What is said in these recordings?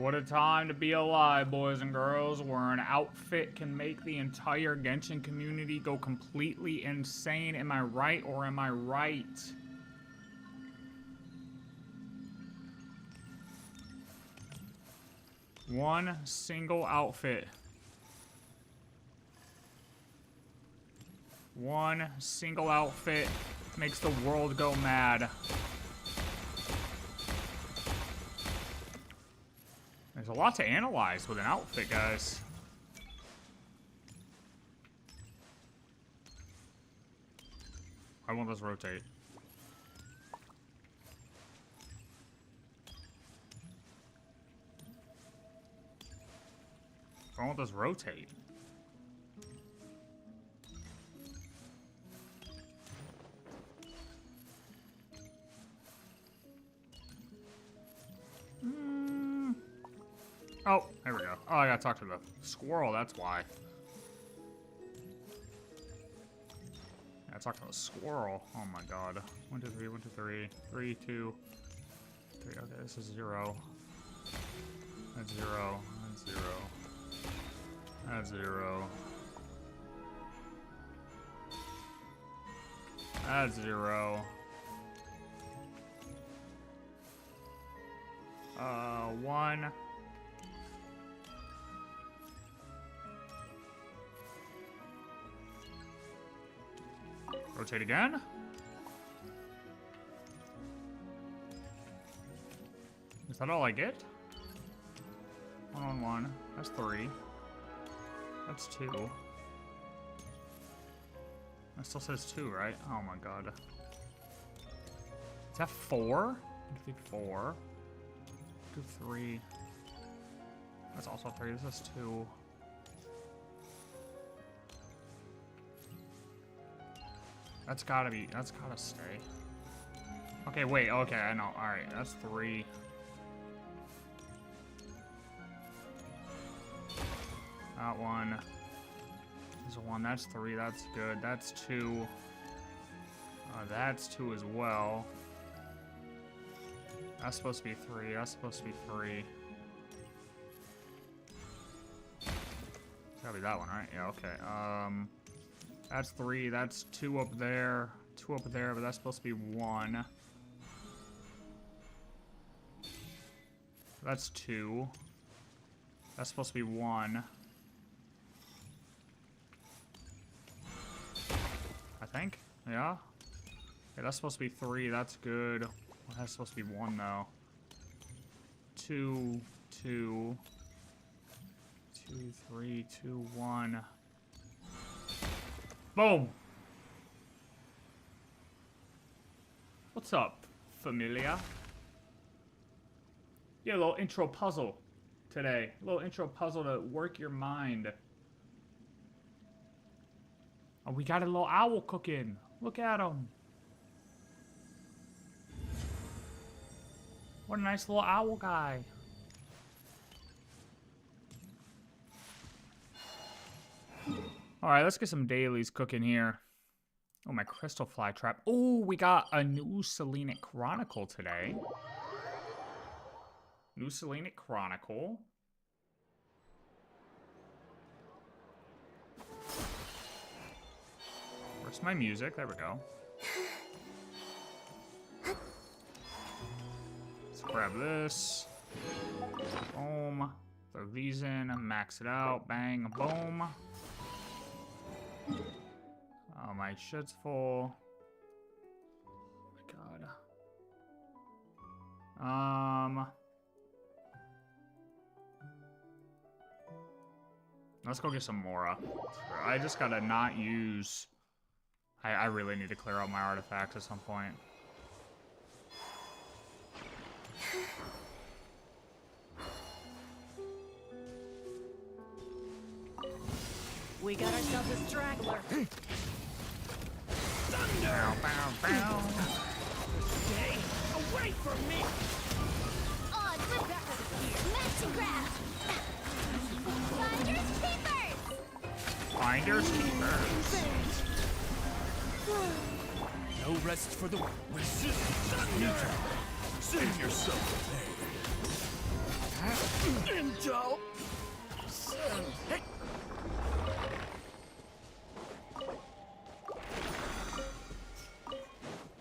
What a time to be alive, boys and girls, where an outfit can make the entire Genshin community go completely insane. Am I right or am I right? One single outfit. One single outfit makes the world go mad. There's a lot to analyze with an outfit, guys. Why won't this rotate? Why won't this rotate? Oh, there we go. Oh, I gotta talk to the squirrel, that's why. I gotta talk to the squirrel. Oh my god. 1, 2, 3, 1, 2, 3. 3, 2, 3. Okay, this is 0. That's 0. That's 0. That's 0. That's 0. 1. Rotate again. Is that all I get? 1 on 1. That's 3. That's 2. That still says 2, right? Oh my god. Is that 4? 4. 2, 3. That's also 3. This is 2. That's gotta stay. Okay, wait, okay, I know. Alright, that's 3. That one. There's a 1, that's 3, that's good. That's 2. That's 2 as well. That's supposed to be 3, that's supposed to be 3. It's gotta be that one, right? Yeah, okay. That's 3, that's 2 up there, 2 up there, but that's supposed to be 1. That's 2. That's supposed to be 1. I think, yeah? Okay, that's supposed to be 3, that's good. Well, that's supposed to be 1 though. 2, 2, 2, 3, 2, 1. Boom! What's up, familia? Yeah, a little intro puzzle today. A little intro puzzle to work your mind. Oh, we got a little owl cooking. Look at him. What a nice little owl guy. Alright, let's get some dailies cooking here. Oh, my crystal fly trap. Oh, we got a new Selenic Chronicle today. New Selenic Chronicle. Where's my music? There we go. Let's grab this. Boom. Throw these in. Max it out. Bang. Boom. Oh, my shit's full. Oh my god. Let's go get some Mora. I just gotta not use... I really need to clear out my artifacts at some point. We got ourselves a straggler. Thunder! Bow, bow, bow. Stay away from me! On with back of the gear. Matching grab. Finders keepers. Finders keepers. No rest for the resist thunder. Save yourself. Intel. Hey.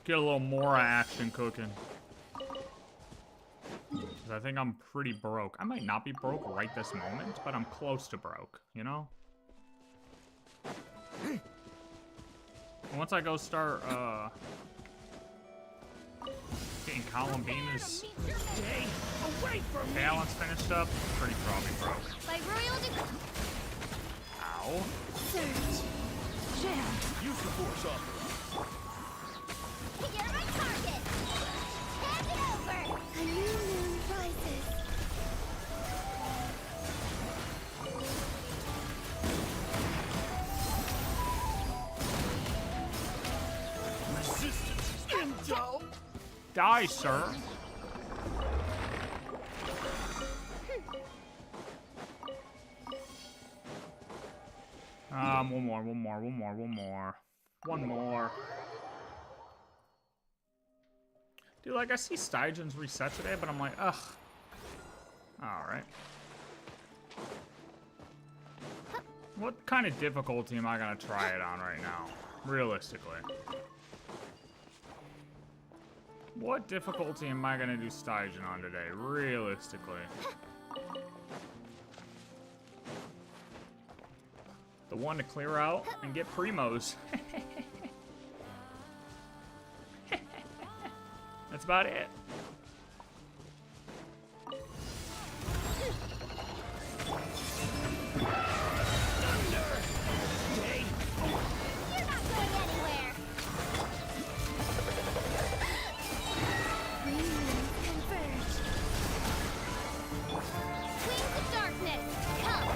Get a little more action cooking. 'Cause I think I'm pretty broke. I might not be broke right this moment, but I'm close to broke, you know? And once I go start, getting Columbina's Stay away from me. balance finished up, pretty probably broke. By royal decree. Ow. Surge. Jam. Use the force off. You're my target. Hand it over. A new moon rises. Resistance. Intel. Die, sir. One more. Dude, like, I see Stygian's reset today, but I'm like, ugh. Alright. What kind of difficulty am I gonna try it on right now? Realistically. What difficulty am I gonna do Stygian on today? Realistically. The one to clear out and get primos. That's about it. You're not going anywhere. Green moons converge. Wings of darkness, come.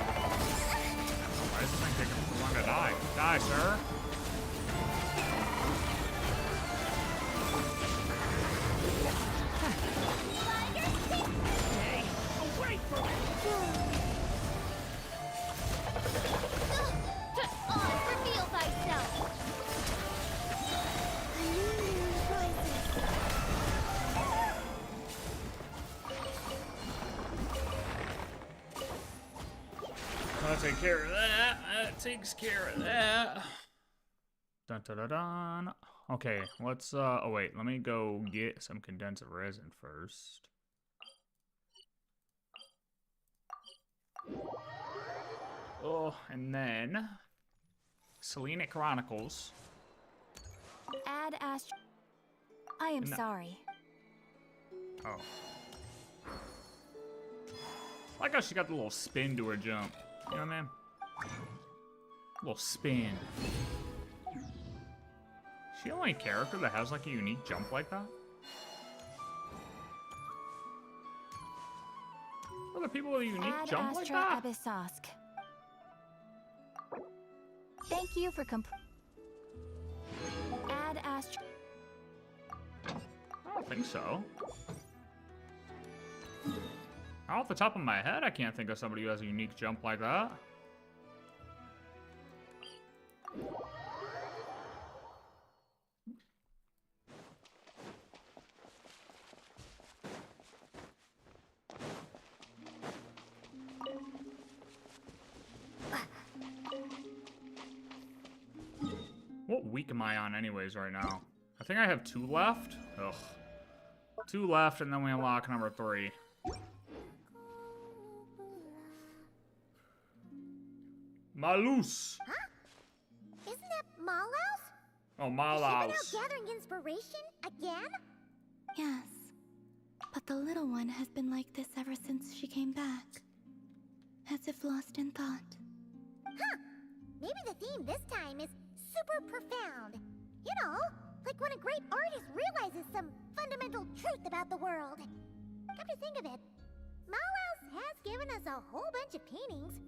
Why is this thing taking so long to die? Die, sir. Stay away from me. Reveal thyself. A new moon rises. I'll take care of that. That takes care of that. Dun dun dun dun. Okay, let's oh wait, let me go get some condensed resin first. Oh, and then Selenic Chronicles. Add Astro. I am No. sorry. Oh. I like how she got the little spin to her jump. You know what I mean? Little spin. She the only character that has like a unique jump like that? Other people with a unique Add jump like Astra that? Abyssosk. Thank you for Add Astra. I don't think so. Off the top of my head, I can't think of somebody who has a unique jump like that. What week am I on anyways right now? I think I have 2 left. Ugh. 2 left, and then we unlock number 3. Malus. Huh? Isn't that Malaus? Oh, Is she Malaus. been out gathering inspiration again? Yes. But the little one has been like this ever since she came back. As if lost in thought. Huh. Maybe the theme this time is super profound. You know, like when a great artist realizes some fundamental truth about the world. Come to think of it, Malaus has given us a whole bunch of paintings.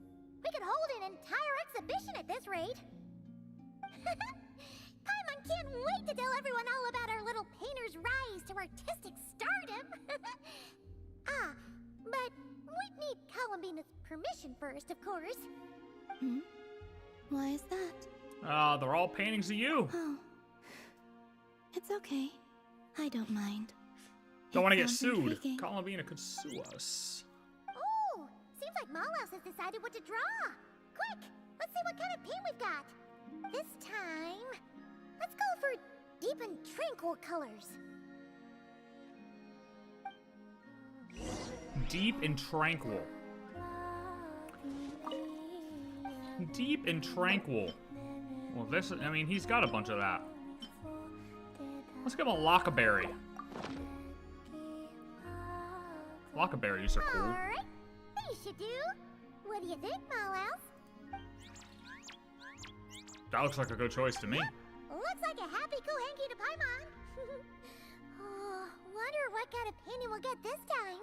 We could hold an entire exhibition at this rate. Paimon can't wait to tell everyone all about our little painter's rise to artistic stardom. But we'd need Columbina's permission first, of course. Hmm? Why is that? They're all paintings of you. Oh. It's okay. I don't mind. Don't want to get sounds sued. intriguing. Columbina could sue us. Oh, Mallows has decided what to draw. Quick, let's see what kind of paint we've got. This time, let's go for deep and tranquil colors. Deep and tranquil. Deep and tranquil. Well, this, I mean, he's got a bunch of that. Let's give him a lockaberry. Lockaberries are cool. Alright, these should do. What do you think, Mallows? That looks like a good choice to me. Looks like a happy Kohenki to Paimon. Oh, wonder what kind of painting we'll get this time.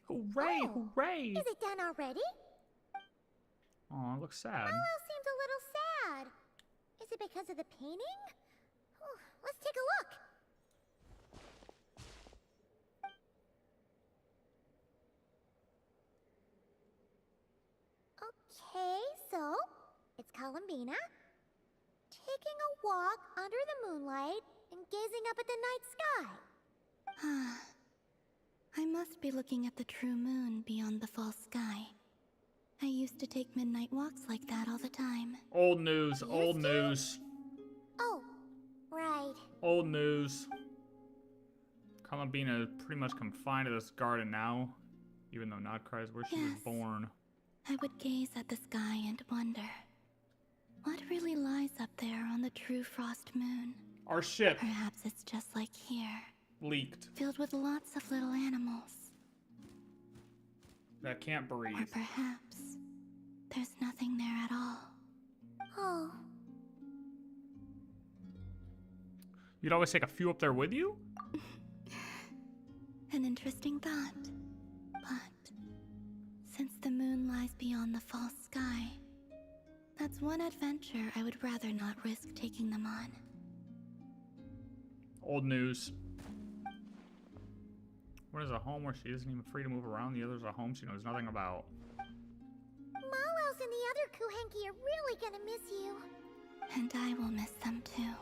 Hooray, hooray! Is it done already? Oh, it looks sad. Mallows seems a little sad. Is it because of the painting? Oh, let's take a look. Okay, so it's Columbina taking a walk under the moonlight and gazing up at the night sky. I must be looking at the true moon beyond the false sky. I used to take midnight walks like that all the time. Old news, old news. Oh, right. Old news. Columbina is pretty much confined to this garden now, even though KRAI is where she was Yes. born. I would gaze at the sky and wonder, what really lies up there on the true frost moon? Our ship Perhaps it's just like here, leaked. filled with lots of little animals. That can't breathe. Or perhaps there's nothing there at all. Oh, You'd always take a few up there with you? An interesting thought. But since the moon lies beyond the false sky, that's one adventure I would rather not risk taking them on. Old news. One is a home where she isn't even free to move around. The other is a home she knows nothing about. Mallows and the other Kohenki are really gonna miss you. And I will miss them too.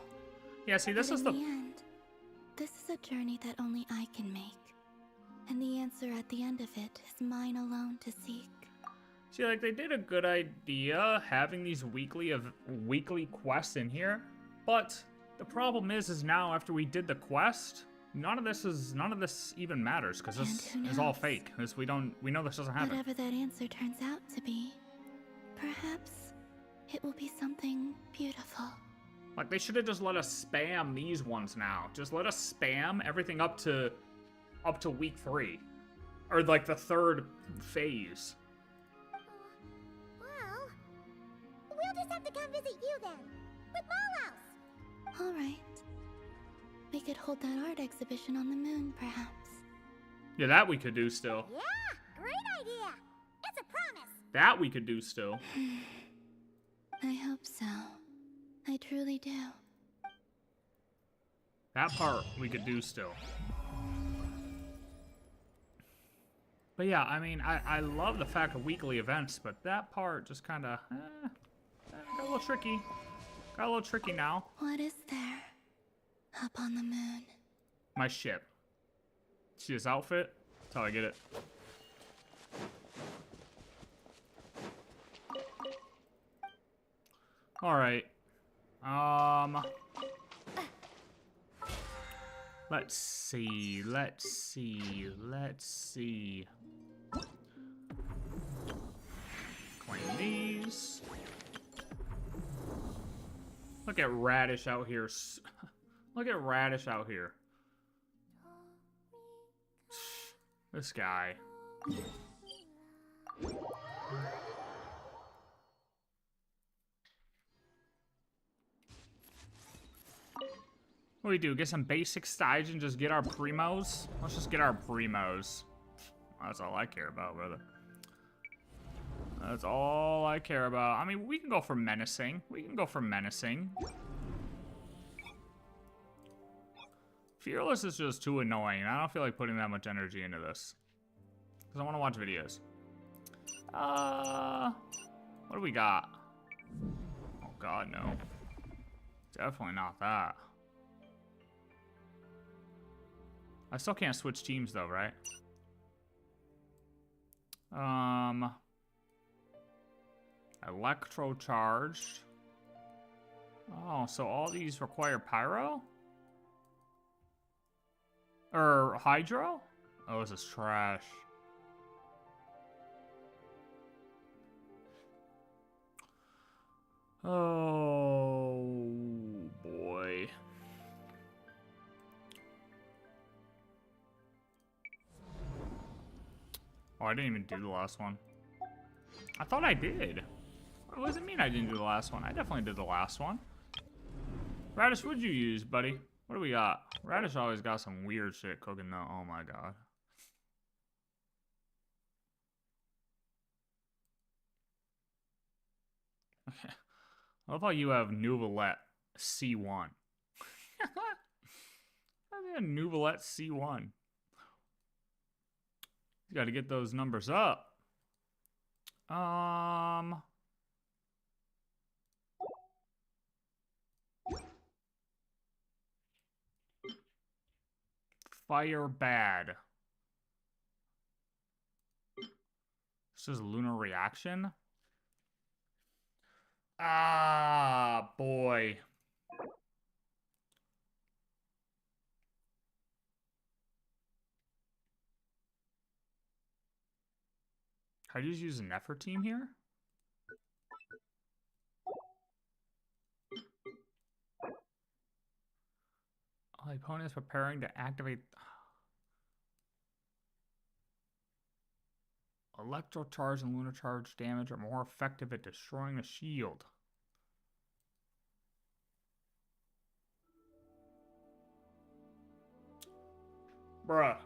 Yeah, see, this But is in the... the end, this is a journey that only I can make. And the answer at the end of it is mine alone to seek. See, like, they did a good idea having these weekly quests in here, but the problem is now after we did the quest, none of this even matters because this And who is all knows? fake. We know this doesn't happen. Whatever that answer turns out to be, perhaps it will be something beautiful. Like, they should have just let us spam these ones now. Just let us spam everything up to week 3, or like the 3rd phase. Well, we'll just have to come visit you then, with Mallows. All right. We could hold that art exhibition on the moon, perhaps. Yeah, that we could do still. Yeah, great idea. It's a promise. That we could do still. I hope so. I truly do. That part we could do still. But yeah, I mean, I love the fact of weekly events, but that part just kind of got a little tricky. Got a little tricky now. What is there up on the moon? My ship. See this outfit? That's how I get it. All right. Let's see. Claim these. Look at Radish out here. Look at Radish out here. This guy. What do we do? Get some basic Stygian, just get our primos? Let's just get our primos. That's all I care about, brother. That's all I care about. I mean, we can go for menacing. Fearless is just too annoying. I don't feel like putting that much energy into this. Because I want to watch videos. What do we got? Oh god, no. Definitely not that. I still can't switch teams though, right? Electro charged. Oh, so all these require pyro? Or hydro? Oh, this is trash. Oh boy. Oh, I didn't even do the last one. I thought I did. What does it mean I didn't do the last one? I definitely did the last one. Radish, what'd you use, buddy? What do we got? Radish always got some weird shit cooking though. Oh my god. I love how you have Nouvelette C1. I have Nouvelette C1. You got to get those numbers up. Fire bad. This is lunar reaction. Ah, boy. Can I just use an effort team here? The opponent is preparing to activate electro charge and lunar charge damage are more effective at destroying the shield. Bruh.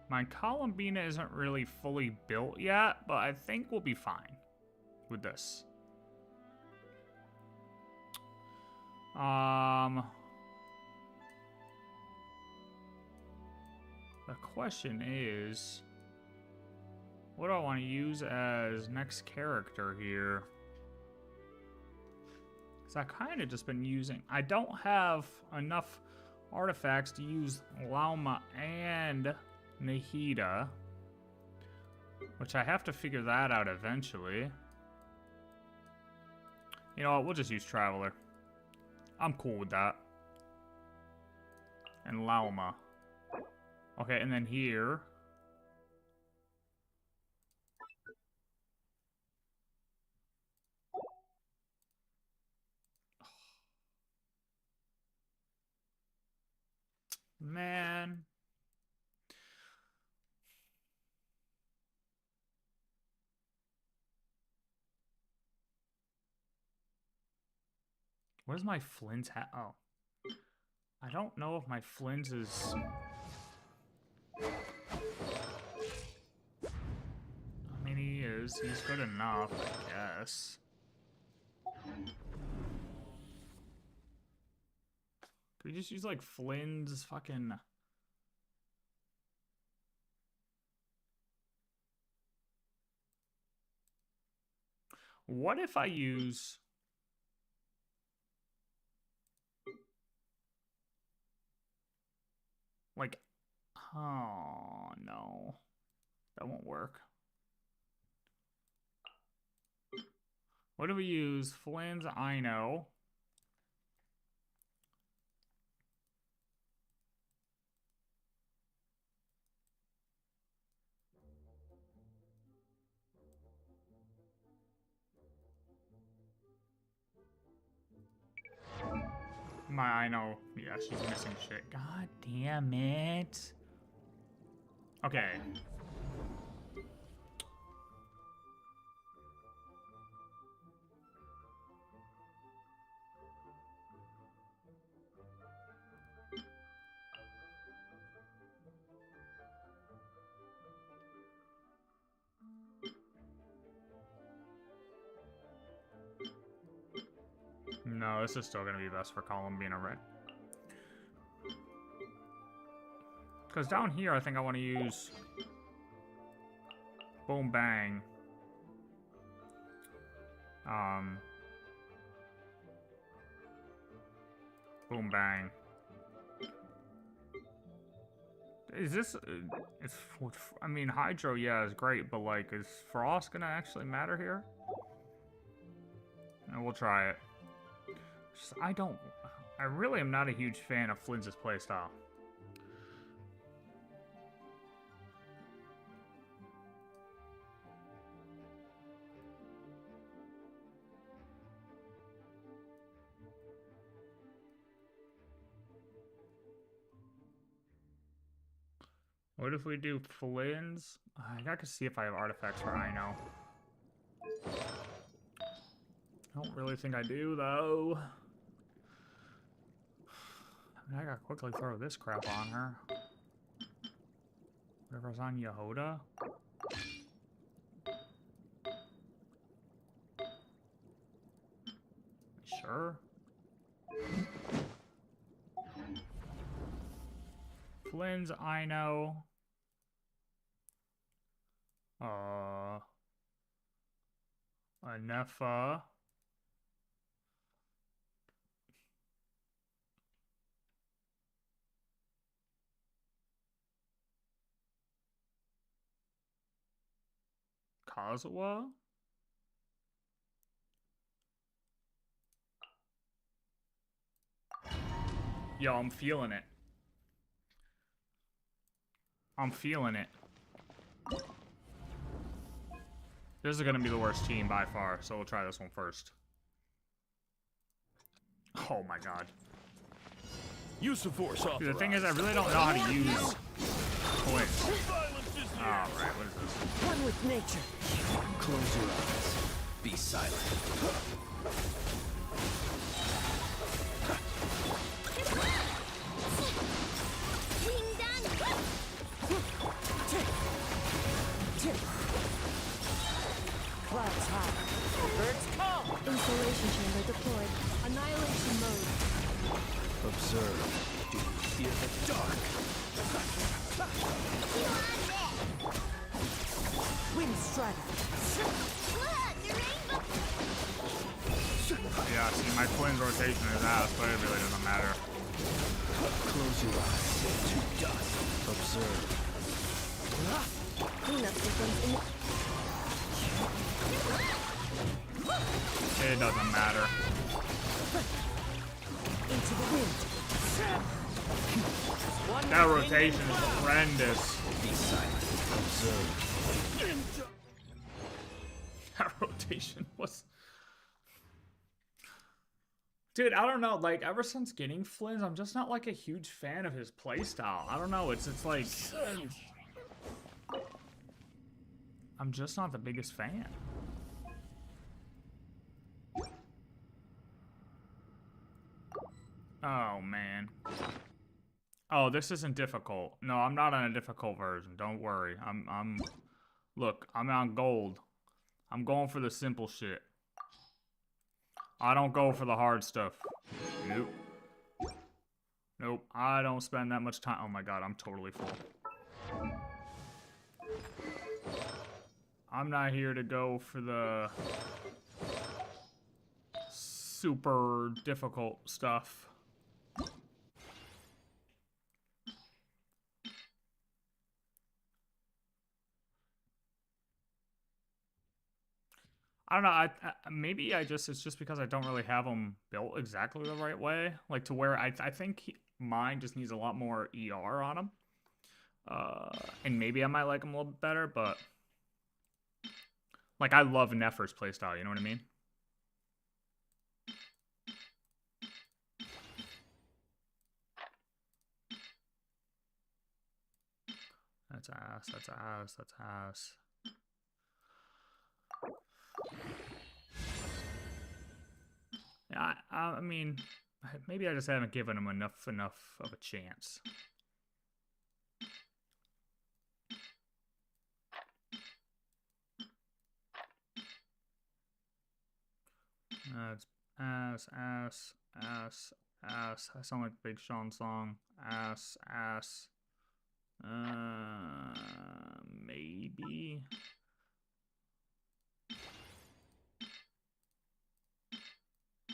My columbina isn't really fully built yet, but I think we'll be fine with this. The question is, what do I want to use as next character here? Because I've kind of just been using... I don't have enough artifacts to use Lauma and Nahida, which I have to figure that out eventually. You know what? We'll just use Traveler. I'm cool with that. And Lauma. Okay, and then here... Man. Where's my Flynn's hat? Oh. I don't know if my Flynn's is... I mean, he is. He's good enough, I guess. Could we just use, like, Flynn's fucking... What if I use... Like... Oh, no. That won't work. What do we use? Flynn's, I know. I know. Yeah, she's missing shit. God damn it. Okay. No, this is still gonna be best for columbina, right? Because down here, I think I want to use boom bang. Boom bang. Is this? It's. I mean, hydro, yeah, is great, but like, is frost gonna actually matter here? And we'll try it. Just, I really am not a huge fan of Flynn's playstyle. What if we do Flynn's? I gotta see if I have artifacts for I know. I don't really think I do, though. I mean, I gotta quickly throw this crap on her. Whatever's on Yehoda. Sure. Flynn's, I know. Anefa. Kazuha? Yo, I'm feeling it. I'm feeling it. This is gonna be the worst team by far, so we'll try this one first. Oh my god. Use of force authorized. Dude, the thing is, I really don't know how to use points. Alright, what is this? One with nature. Close your eyes. Be silent. Clouds high. Birds come. Insulation chamber deployed. Annihilation mode. Observe. Do you fear the dark? Wind strider. Yeah, see, my Flynn's rotation is ass, but it really doesn't matter. Close your eyes. To dust. Observe. Cleanup sequence in. It doesn't matter. Into the wind. That rotation is horrendous. Be silent. Observe. That rotation was... Dude, I don't know, like, ever since getting Flynn's, I'm just not, like, a huge fan of his playstyle. I don't know, it's like... I'm just not the biggest fan. Oh, man. Oh, this isn't difficult. No, I'm not on a difficult version. Don't worry. Look, I'm on gold. I'm going for the simple shit. I don't go for the hard stuff. Nope. Nope. I don't spend that much time. Oh my god, I'm totally full. I'm not here to go for the super difficult stuff. I don't know. Maybe it's just because I don't really have them built exactly the right way. Like to where I think mine just needs a lot more ER on them. And maybe I might like them a little bit better, but like I love Nefer's playstyle. You know what I mean? That's ass. That's ass. That's ass. Yeah, I mean, maybe I just haven't given him enough of a chance. Ass, ass, ass, ass. I sound like Big Sean song. Ass, ass. Maybe.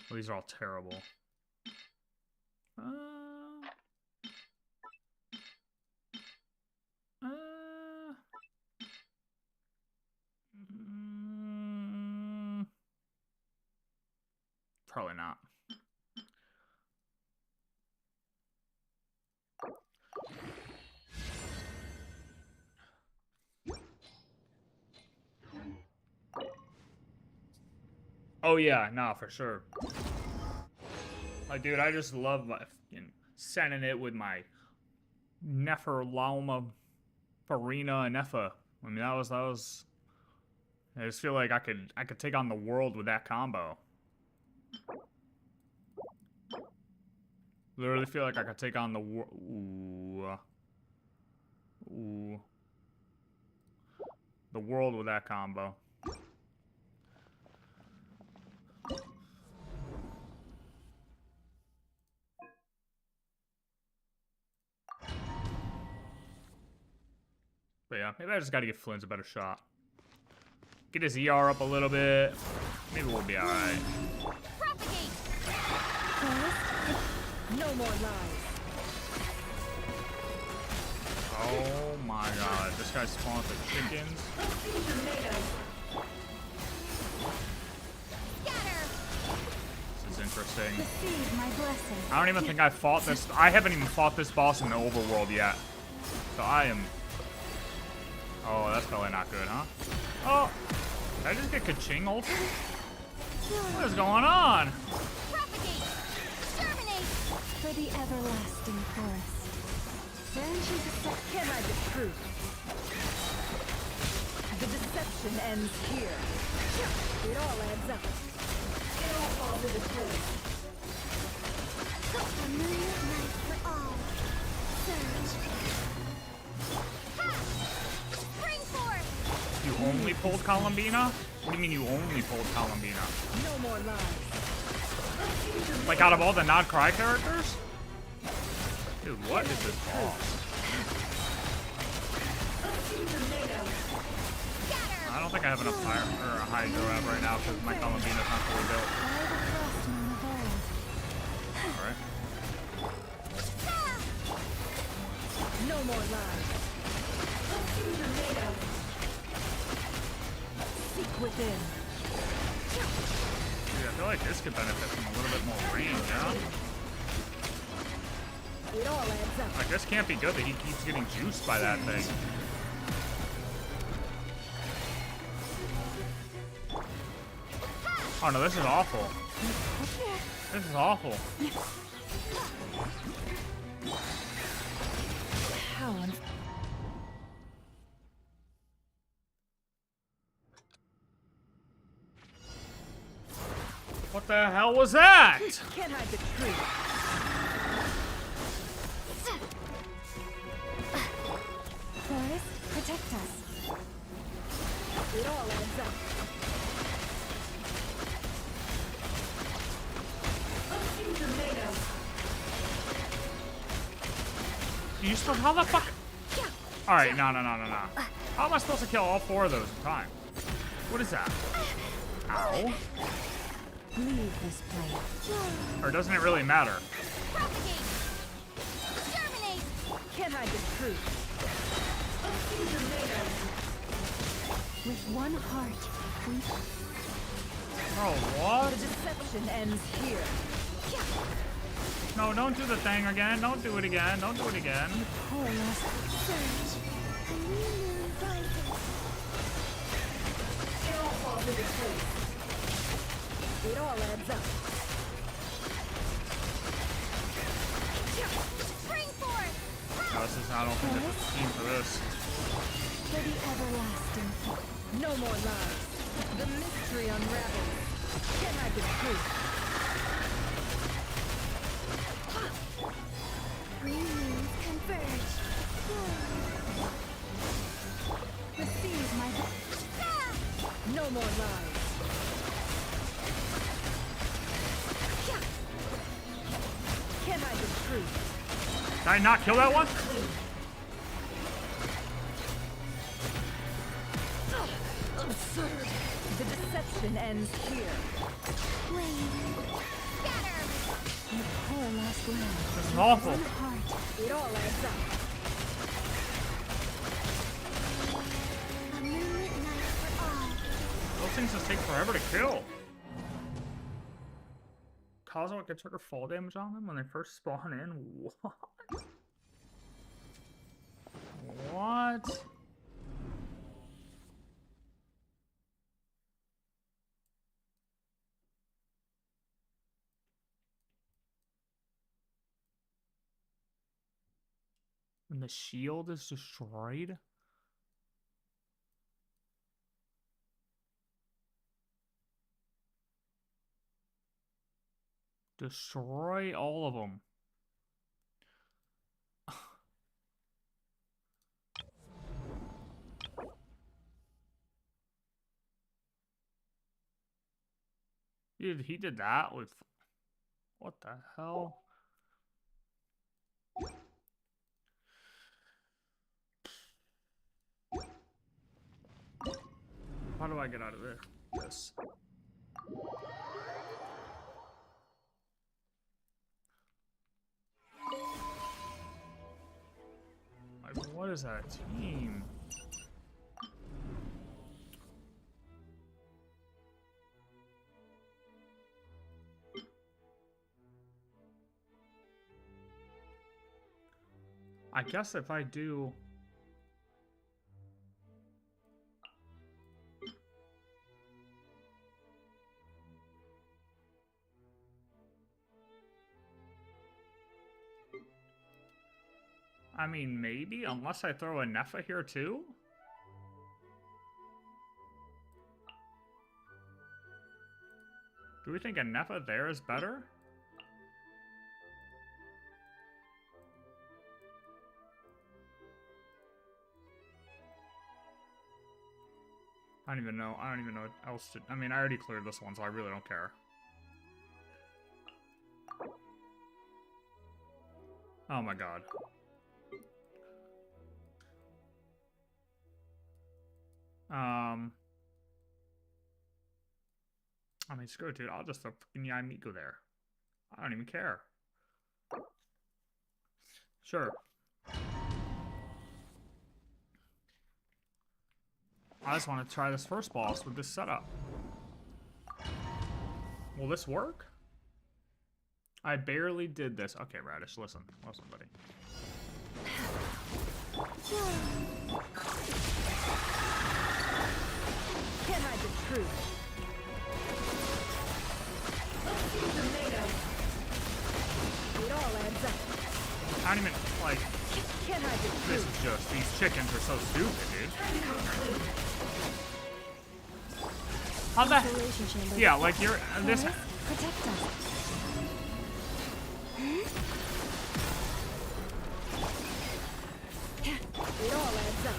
Well, these are all terrible. Probably not. Oh yeah, nah, for sure. Like, dude, I just love my fucking sending it with my Neferlama Farina and Nefa. I mean, that was. I just feel like I could take on the world with that combo. Literally feel like I could take on the world. Ooh. The world with that combo. But yeah, maybe I just gotta give Flynn's a better shot. Get his ER up a little bit. Maybe we'll be alright. No more lies. Oh my god, this guy spawns the chickens. This is interesting. Receive my blessing. I don't even think I fought this. I haven't even fought this boss in the overworld yet. So I am. Oh, that's probably not good, huh? Oh, did I just get ka-ching ulted? What is going on? For the everlasting forest. Can I the truth? The deception ends here. It all adds up. It all falls into place. A million nights for all. Surge. Ha! Spring forth! You only pulled Columbina? What do you mean you only pulled Columbina? No more lies. Like out of all the not KRAI characters? Dude, what is this boss? I don't think I have enough fire or a hydro app right now because my Columbina's not fully built. Alright. No more lies. Seek within. Dude, I feel like this could benefit from a little bit more range, huh? It all adds up. Like, this can't be good that he keeps getting juiced by that thing. Oh no, this is awful. This is awful. How What the hell was that? can't hide the truth. Forest, protect us. It all adds up. You still, how the fuck? Alright, no. How am I supposed to kill all four of those in time? What is that? Ow. Leave this place. Or doesn't it really matter? Propagate! Germinate! Can't hide the truth. With one heart, we Bro, what? The deception ends here. No, don't do the thing again. Don't do it again. Don't do it again. coalesce. Surge. A new moon rises. It all falls into place. It all adds up. Spring forth! No, this is, I don't think there's a team for this. For the everlasting forest. No more lies. The mystery unravels. Can't hide the truth. Three moons converge. Receive my No more lies. truth. Did I not kill that one? Absurd. The deception ends here. You poor lost lamb. This is awful. One heart. It all adds up. A moonlit night for all. Those things just take forever to kill. Cause what could trigger fall damage on them when they first spawn in? What? What? When the shield is destroyed? Destroy all of them. Dude, he did that with... What the hell? How do I get out of this? Like, what is that team? I guess if I do... I mean, maybe, unless I throw a Nepha here too? Do we think a Nepha there is better? I don't even know. I don't even know what else to... I mean, I already cleared this one, so I really don't care. Oh my god. I mean, screw it, dude. I'll just throw fucking Yamiku there. I don't even care. Sure. I just want to try this first boss with this setup. Will this work? I barely did this. Okay, Radish, listen. Listen, buddy. Can't hide the truth. It all adds up. I don't even, like... Can't hide the This truth. is just... These chickens are so stupid, dude. How the... Isolation chamber. Yeah, like, you're... This... Protect us. It all adds up.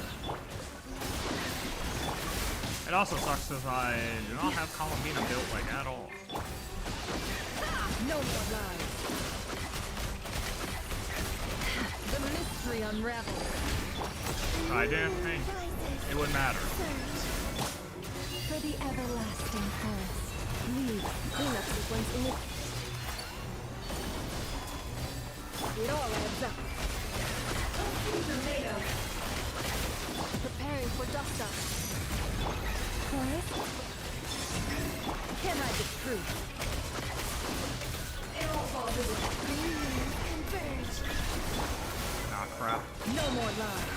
It also sucks because I do not have columbina built, like, at all. No more lies. The mystery unravels. I didn't think it would matter. For the everlasting forest. Leave cleanup sequence in it. It all adds up. Preparing for dust up. Forest? Can't hide the truth. It all falls away. Converge. Ah, crap. No more lies.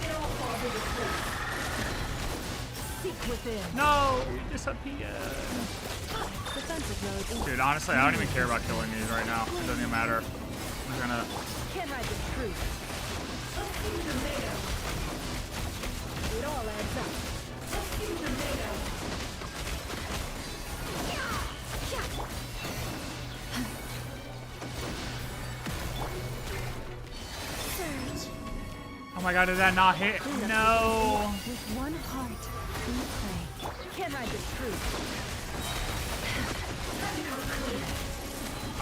It all falls into place. Seek within. No! You disappeared. Defensive mode. Dude, honestly, I don't even care about killing these right now. It doesn't even matter. I'm gonna... Can't hide the truth. It all adds up. Surge. Oh my god, did that not hit? No! With one heart, we pray. Can't hide the truth.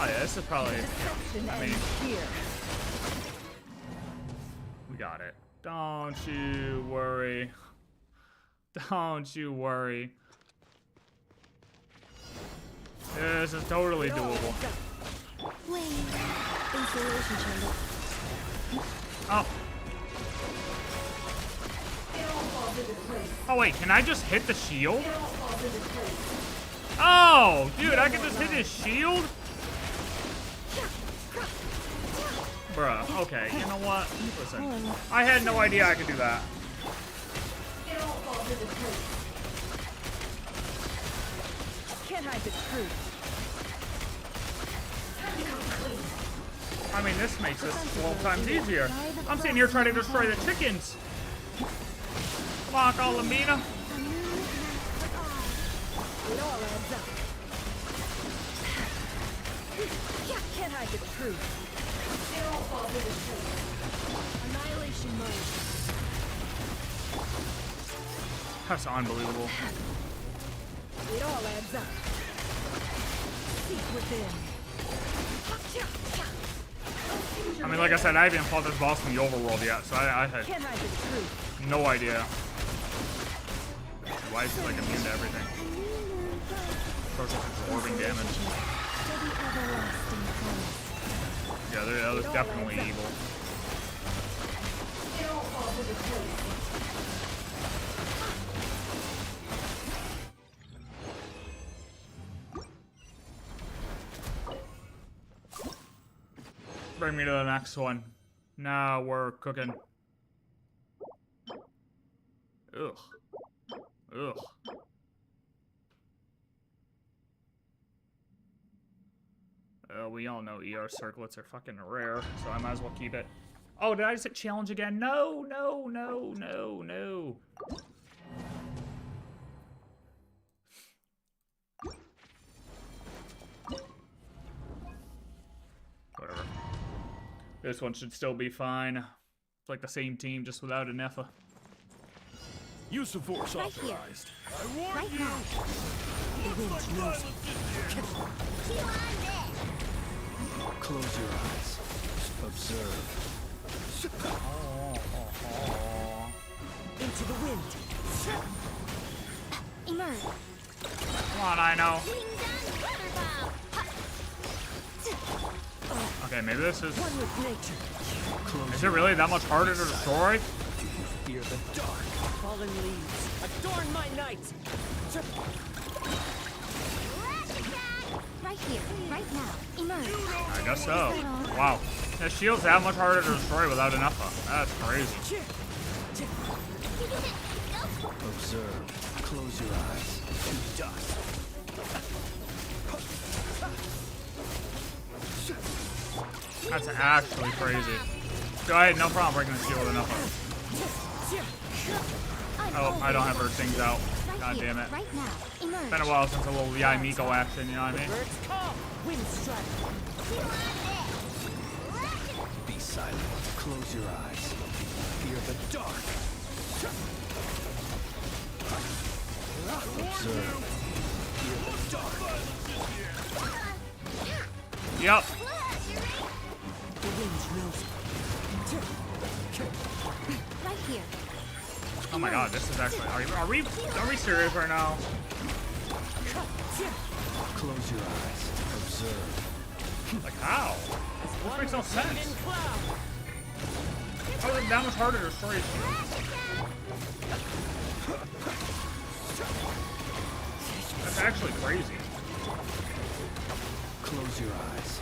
Oh yeah, this is probably. Deception I mean, ends here. we got it. Don't you worry. Don't you worry. This is totally doable. Wait. Installation chamber. Oh. Oh wait, can I just hit the shield? Oh, dude, I can just hit his shield? Bruh, okay, you know what? Listen, I had no idea I could do that. Can't hide the truth. I mean, this makes this 12 times easier. I'm sitting here trying to destroy the chickens. Come on, columbina. It all adds up. Can't hide the truth. Annihilation mode. That's unbelievable. It all adds up. Seek within. I mean, like I said, I haven't fought this boss in the overworld yet, so I had Can't hide the truth. no idea. Why is he like immune to everything? Throws just absorbing damage. Yeah, that was definitely evil. Bring me to the next one. Now we're cooking. Ugh. Ugh. We all know ER circlets are fucking rare, so I might as well keep it. Oh, did I just hit challenge again? No, no, no, no, no. Whatever. This one should still be fine. It's like the same team, just without an Effa. Use of force Right here. authorized. I warn Right you. now. Looks like violence is here. Chew on this. Close your eyes. Observe. Into the wind. Emerge. Come on, I know. Wings on water bomb. Okay, maybe this is... One with nature. Close Is it really that much harder to destroy? Fear the dark. Fallen leaves. Adorn my night. Right here. Right now. Emerge. I guess so. Wow. That shield's that much harder to destroy without an Effa. That's crazy. Observe. Close your eyes. To dust. That's actually crazy. So I had no problem breaking the shield with an Effa. Oh, I don't have her things out. God damn it. Right now. Emerge. Been a while since a little Yai Miko action, you know what I mean? Birds call. Wind strike. Be silent. Close your eyes. Fear the dark. Observe. Fear the dark. Yep. The wind's rose. Right here. Oh my god, this is actually... Are we serious right now? Close your eyes. Observe. Like, how? This makes no sense. How is it that much harder to destroy a shield? That's actually crazy. Close your eyes.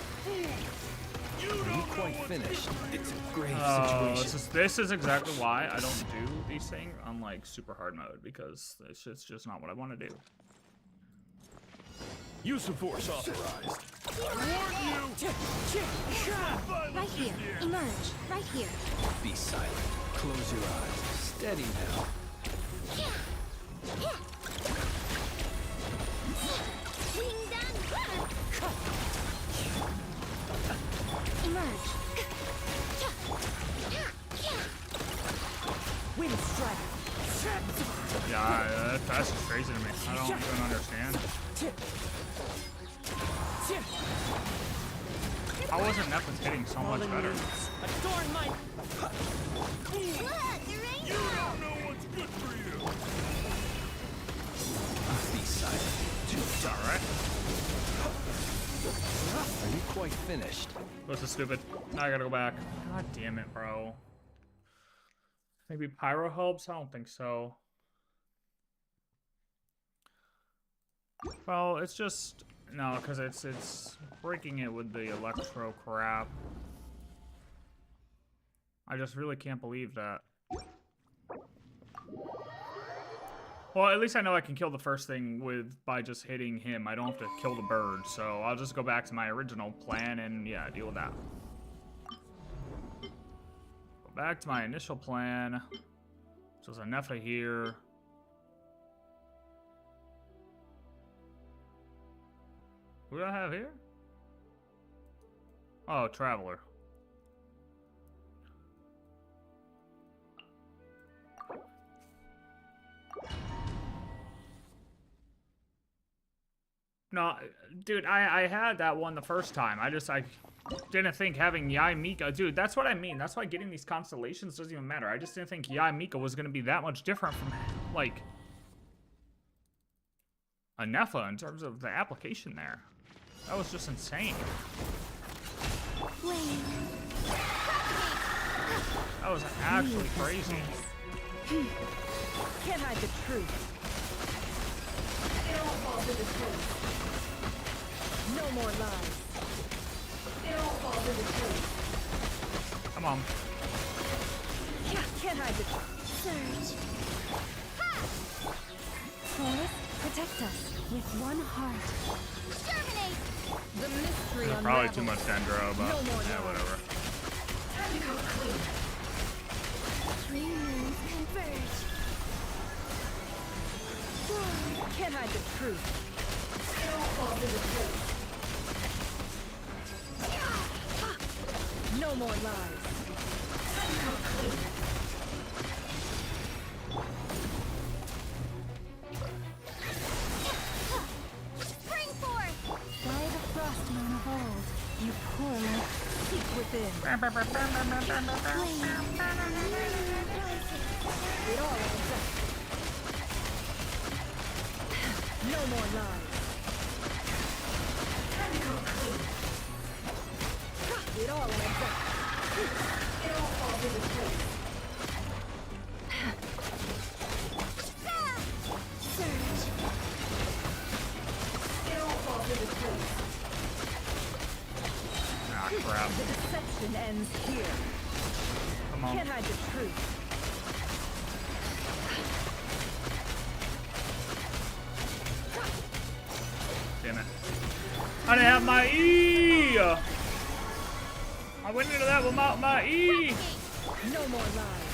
Are you quite finished? It's a grave Oh, situation. this is exactly why I don't do these things on like super hard mode, because it's just not what I want to do. Use of force authorized. Right here. Emerge. Right here. Be silent. Close your eyes. Steady now. Wings on water. Emerge. Wind strike. Yeah, that's just crazy to me. I don't even understand. How wasn't Nephilim hitting so much better? Adorn my Look, the rainbow! You don't know what's good for you. Be silent. It's alright. Are you quite finished? This is stupid. Now I gotta go back. God damn it, bro. Maybe pyro helps? I don't think so. Well, it's just no, because it's breaking it with the electro crap. I just really can't believe that. Well, at least I know I can kill the first thing by just hitting him. I don't have to kill the bird, so I'll just go back to my original plan and yeah, deal with that. Go back to my initial plan. So there's a Nepha here. Who do I have here? Oh, Traveler. No, dude, I had that one the first time. I didn't think having Yai Mika, dude, that's what I mean. That's why getting these constellations doesn't even matter. I just didn't think Yai Mika was going to be that much different from, like, a Nepha in terms of the application there. That was just insane. That was actually crazy. can't hide the truth. It'll fall to the truth. No more lies. It'll fall to the truth. Come on. Can't hide the truth. Surge. Forest, protect us with one heart. Exterminate! The mystery There's unravels. probably too much Dendro, but No more yeah, lies. whatever. Time to go clean. Three moons converge. Can't hide the truth. It'll fall to the truth. No more lies. Time to go clean. Spring forth! By the frost moon of old, you poor light, seek within. It all adds up. No more lies. Time to go clean. It all adds up. It all falls into place. Surge. It all falls into place. Ah, crap. The deception ends here. Come on. Can't hide the truth. Damn it. I didn't have my E! I went into that without my E! No more lies.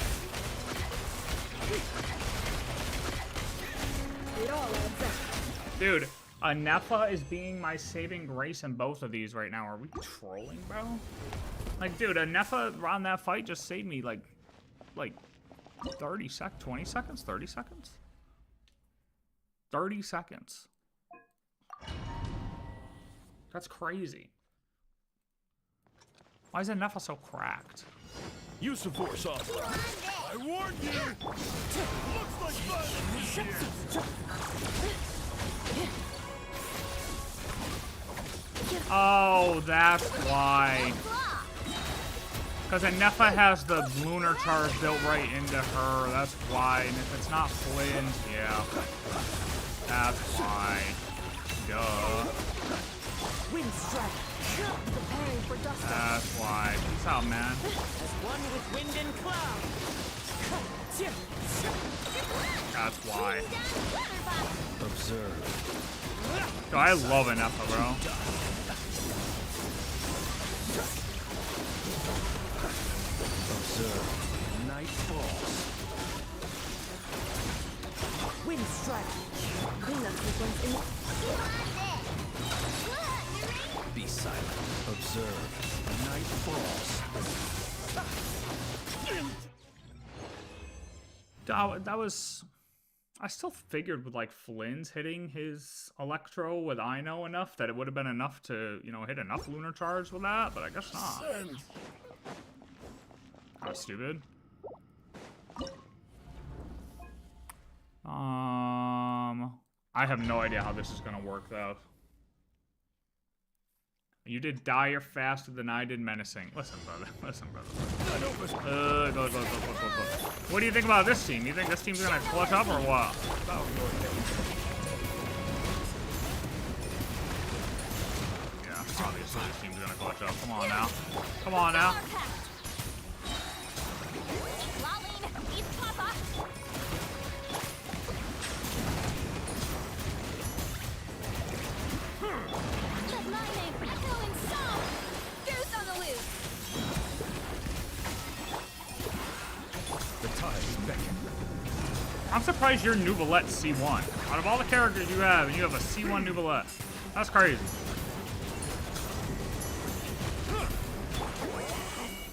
It all adds up. Dude, a Nepha is being my saving grace in both of these right now. Are we trolling, bro? Like, dude, a Nepha on that fight just saved me, like 20 seconds? 30 seconds? 30 seconds. That's crazy. Why is a Nepha so cracked? Use the force off. I warned you. Looks like violence is here. Oh, that's why. Because a Nepha has the lunar charge built right into her. That's why. And if it's not Flint, yeah. That's why. Duh. Wind strike. Preparing for dust. That's why. Peace out, man. As one with wind and cloud. That's why. Observe. Dude, I love a Nepha, bro. Observe. Night falls. Wind strike. Cleanup sequence in. Be silent. Observe. Night falls. That was... I still figured with like Flynn's hitting his Electro with Ino enough that it would have been enough to, you know, hit enough lunar charge with that, but I guess not. Send. How stupid. I have no idea how this is gonna work though. You did dire faster than I did menacing. Listen, brother. Listen, brother. Go. What do you think about this team? You think this team's gonna clutch up or what? Yeah, obviously this team's gonna clutch up. Come on now. Come on now. I'm surprised you're Nuvolette C1. Out of all the characters you have, and you have a C1 Nuvolette. That's crazy.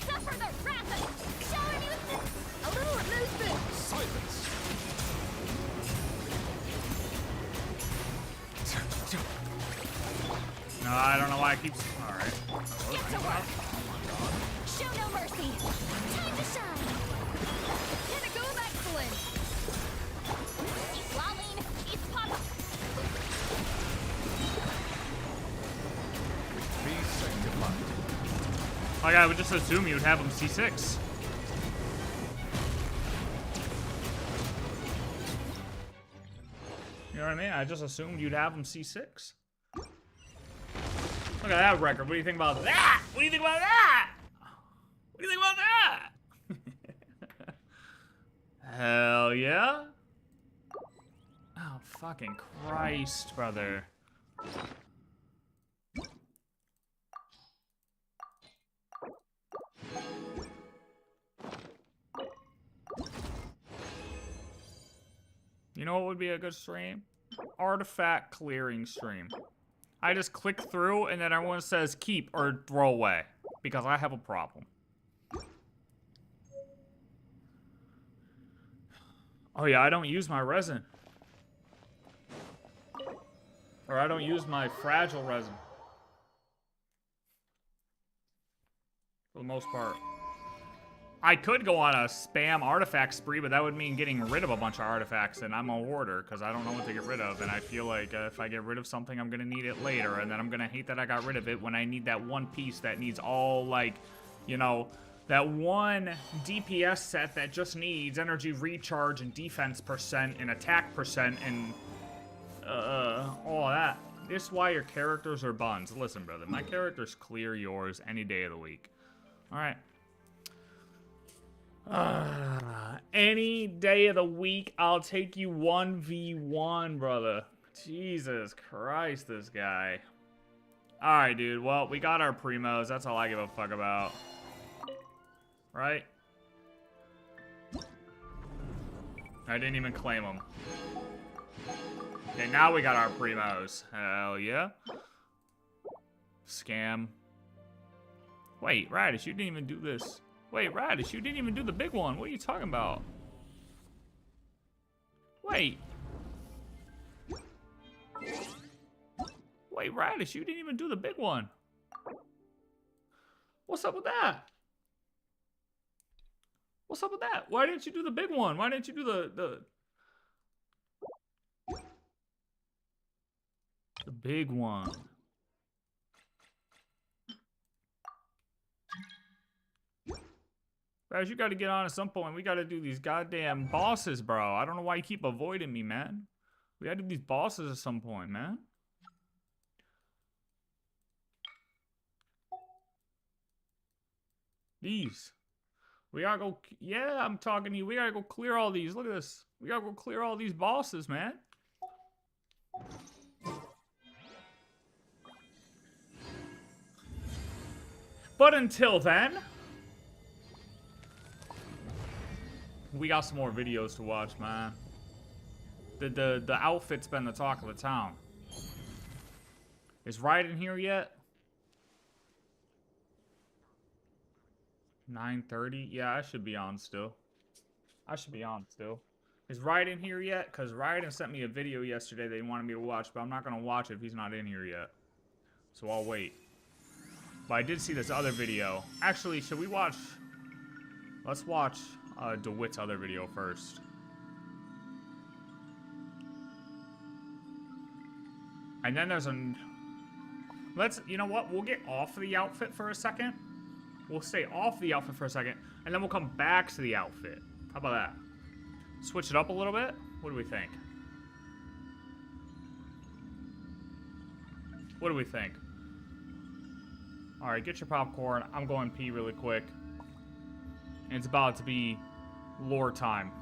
Suffer the wrath of shower me with a little movement. Silence. No, I don't know why I keep. All right. Get to work. Show no mercy. Time to shine. Pinnacle of excellence. He's lolling. He's popping. Be sanctified. Like I would just assume you'd have him C6. You know what I mean? I just assumed you'd have him C6. Look at that record. What do you think about that? What do you think about that? What do you think about that? Hell yeah. Oh, fucking Christ, brother. You know what would be a good stream? Artifact clearing stream. I just click through and then everyone says keep or throw away because I have a problem. Oh yeah, I don't use my resin. Or I don't use my fragile resin. For the most part. I could go on a spam artifact spree, but that would mean getting rid of a bunch of artifacts, and I'm a hoarder, because I don't know what to get rid of, and I feel like if I get rid of something, I'm going to need it later, and then I'm going to hate that I got rid of it when I need that one piece that needs all, like, you know, that one DPS set that just needs energy recharge and defense percent and attack percent and all of that. This is why your characters are buns. Listen, brother, my characters clear yours any day of the week. All right. Any day of the week, I'll take you 1v1, brother. Jesus Christ, this guy. Alright, dude. Well, we got our primos. That's all I give a fuck about. Right? I didn't even claim them. Okay, now we got our primos. Hell yeah. Scam. Wait, Radish, you didn't even do this. Wait, Radish, you didn't even do the big one. What are you talking about? Wait. Wait, Radish, you didn't even do the big one. What's up with that? What's up with that? Why didn't you do the big one? Why didn't you do the big one? Raz, you gotta get on at some point. We gotta do these goddamn bosses, bro. I don't know why you keep avoiding me, man. We gotta do these bosses at some point, man. These. We gotta go... Yeah, I'm talking to you. We gotta go clear all these. Look at this. We gotta go clear all these bosses, man. But until then... we got some more videos to watch, man. The outfit's been the talk of the town. Is Raiden here yet? 9:30? Yeah, I should be on still. I should be on still. Is Raiden here yet? Because Raiden sent me a video yesterday they wanted me to watch, but I'm not going to watch it if he's not in here yet. So I'll wait. But I did see this other video. Actually, should we watch... Let's watch DeWitt's other video first. And then there's a... Let's... You know what? We'll get off the outfit for a second. We'll stay off the outfit for a second. And then we'll come back to the outfit. How about that? Switch it up a little bit? What do we think? What do we think? Alright, get your popcorn. I'm going pee really quick. And it's about to be lore time.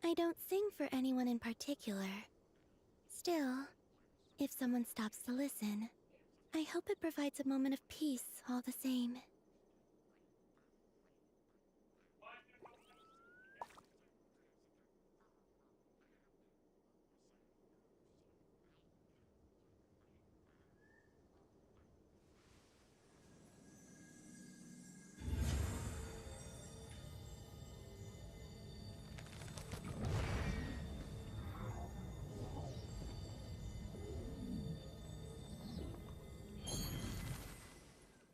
I don't sing for anyone in particular. Still, if someone stops to listen, I hope it provides a moment of peace all the same.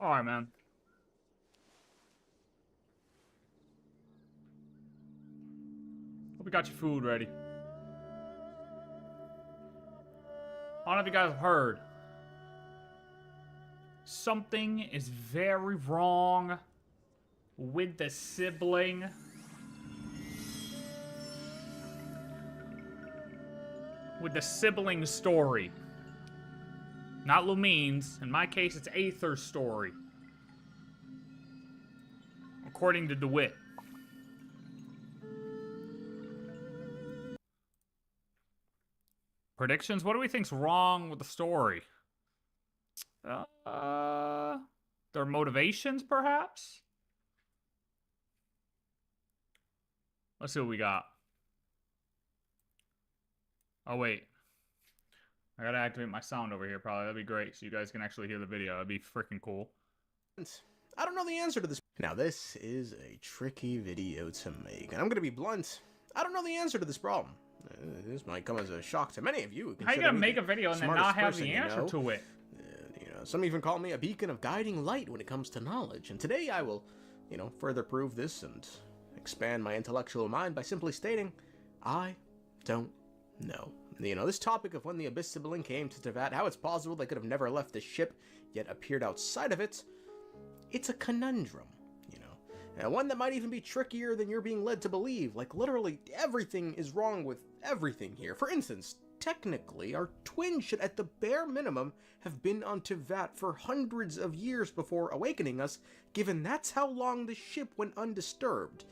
Alright, man. Hope you got your food ready. I don't know if you guys have heard. Something is very wrong with the sibling. With the sibling story. Not Lumine's. In my case, it's Aether's story. According to DeWitt. Predictions? What do we think's wrong with the story? Their motivations, perhaps? Let's see what we got. Oh, wait. I gotta activate my sound over here, probably. That'd be great, so you guys can actually hear the video. That'd be freaking cool. I don't know the answer to this. Now, this is a tricky video to make, and I'm gonna be blunt. I don't know the answer to this problem. This might come as a shock to many of you. How you gonna make a video and then not have the answer to it? Some even call me a beacon of guiding light when it comes to knowledge, and today I will, further prove this and expand my intellectual mind by simply stating, I don't know. This topic of when the Abyss Sibling came to Teyvat, how it's possible they could have never left the ship, yet appeared outside of it, it's a conundrum, and one that might even be trickier than you're being led to believe. Like, literally, everything is wrong with everything here. For instance, technically, our twin should at the bare minimum have been on Teyvat for hundreds of years before awakening us, given that's how long the ship went undisturbed.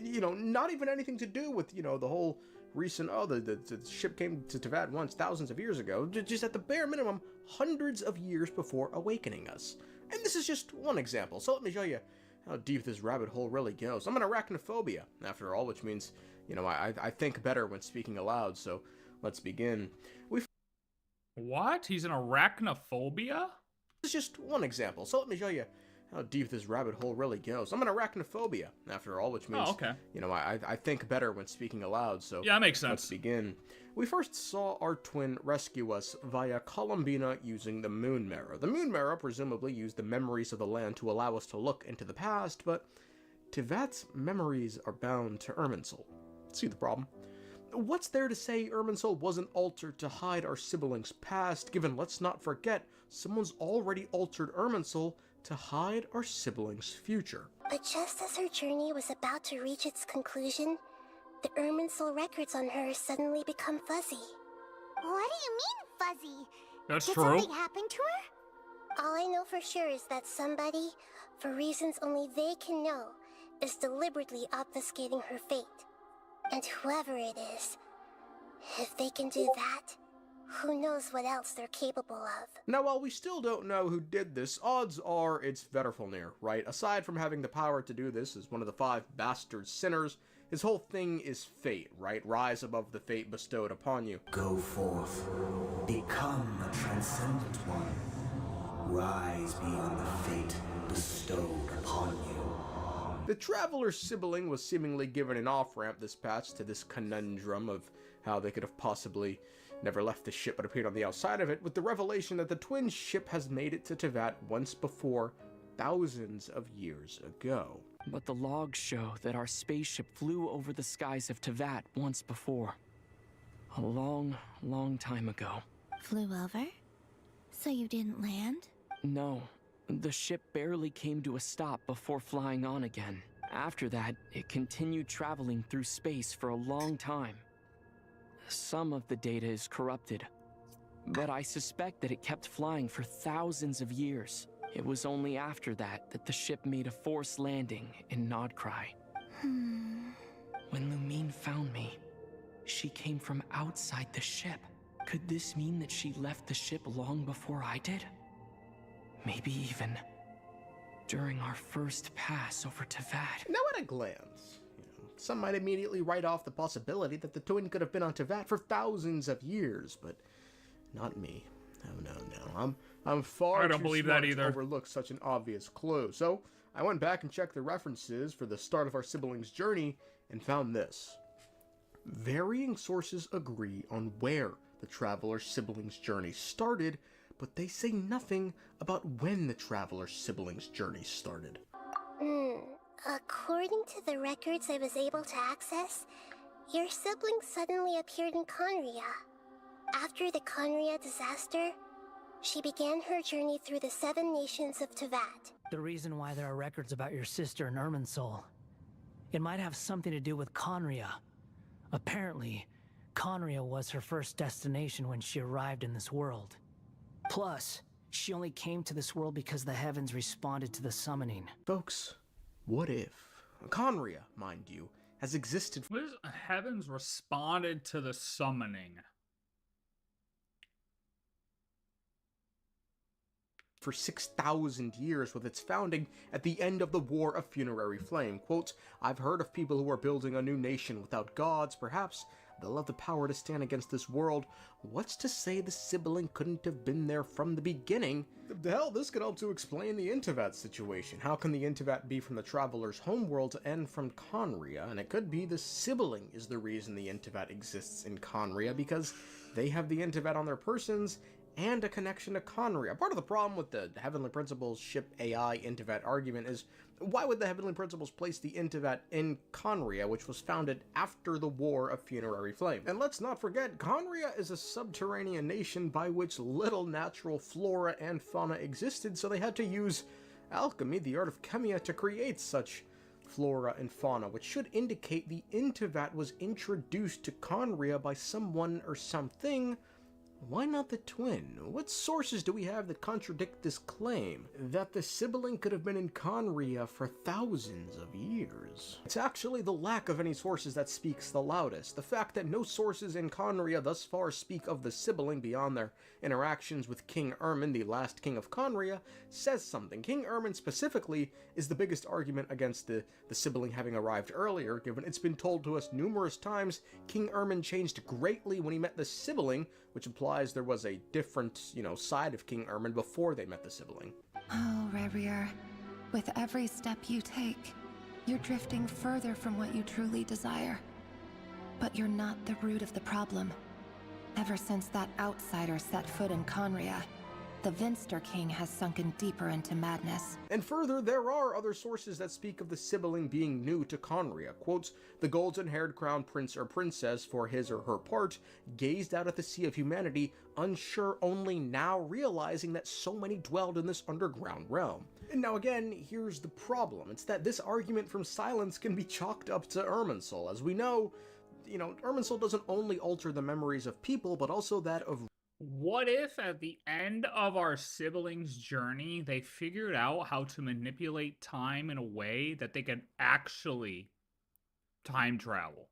Not even anything to do with, the whole recent, the ship came to Teyvat once thousands of years ago, just at the bare minimum, hundreds of years before awakening us. And this is just one example, so let me show you how deep this rabbit hole really goes. I'm an arachnophobia, after all, which means, I think better when speaking aloud, so let's begin. What? He's an arachnophobia? This is just one example, so let me show you how deep this rabbit hole really goes. I'm an arachnophobia, after all, which means, I think better when speaking aloud, so yeah, that makes sense. Let's begin. We first saw our twin rescue us via Columbina using the Moon Mirror. The Moon Mirror presumably used the memories of the land to allow us to look into the past, but Teyvat's memories are bound to Irminsul. see the problem. What's there to say Irminsul wasn't altered to hide our siblings' past, given, let's not forget, someone's already altered Irminsul to hide our siblings' future? But just as her journey was about to reach its conclusion, the Irminsul records on her suddenly become fuzzy. What do you mean, fuzzy? That's Did true. something happen to her? All I know for sure is that somebody, for reasons only they can know, is deliberately obfuscating her fate. And whoever it is, if they can do that, who knows what else they're capable of. Now, while we still don't know who did this, odds are it's Vedrfolnir, right? Aside from having the power to do this as one of the 5 bastard sinners, his whole thing is fate, right? Rise above the fate bestowed upon you. Go forth, become a transcendent one, rise beyond the fate bestowed upon you. The Traveler's sibling was seemingly given an off-ramp this patch to this conundrum of how they could have possibly never left the ship but appeared on the outside of it, with the revelation that the twin ship has made it to Teyvat once before, thousands of years ago. But the logs show that our spaceship flew over the skies of Teyvat once before. A long, long time ago. Flew over? So you didn't land? No, the ship barely came to a stop before flying on again. After that, it continued traveling through space for a long time. Some of the data is corrupted, but I suspect that it kept flying for thousands of years. It was only after that that the ship made a forced landing in KRAI. When Lumine found me, she came from outside the ship. Could this mean that she left the ship long before I did? Maybe even during our first pass over Teyvat. Now at a glance, some might immediately write off the possibility that the twin could have been on Teyvat for thousands of years, but not me. No. I'm far I don't too believe smart that either. to overlook such an obvious clue. So I went back and checked the references for the start of our siblings' journey and found this. Varying sources agree on where the Traveler's siblings' journey started, but they say nothing about when the Traveler's siblings' journey started. According to the records I was able to access, your sibling suddenly appeared in KRAI. After the KRAI disaster, she began her journey through the 7 nations of Teyvat. The reason why there are records about your sister in Irminsul, it might have something to do with KRAI. Apparently, KRAI was her first destination when she arrived in this world. Plus, she only came to this world because the heavens responded to the summoning. Folks, what if KRAI, mind you, has existed What is heavens responded to the summoning? for 6,000 years with its founding at the end of the War of Funerary Flame? Quote, I've heard of people who are building a new nation without gods. Perhaps they'll have the power to stand against this world. What's to say the sibling couldn't have been there from the beginning? Hell, this could help to explain the Teyvat situation. How can the Teyvat be from the Traveler's homeworld and from KRAI? And it could be the sibling is the reason the Teyvat exists in KRAI, because they have the Teyvat on their persons and a connection to KRAI. Part of the problem with the Heavenly Principles ship AI Teyvat argument is, why would the Heavenly Principles place the Teyvat in KRAI, which was founded after the War of Funerary Flame? And let's not forget, KRAI is a subterranean nation by which little natural flora and fauna existed, so they had to use alchemy, the art of chemia, to create such flora and fauna, which should indicate the Teyvat was introduced to KRAI by someone or something. Why not the twin? What sources do we have that contradict this claim that the sibling could have been in KRAI for thousands of years? It's actually the lack of any sources that speaks the loudest. The fact that no sources in KRAI thus far speak of the sibling beyond their interactions with King Ermin, the last king of KRAI, says something. King Ermin specifically is the biggest argument against the sibling having arrived earlier, given it's been told to us numerous times King Ermin changed greatly when he met the sibling, which implies there was a different, side of King Ermin before they met the sibling. Oh, Rebrier, with every step you take, you're drifting further from what you truly desire. But you're not the root of the problem. Ever since that outsider set foot in KRAI, the Vinster King has sunken deeper into madness. And further, there are other sources that speak of the sibling being new to Conria. Quotes, the golden-haired crown prince or princess, for his or her part, gazed out at the sea of humanity, unsure, only now realizing that so many dwelled in this underground realm. And now again, here's the problem. It's that this argument from Silence can be chalked up to Irminsul. As we know, Irminsul doesn't only alter the memories of people, but also that of... What if at the end of our siblings' journey, they figured out how to manipulate time in a way that they could actually time travel?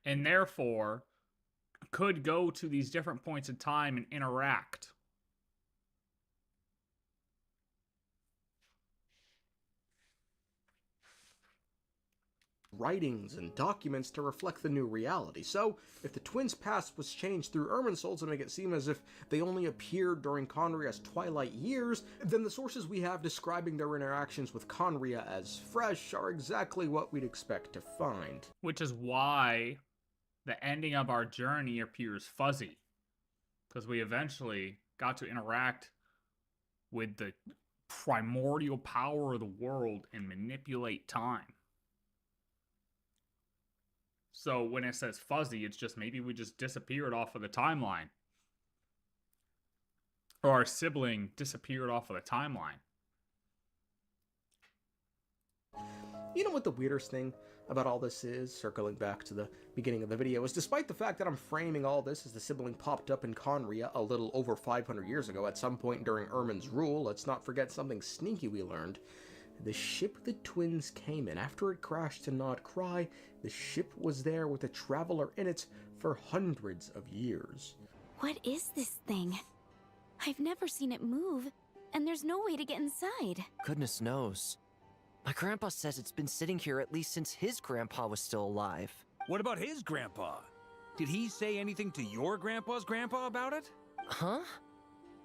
And therefore, could go to these different points in time and interact. writings and documents to reflect the new reality. So, if the twins' past was changed through Irminsul to make it seem as if they only appeared during Conria's twilight years, then the sources we have describing their interactions with Conria as fresh are exactly what we'd expect to find. Which is why the ending of our journey appears fuzzy. Because we eventually got to interact with the primordial power of the world and manipulate time. So when it says fuzzy, it's just maybe we just disappeared off of the timeline. Or our sibling disappeared off of the timeline. You know what the weirdest thing about all this is, circling back to the beginning of the video, is despite the fact that I'm framing all this as the sibling popped up in Conria a little over 500 years ago at some point during Irmin's rule, let's not forget something sneaky we learned. The ship the twins came in, after it crashed to Nod KRAI, the ship was there with a traveler in it for hundreds of years. What is this thing? I've never seen it move, and there's no way to get inside. Goodness knows. My grandpa says it's been sitting here at least since his grandpa was still alive. What about his grandpa? Did he say anything to your grandpa's grandpa about it? Huh?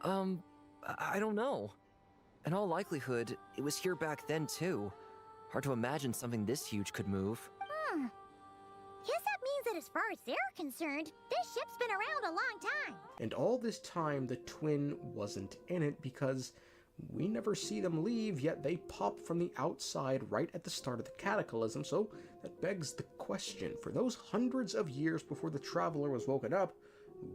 I don't know. In all likelihood, it was here back then too. Hard to imagine something this huge could move. Guess that means that as far as they're concerned, this ship's been around a long time. And all this time, the twin wasn't in it because we never see them leave, yet they pop from the outside right at the start of the cataclysm, so that begs the question, for those hundreds of years before the traveler was woken up,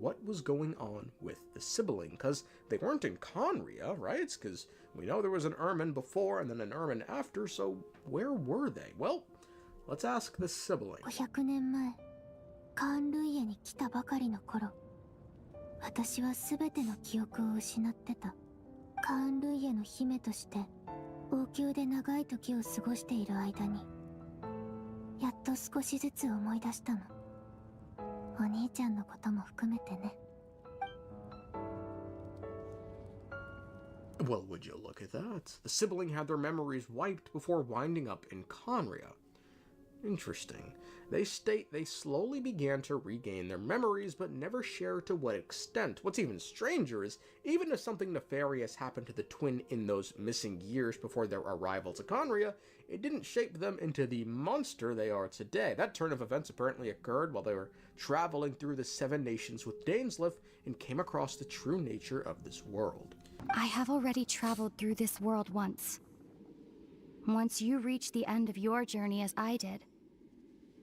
what was going on with the sibling? Because they weren't in Conria, right? Because we know there was an Irmin before and then an Irmin after, so where were they? Well, let's ask the sibling. 500年前、カーンルイエに来たばかりの頃、私は全ての記憶を失ってた。カーンルイエの姫として王宮で長い時を過ごしている間に、やっと少しずつ思い出したの。お兄ちゃんのことも含めてね。Well, would you look at that? The sibling had their memories wiped before winding up in Conria. Interesting. They state they slowly began to regain their memories, but never share to what extent. What's even stranger is, even if something nefarious happened to the twin in those missing years before their arrival to Conria, it didn't shape them into the monster they are today. That turn of events apparently occurred while they were traveling through the Seven Nations with Dainsleif and came across the true nature of this world. I have already traveled through this world once. Once you reach the end of your journey as I did,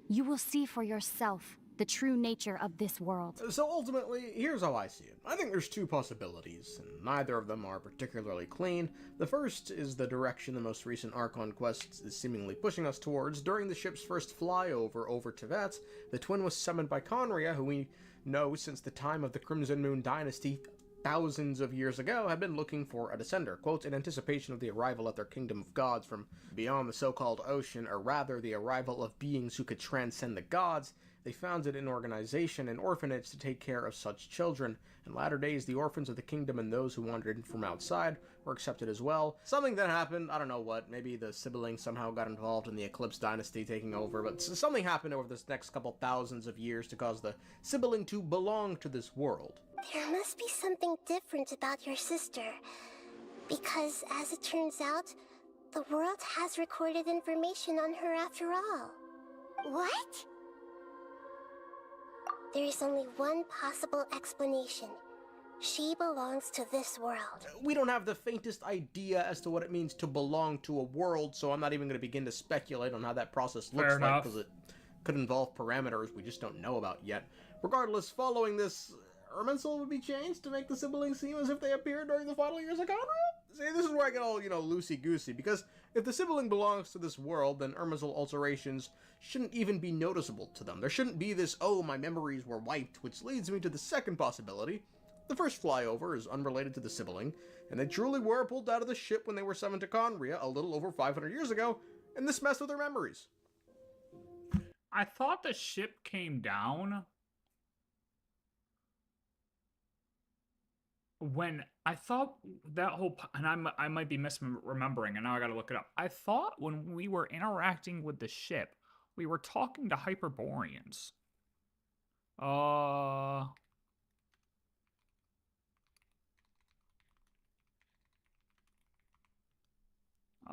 you will see for yourself the true nature of this world. So ultimately, here's how I see it. I think there's two possibilities, and neither of them are particularly clean. The first is the direction the most recent Archon quest is seemingly pushing us towards. During the ship's first flyover over Tevet, the twin was summoned by Conria, who we know since the time of the Crimson Moon Dynasty thousands of years ago had been looking for a descender, quote, in anticipation of the arrival at their kingdom of gods from beyond the so-called ocean, or rather the arrival of beings who could transcend the gods. They founded an organization, an orphanage, to take care of such children. In latter days, the orphans of the kingdom and those who wandered in from outside were accepted as well. Something then happened, I don't know what, maybe the siblings somehow got involved in the Eclipse Dynasty taking over, but something happened over this next couple thousands of years to cause the sibling to belong to this world. There must be something different about your sister. Because, as it turns out, the world has recorded information on her after all. What? There is only one possible explanation. She belongs to this world. We don't have the faintest idea as to what it means to belong to a world, so I'm not even going to begin to speculate on how that process looks Fair like, enough. because it could involve parameters we just don't know about yet. Regardless, following this, Irminsul would be changed to make the siblings seem as if they appeared during the final years of Conrad? See, this is where I get all, loosey-goosey, because if the sibling belongs to this world, then Irminsul alterations shouldn't even be noticeable to them. There shouldn't be this, oh, my memories were wiped, which leads me to the second possibility. The first flyover is unrelated to the sibling, and they truly were pulled out of the ship when they were summoned to Conria a little over 500 years ago, and this messed with their memories. I thought the ship came down when I thought that whole, and I might be misremembering, and now I gotta look it up. I thought when we were interacting with the ship, we were talking to Hyperboreans. Oh,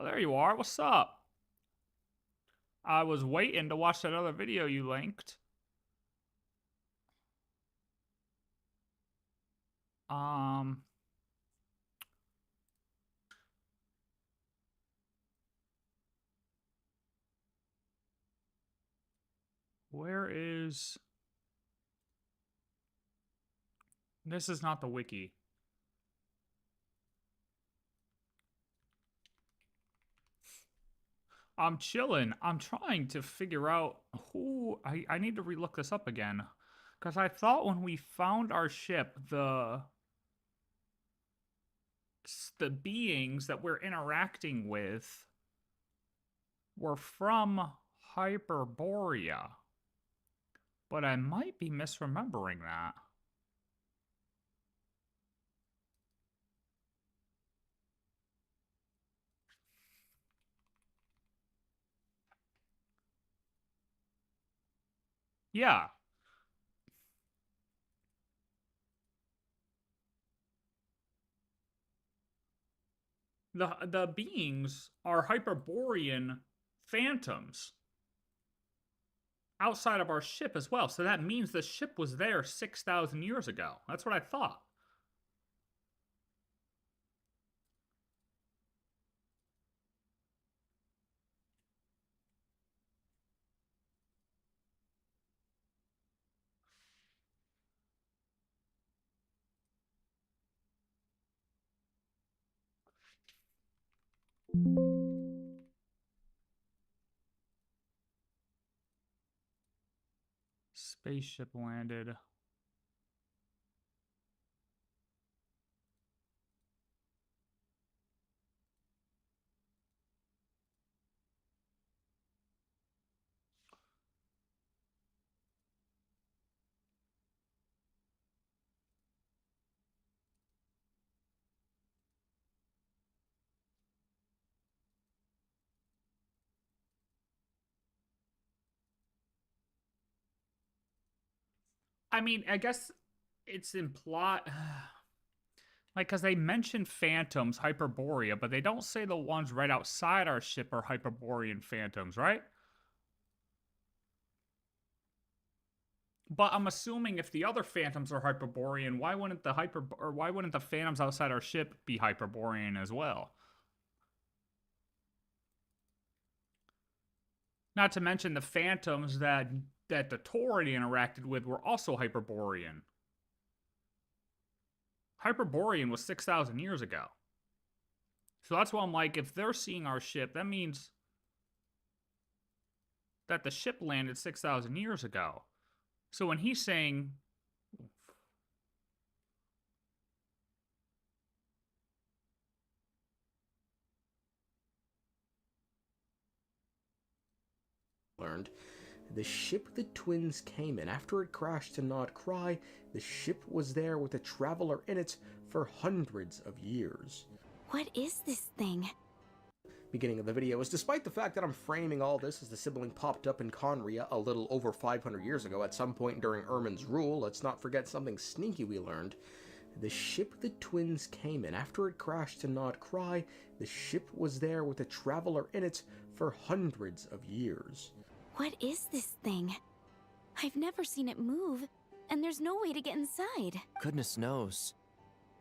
there you are. What's up? I was waiting to watch that other video you linked. Where is... This is not the wiki. I'm chilling. I'm trying to figure out who... I need to relook this up again. Because I thought when we found our ship, the beings that we're interacting with were from Hyperborea. But I might be misremembering that. Yeah. The beings are Hyperborean phantoms outside of our ship as well. So that means the ship was there 6,000 years ago. That's what I thought. Spaceship landed. I mean, I guess it's implied... Like, because they mention phantoms, Hyperborea, but they don't say the ones right outside our ship are Hyperborean phantoms, right? But I'm assuming if the other phantoms are Hyperborean, why wouldn't the phantoms outside our ship be Hyperborean as well? Not to mention the phantoms that the Taurid interacted with were also Hyperborean. Hyperborean was 6,000 years ago. So that's why I'm like, if they're seeing our ship, that means that the ship landed 6,000 years ago. So when he's saying... Learned. The ship the twins came in, after it crashed to KRAI, the ship was there with a traveler in it for hundreds of years. What is this thing? Beginning of the video is, despite the fact that I'm framing all this as the sibling popped up in Conria a little over 500 years ago at some point during Ermin's rule, let's not forget something sneaky we learned. The ship the twins came in, after it crashed to KRAI, the ship was there with a traveler in it for hundreds of years. What is this thing? I've never seen it move, and there's no way to get inside. Goodness knows.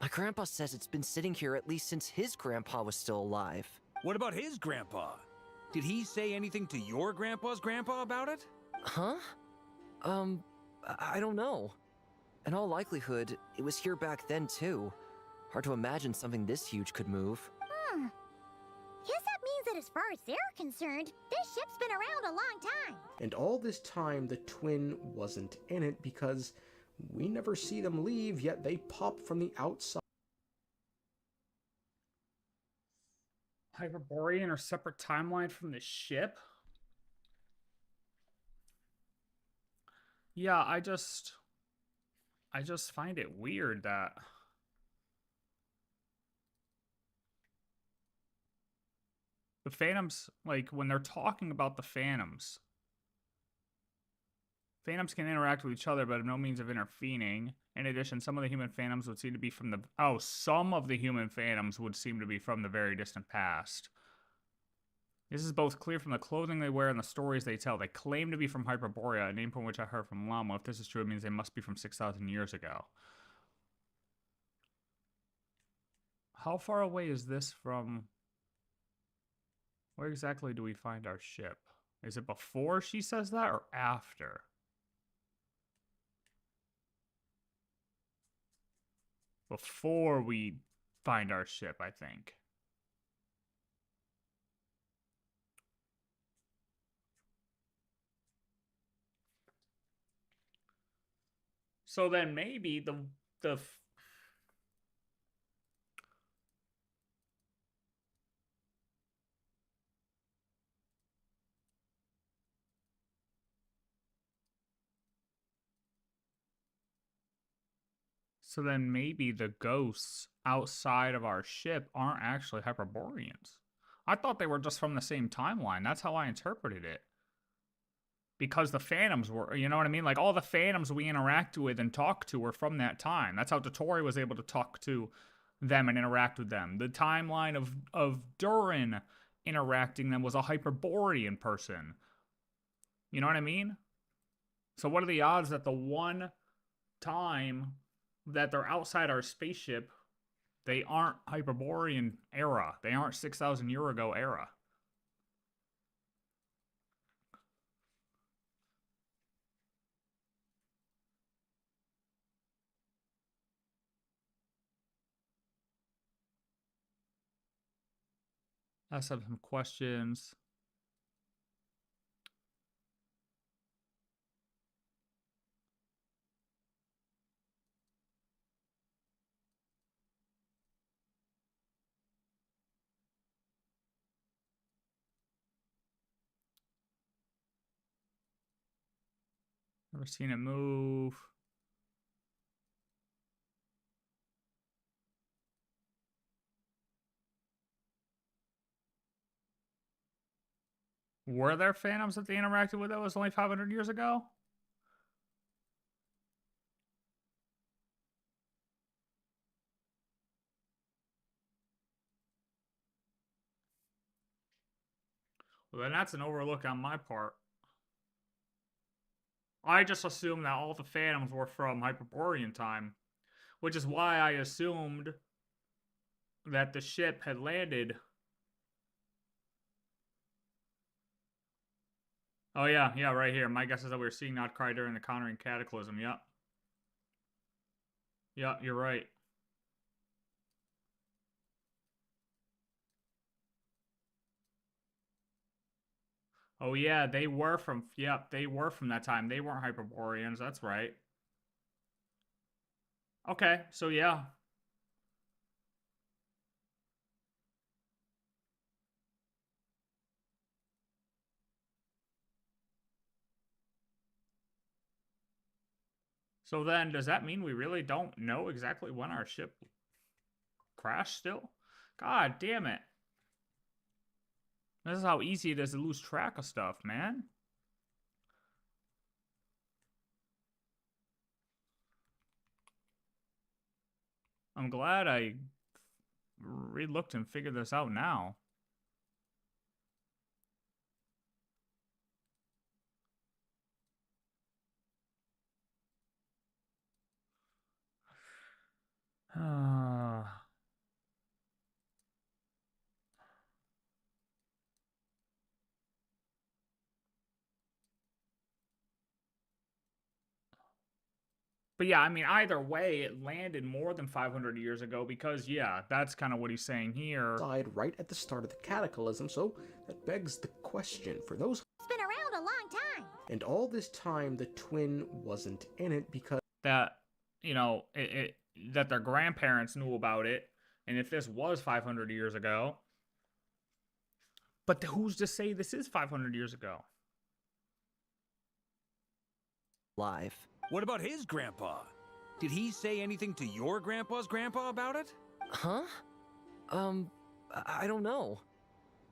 My grandpa says it's been sitting here at least since his grandpa was still alive. What about his grandpa? Did he say anything to your grandpa's grandpa about it? Huh? I don't know. In all likelihood, it was here back then too. Hard to imagine something this huge could move. Guess that means that as far as they're concerned, this ship's been around a long time. And all this time, the twin wasn't in it because we never see them leave, yet they pop from the outside. Hyperborean or separate timeline from the ship? Yeah, I just find it weird that the Phantoms, like, when they're talking about the Phantoms can interact with each other, but have no means of intervening. In addition, some of the human Phantoms would seem to be from the... Oh, some of the human Phantoms would seem to be from the very distant past. This is both clear from the clothing they wear and the stories they tell. They claim to be from Hyperborea, a name from which I heard from Llama. If this is true, it means they must be from 6,000 years ago. How far away is this from... Where exactly do we find our ship? Is it before she says that or after? Before we find our ship, I think. So then maybe the So then maybe the ghosts outside of our ship aren't actually Hyperboreans. I thought they were just from the same timeline. That's how I interpreted it. Because the Phantoms were, you know what I mean? Like, all the Phantoms we interact with and talk to were from that time. That's how Dotori was able to talk to them and interact with them. The timeline of Durin interacting them was a Hyperborean person. You know what I mean? So what are the odds that the one time that they're outside our spaceship, they aren't Hyperborean era. They aren't 6,000 year ago era. Let's have some questions. Never seen it move. Were there Phantoms that they interacted with that was only 500 years ago? Well, then that's an overlook on my part. I just assumed that all the Phantoms were from Hyperborean time, which is why I assumed that the ship had landed. Oh yeah, right here. My guess is that we were seeing not cry during the countering cataclysm. Yep. Yep, you're right. Oh yeah, they were from, yep, they were from that time. They weren't Hyperboreans, that's right. Okay, so yeah. So then, does that mean we really don't know exactly when our ship crashed still? God damn it. This is how easy it is to lose track of stuff, man. I'm glad I re-looked and figured this out now. But yeah, I mean, either way, it landed more than 500 years ago because, yeah, that's kind of what he's saying here. Died right at the start of the cataclysm, so that begs the question for those. It's been around a long time. And all this time, the twin wasn't in it because that, you know, that their grandparents knew about it, and if this was 500 years ago, but who's to say this is 500 years ago? Live. What about his grandpa? Did he say anything to your grandpa's grandpa about it? Huh? I don't know.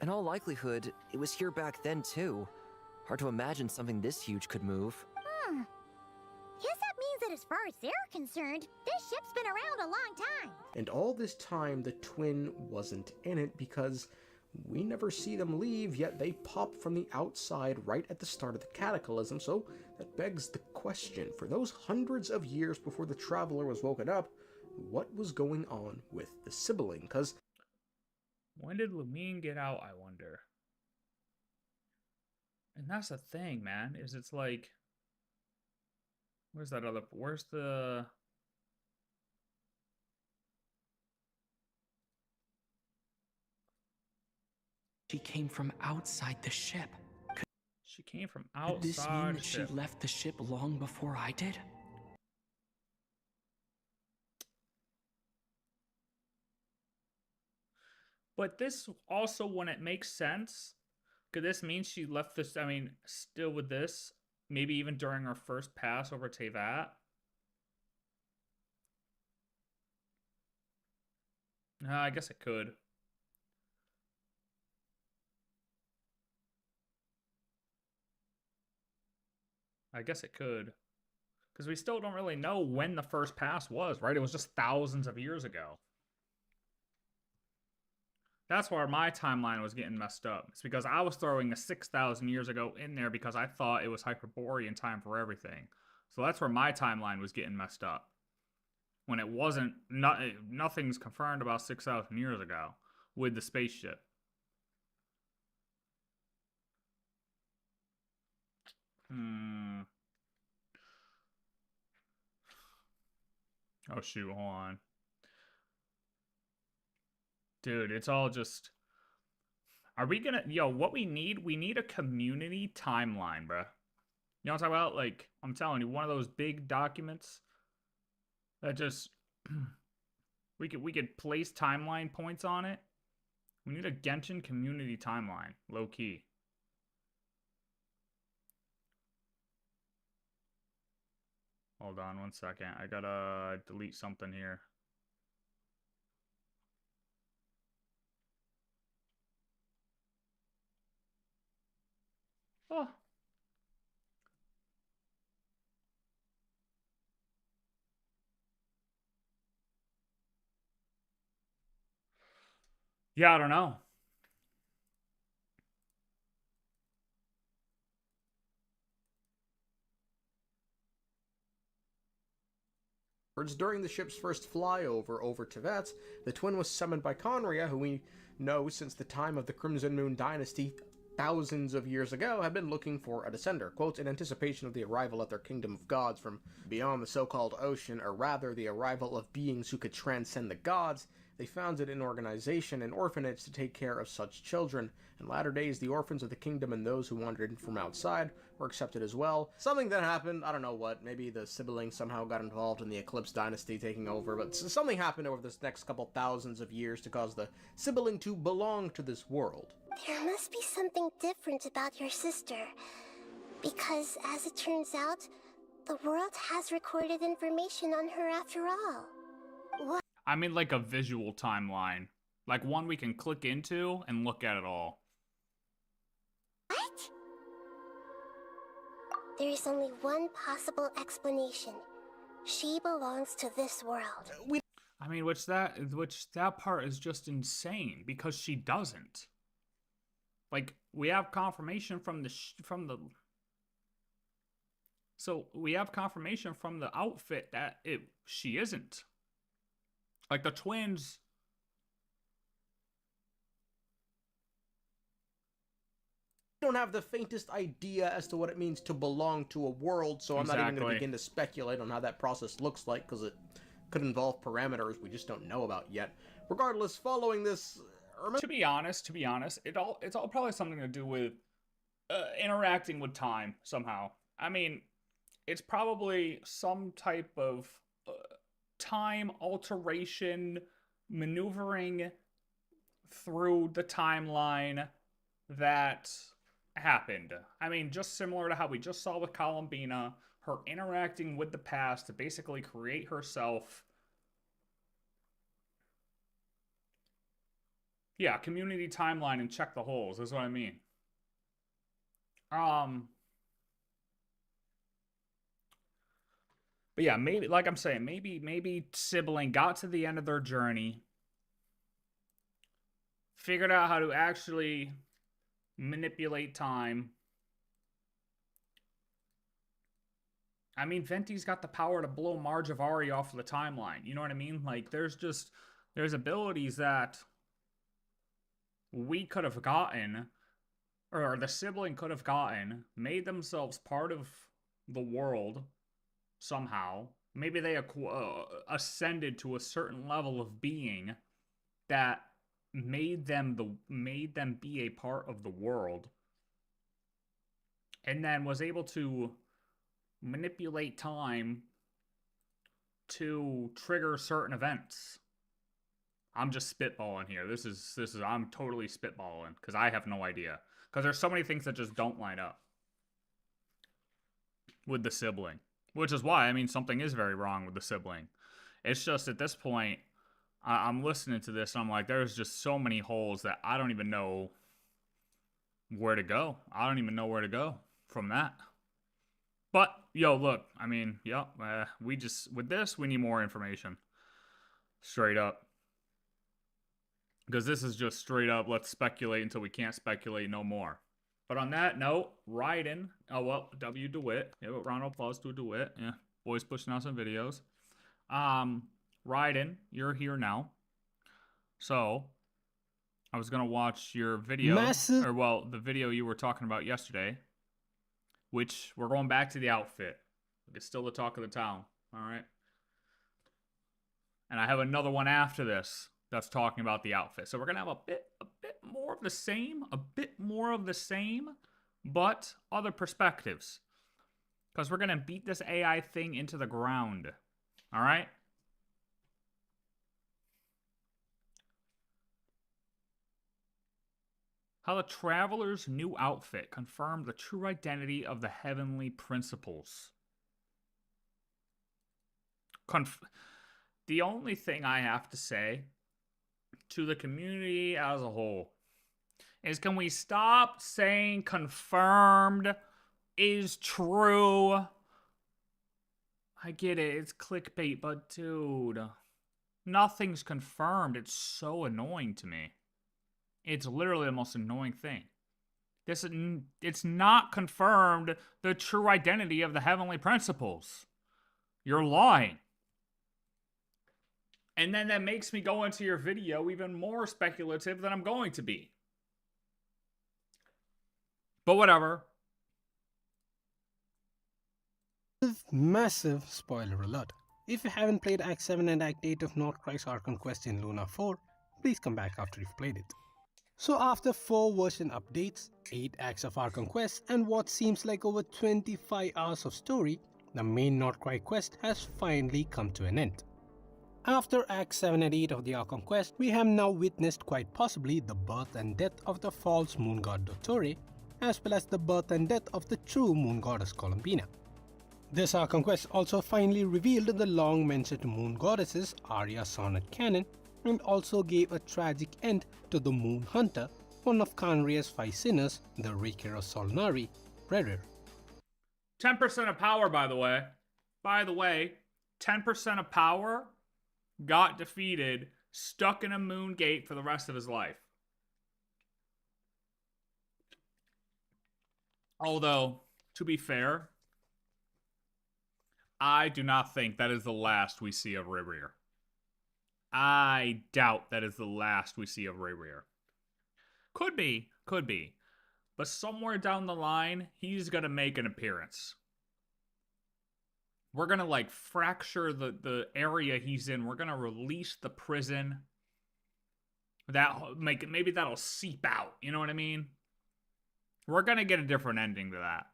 In all likelihood, it was here back then too. Hard to imagine something this huge could move. Guess that means that as far as they're concerned, this ship's been around a long time. and all this time the twin wasn't in it because we never see them leave, yet they pop from the outside right at the start of the cataclysm, so that begs the question, for those hundreds of years before the Traveler was woken up, what was going on with the sibling? Because when did Lumine get out, I wonder? And that's the thing, man, is it's like, where's the... She came from outside the ship. She came from Could this mean outside that the she ship. left the ship long before I did? But this also wouldn't make sense, because this means she left this, I mean, still with this, maybe even during her first pass over Tevat. I guess it could. I guess it could. Because we still don't really know when the first pass was, right? It was just thousands of years ago. That's where my timeline was getting messed up. It's because I was throwing a 6,000 years ago in there because I thought it was Hyperborean time for everything. So that's where my timeline was getting messed up. When it wasn't, nothing's confirmed about 6,000 years ago with the spaceship. Oh shoot, hold on. Dude, it's all just... Are we gonna... Yo, what we need a community timeline, bruh. You know what I'm talking about? Like, I'm telling you, one of those big documents that just... we could place timeline points on it. We need a Genshin community timeline, low key. Hold on one second. I gotta delete something here. Oh. Yeah, I don't know. during the ship's first flyover over Tevat, the twin was summoned by KRAI, who we know since the time of the Crimson Moon Dynasty thousands of years ago had been looking for a descender, quote, in anticipation of the arrival of their kingdom of gods from beyond the so-called ocean, or rather the arrival of beings who could transcend the gods. They founded an organization, an orphanage, to take care of such children. In latter days, the orphans of the kingdom and those who wandered in from outside were accepted as well. Something that happened, I don't know what, maybe the siblings somehow got involved in the Eclipse Dynasty taking over, but something happened over this next couple thousands of years to cause the sibling to belong to this world. There must be something different about your sister. Because, as it turns out, the world has recorded information on her after all. What? I mean, like a visual timeline. Like one we can click into and look at it all. What? There is only one possible explanation. She belongs to this world. I mean, which that part is just insane because she doesn't. Like, we have confirmation from so we have confirmation from the outfit that she isn't. Like, the twins... don't have the faintest idea as to what it means to belong to a world, so I'm not even going to begin to speculate on how that process looks like, because it could involve parameters we just don't know about yet. Regardless, following this... To be honest, it's all probably something to do with interacting with time, somehow. I mean, it's probably some type of time alteration, maneuvering through the timeline that... happened. I mean, just similar to how we just saw with Columbina, her interacting with the past to basically create herself. Yeah, community timeline and check the holes, is what I mean. But yeah, maybe, like I'm saying, maybe sibling got to the end of their journey, figured out how to actually manipulate time. I mean, Venti's got the power to blow Marjavari off of the timeline. You know what I mean? Like, there's abilities that we could have gotten, or the sibling could have gotten, made themselves part of the world somehow. Maybe they ascended to a certain level of being that made them be a part of the world, and then was able to manipulate time to trigger certain events. I'm just spitballing here. This is I'm totally spitballing because I have no idea, because there's so many things that just don't line up with the sibling, which is why, I mean, something is very wrong with the sibling. It's just at this point, I'm listening to this and I'm like, there's just so many holes that I don't even know where to go. I don't even know where to go from that. But, yo, look, I mean, yep, with this, we need more information. Straight up. Because this is just straight up, let's speculate until we can't speculate no more. But on that note, Raiden, oh, well, W. DeWitt. Yeah, round of applause to DeWitt. Yeah, boys pushing out some videos. Raiden, you're here now. So, I was going to watch your video. Or, well, the video you were talking about yesterday. Which, we're going back to the outfit. It's still the talk of the town. Alright? And I have another one after this that's talking about the outfit. So we're going to have a bit more of the same. A bit more of the same. But other perspectives. Because we're going to beat this AI thing into the ground. Alright? How the Traveler's new outfit confirmed the true identity of the heavenly principles. The only thing I have to say to the community as a whole is, can we stop saying confirmed is true? I get it, it's clickbait, but dude, nothing's confirmed. It's so annoying to me. It's literally the most annoying thing. It's not confirmed the true identity of the heavenly principles. You're lying. And then that makes me go into your video even more speculative than I'm going to be. But whatever. Massive spoiler alert. If you haven't played Act 7 and Act 8 of Nordkraik's Archon Quest in Luna 4, please come back after you've played it. So after 4 version updates, 8 acts of Archon Quest, and what seems like over 25 hours of story, the main Nordkraik quest has finally come to an end. After Acts 7 and 8 of the Archon Quest, we have now witnessed quite possibly the birth and death of the false moon god Dottore, as well as the birth and death of the true moon goddess Columbina. This Archon Quest also finally revealed the long mentioned moon goddess's Arya Sonnet canon, and also gave a tragic end to the Moon Hunter, one of KRAI's 5 sinners, the Rikero Solnari, Rerir. 10% of power, by the way. By the way, 10% of power got defeated, stuck in a moon gate for the rest of his life. Although, to be fair, I do not think that is the last we see of Rerir. I doubt that is the last we see of Rayrear. Could be. But somewhere down the line, he's gonna make an appearance. We're gonna like fracture the area he's in. We're gonna release the prison. Maybe that'll seep out. You know what I mean? We're gonna get a different ending to that.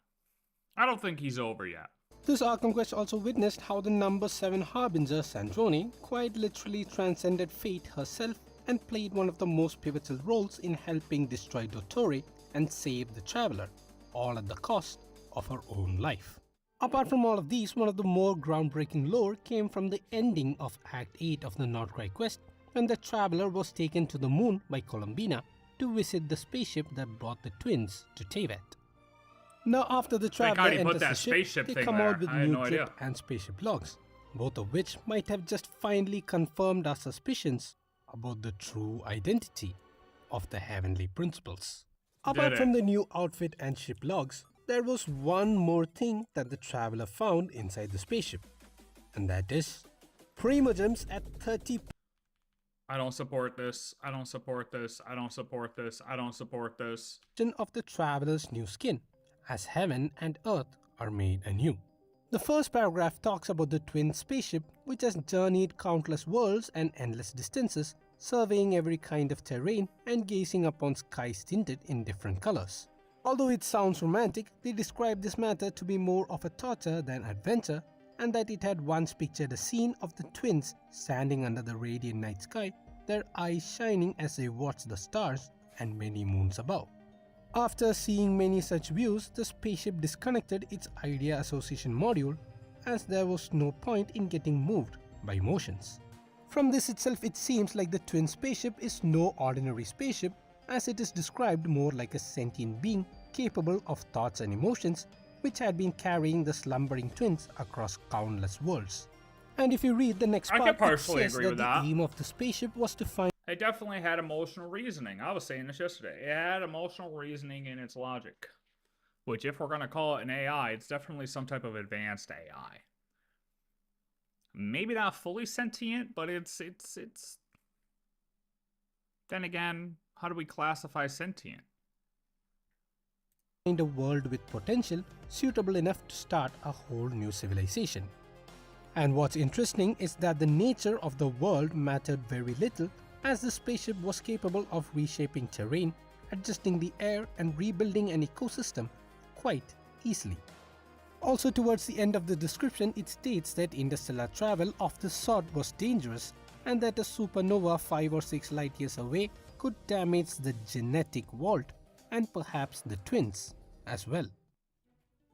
I don't think he's over yet. This Arkham Quest also witnessed how the number 7 Harbinger Sandrone quite literally transcended fate herself and played one of the most pivotal roles in helping destroy Dottore and save the Traveler, all at the cost of her own life. Apart from all of these, one of the more groundbreaking lore came from the ending of Act 8 of the KRAI quest, when the Traveler was taken to the moon by Columbina to visit the spaceship that brought the twins to Teyvat. Now after the Traveler enters the ship, they come out with new trip and spaceship logs, both of which might have just finally confirmed our suspicions about the true identity of the Heavenly Principles. Apart from the new outfit and ship logs, there was one more thing that the Traveler found inside the spaceship, and that is Primogems at 30. I don't support this. I don't support this. I don't support this. I don't support this. Of the Traveler's new skin, as heaven and earth are made anew. The first paragraph talks about the twin spaceship which has journeyed countless worlds and endless distances, surveying every kind of terrain and gazing upon skies tinted in different colors. Although it sounds romantic, they describe this matter to be more of a torture than adventure, and that it had once pictured a scene of the twins standing under the radiant night sky, their eyes shining as they watched the stars and many moons above. After seeing many such views, the spaceship disconnected its idea association module, as there was no point in getting moved by motions. From this itself, it seems like the twin spaceship is no ordinary spaceship, as it is described more like a sentient being capable of thoughts and emotions, which had been carrying the slumbering twins across countless worlds. And if you read the next part, it says that the aim of the spaceship was to find... It definitely had emotional reasoning. I was saying this yesterday. It had emotional reasoning in its logic. Which, if we're going to call it an AI, it's definitely some type of advanced AI. Maybe not fully sentient, but it's... Then again, how do we classify sentient? A world with potential suitable enough to start a whole new civilization. And what's interesting is that the nature of the world mattered very little, as the spaceship was capable of reshaping terrain, adjusting the air and rebuilding an ecosystem quite easily. Also, towards the end of the description, it states that interstellar travel of this sort was dangerous and that a supernova 5 or 6 light years away could damage the genetic vault and perhaps the twins as well.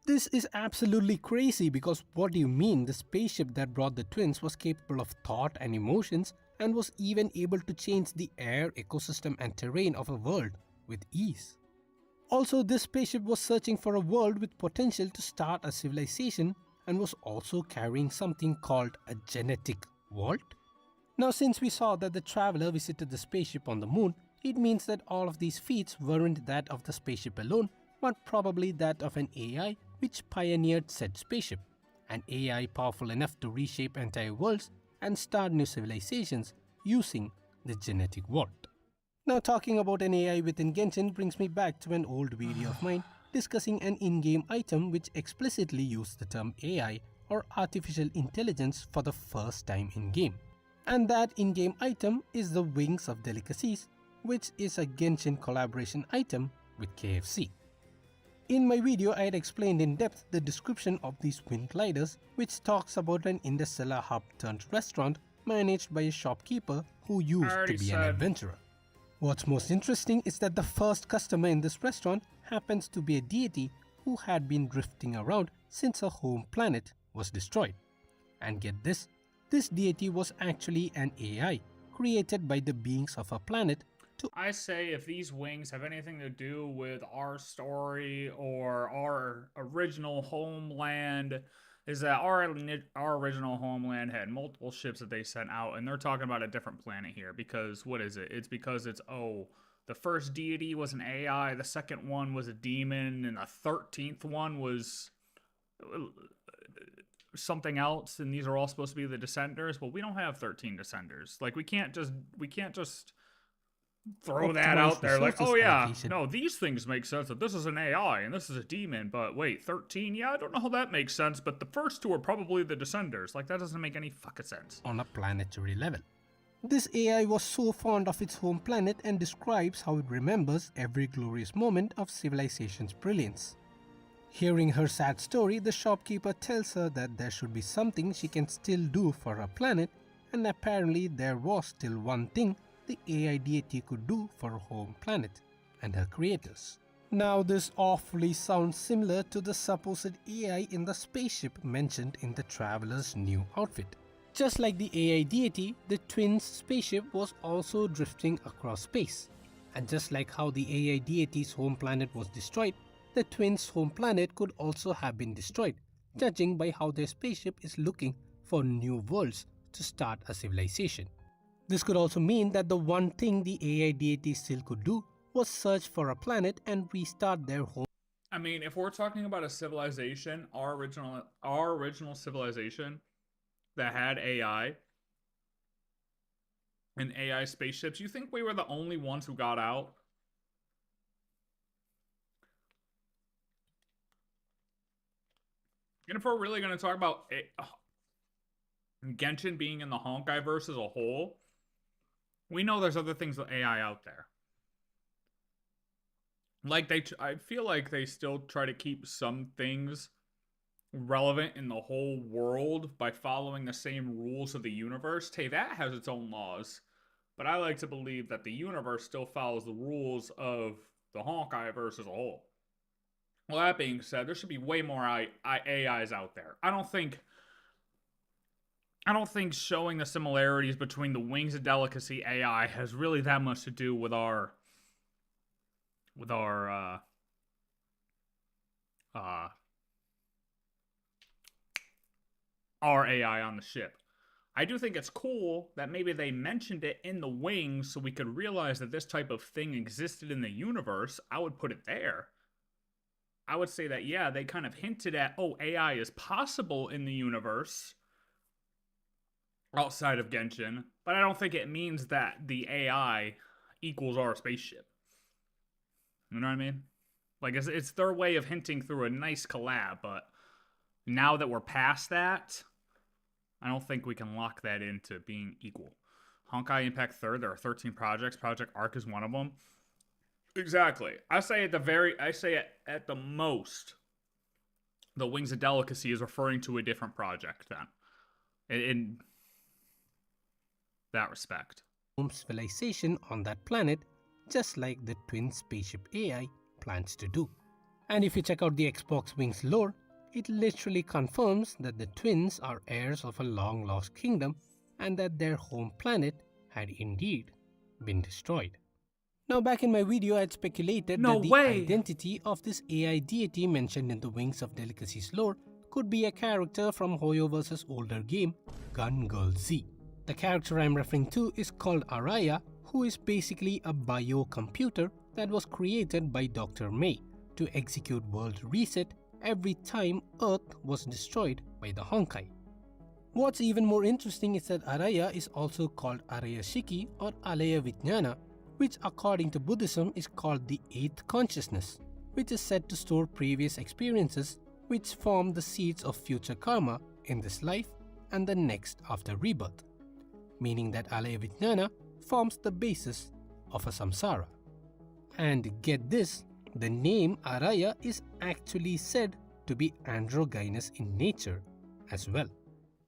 This is absolutely crazy, because what do you mean the spaceship that brought the twins was capable of thought and emotions and was even able to change the air, ecosystem and terrain of a world with ease? Also, this spaceship was searching for a world with potential to start a civilization and was also carrying something called a genetic vault. Now, since we saw that the Traveler visited the spaceship on the moon, it means that all of these feats weren't that of the spaceship alone, but probably that of an AI which pioneered said spaceship, an AI powerful enough to reshape entire worlds and start new civilizations using the genetic vault. Now, talking about an AI within Genshin brings me back to an old video of mine discussing an in-game item which explicitly used the term AI or artificial intelligence for the first time in-game. And that in-game item is the Wings of Delicacies, which is a Genshin collaboration item with KFC. In my video, I had explained in depth the description of these wing gliders, which talks about an interstellar hub turned restaurant managed by a shopkeeper who used to be an adventurer. What's most interesting is that the first customer in this restaurant happens to be a deity who had been drifting around since her home planet was destroyed. And get this deity was actually an AI created by the beings of her planet. I say if these wings have anything to do with our story or our original homeland, is that our original homeland had multiple ships that they sent out, and they're talking about a different planet here because, what is it? It's because it's, the first deity was an AI, the second one was a demon, and the 13th one was... something else, and these are all supposed to be the Descenders. Well, we don't have 13 Descenders. Like, we can't just throw that out there. Like, oh yeah, no, these things make sense. That this is an AI and this is a demon. But wait, 13? Yeah, I don't know how that makes sense. But the first two are probably the Descenders. Like, that doesn't make any fucking sense. On a planetary level. This AI was so fond of its home planet and describes how it remembers every glorious moment of civilization's brilliance. Hearing her sad story, the shopkeeper tells her that there should be something she can still do for her planet, and apparently there was still one thing the AI deity could do for her home planet and her creators. Now this awfully sounds similar to the supposed AI in the spaceship mentioned in the traveler's new outfit. Just like the AI deity, the twins' spaceship was also drifting across space. And just like how the AI deity's home planet was destroyed, the twins' home planet could also have been destroyed, judging by how their spaceship is looking for new worlds to start a civilization. This could also mean that the one thing the AI deity still could do was search for a planet and restart their home. I mean, if we're talking about a civilization, our original civilization that had AI and AI spaceships, you think we were the only ones who got out? And if we're really going to talk about Genshin being in the Honkai verse as a whole, we know there's other things with AI out there. Like, I feel like they still try to keep some things relevant in the whole world by following the same rules of the universe. Hey, that has its own laws. But I like to believe that the universe still follows the rules of the Honkai verse as a whole. Well, that being said, there should be way more AIs out there. I don't think showing the similarities between the Wings of Delicacy AI has really that much to do with our AI on the ship. I do think it's cool that maybe they mentioned it in the Wings so we could realize that this type of thing existed in the universe. I would put it there. I would say that, yeah, they kind of hinted at, oh, AI is possible in the universe outside of Genshin, but I don't think it means that the AI equals our spaceship. You know what I mean? Like, it's their way of hinting through a nice collab, but now that we're past that, I don't think we can lock that into being equal. Honkai Impact 3rd, there are 13 projects. Project Arc is one of them. Exactly. I say at the most, the Wings of Delicacy is referring to a different project then. In that respect. Home civilization on that planet, just like the twin spaceship AI plans to do. And if you check out the Xbox Wings lore, it literally confirms that the twins are heirs of a long lost kingdom and that their home planet had indeed been destroyed. Now, back in my video, I had speculated that the identity of this AI deity mentioned in the Wings of Delicacy's lore could be a character from Hoyoverse's older game, Gun Girl Z. The character I'm referring to is called Araya, who is basically a biocomputer that was created by Dr. May to execute World Reset every time Earth was destroyed by the Honkai. What's even more interesting is that Araya is also called Araya Shiki or Alaya Vijnana, which according to Buddhism is called the 8th consciousness, which is said to store previous experiences which form the seeds of future karma in this life and the next after rebirth, meaning that Alaya Vijnana forms the basis of a samsara. And get this, the name Araya is actually said to be androgynous in nature as well.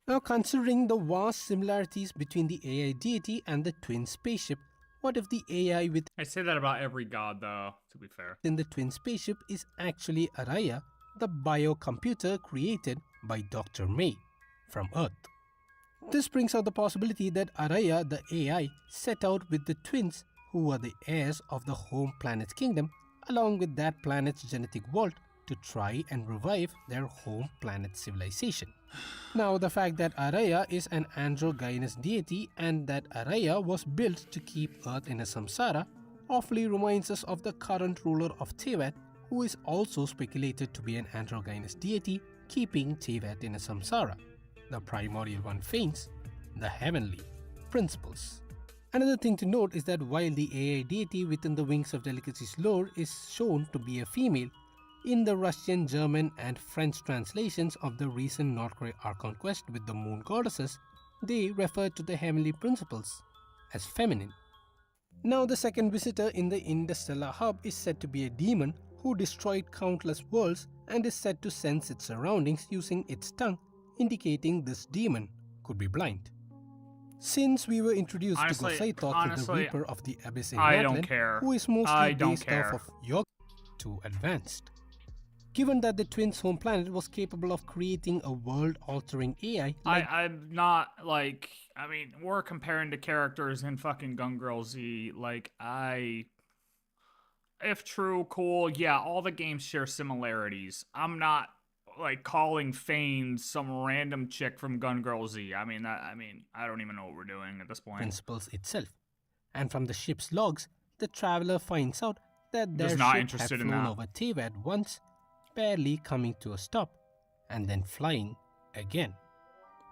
Now, considering the vast similarities between the AI deity and the twin spaceship, what if the AI with I say that about every god though, to be fair. In the twin spaceship is actually Araya, the biocomputer created by Dr. May from Earth. This brings out the possibility that Araya, the AI, set out with the twins who were the heirs of the home planet's kingdom along with that planet's genetic vault to try and revive their home planet civilization. Now, the fact that Araya is an androgynous deity and that Araya was built to keep Earth in a samsara awfully reminds us of the current ruler of Teyvat, who is also speculated to be an androgynous deity keeping Teyvat in a samsara. The Primordial One faints the heavenly principles. Another thing to note is that while the AI deity within the Wings of Delicacy's lore is shown to be a female, in the Russian, German and French translations of the recent North Archon quest with the moon goddesses, they refer to the heavenly principles as feminine. Now the second visitor in the Interstellar Hub is said to be a demon who destroyed countless worlds and is said to sense its surroundings using its tongue, indicating this demon could be blind. Since we were introduced to Gossaitoth through the Reaper of the Abyss in Natlan, who is mostly based off of Yogg, too advanced. Given that the twins' home planet was capable of creating a world-altering AI, I'm not, like, I mean, we're comparing to characters in fucking Gun Girl Z, like, if true, cool, yeah, all the games share similarities. I'm not, like, calling Fane some random chick from Gun Girl Z. I mean, I don't even know what we're doing at this point. Principles itself. And from the ship's logs, the traveler finds out that their ship had flown over Teyvat once, barely coming to a stop, and then flying again.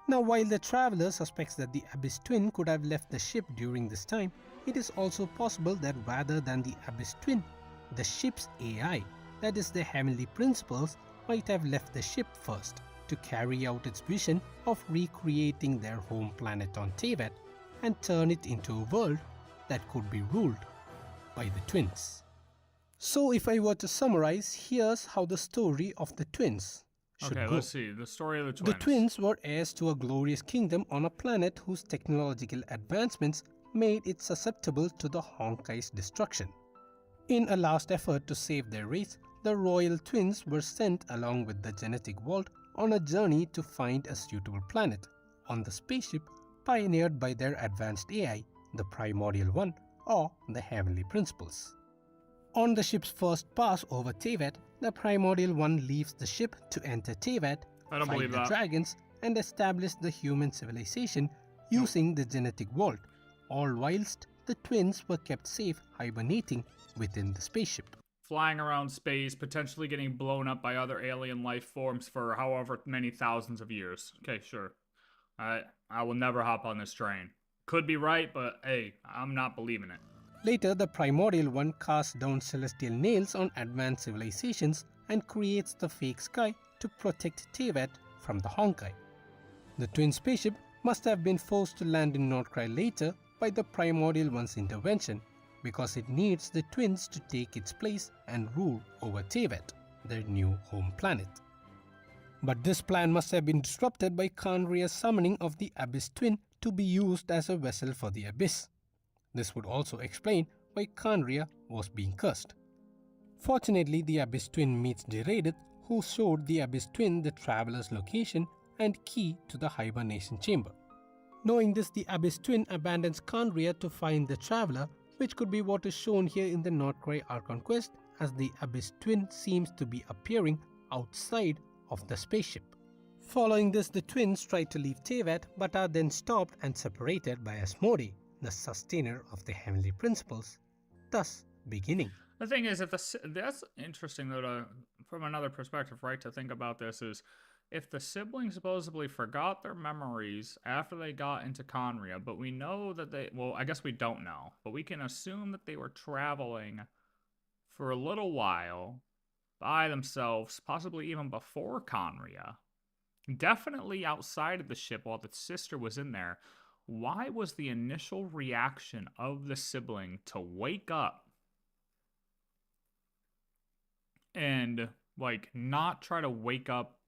Now, while the traveler suspects that the Abyss Twin could have left the ship during this time, it is also possible that rather than the Abyss Twin, the ship's AI, that is the heavenly principles, might have left the ship first to carry out its vision of recreating their home planet on Teyvat and turn it into a world that could be ruled by the twins. So if I were to summarize, here's how the story of the twins should go. Let's see. The story of the twins. The twins were heirs to a glorious kingdom on a planet whose technological advancements made it susceptible to the Honkai's destruction. In a last effort to save their race, the royal twins were sent along with the genetic vault on a journey to find a suitable planet on the spaceship pioneered by their advanced AI, the Primordial One, or the Heavenly Principles. On the ship's first pass over Teyvat, the Primordial One leaves the ship to enter Teyvat, fight the dragons, and establish the human civilization using the genetic vault, all whilst the twins were kept safe hibernating within the spaceship. Flying around space, potentially getting blown up by other alien life forms for however many thousands of years. Okay, sure. I will never hop on this train. Could be right, but hey, I'm not believing it. Later, the Primordial One casts down celestial nails on advanced civilizations and creates the fake sky to protect Teyvat from the Honkai. The twin spaceship must have been forced to land in Northcry later by the Primordial One's intervention, because it needs the twins to take its place and rule over Teyvat, their new home planet. But this plan must have been disrupted by Khaenri'ah's summoning of the Abyss Twin to be used as a vessel for the Abyss. This would also explain why Khaenri'ah was being cursed. Fortunately, the Abyss Twin meets Deradith, who showed the Abyss Twin the traveler's location and key to the hibernation chamber. Knowing this, the Abyss Twin abandons Khaenri'ah to find the traveler, which could be what is shown here in the Northcry Archon quest, as the Abyss Twin seems to be appearing outside of the spaceship. Following this, the twins try to leave Teyvat but are then stopped and separated by Asmodee, the sustainer of the heavenly principles, thus beginning. The thing is, that's interesting though, from another perspective, right, to think about this is, if the siblings supposedly forgot their memories after they got into Khaenri'ah, but we know that well, I guess we don't know, but we can assume that they were traveling for a little while by themselves, possibly even before Khaenri'ah, definitely outside of the ship while the sister was in there. Why was the initial reaction of the sibling to wake up and, like, not try to wake up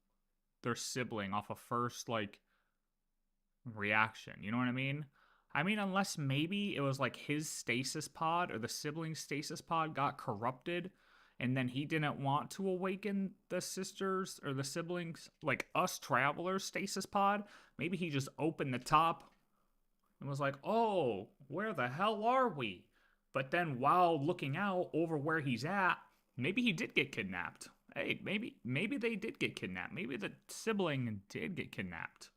their sibling off a first, like, reaction? You know what I mean? I mean, unless maybe it was, like, his stasis pod or the sibling's stasis pod got corrupted, and then he didn't want to awaken the sisters or the siblings, like, us travelers' stasis pod. Maybe he just opened the top and was like, oh, where the hell are we? But then while looking out over where he's at, maybe he did get kidnapped. Hey, maybe they did get kidnapped. Maybe the sibling did get kidnapped.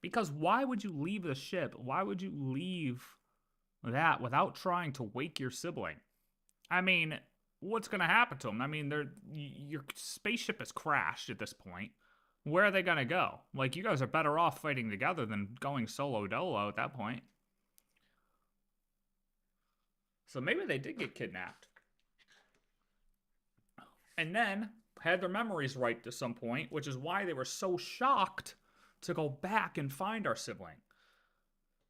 Because why would you leave the ship? Why would you leave that without trying to wake your sibling? I mean, what's going to happen to them? I mean, your spaceship has crashed at this point. Where are they going to go? Like, you guys are better off fighting together than going solo dolo at that point. So maybe they did get kidnapped. And then had their memories wiped at some point, which is why they were so shocked to go back and find our sibling.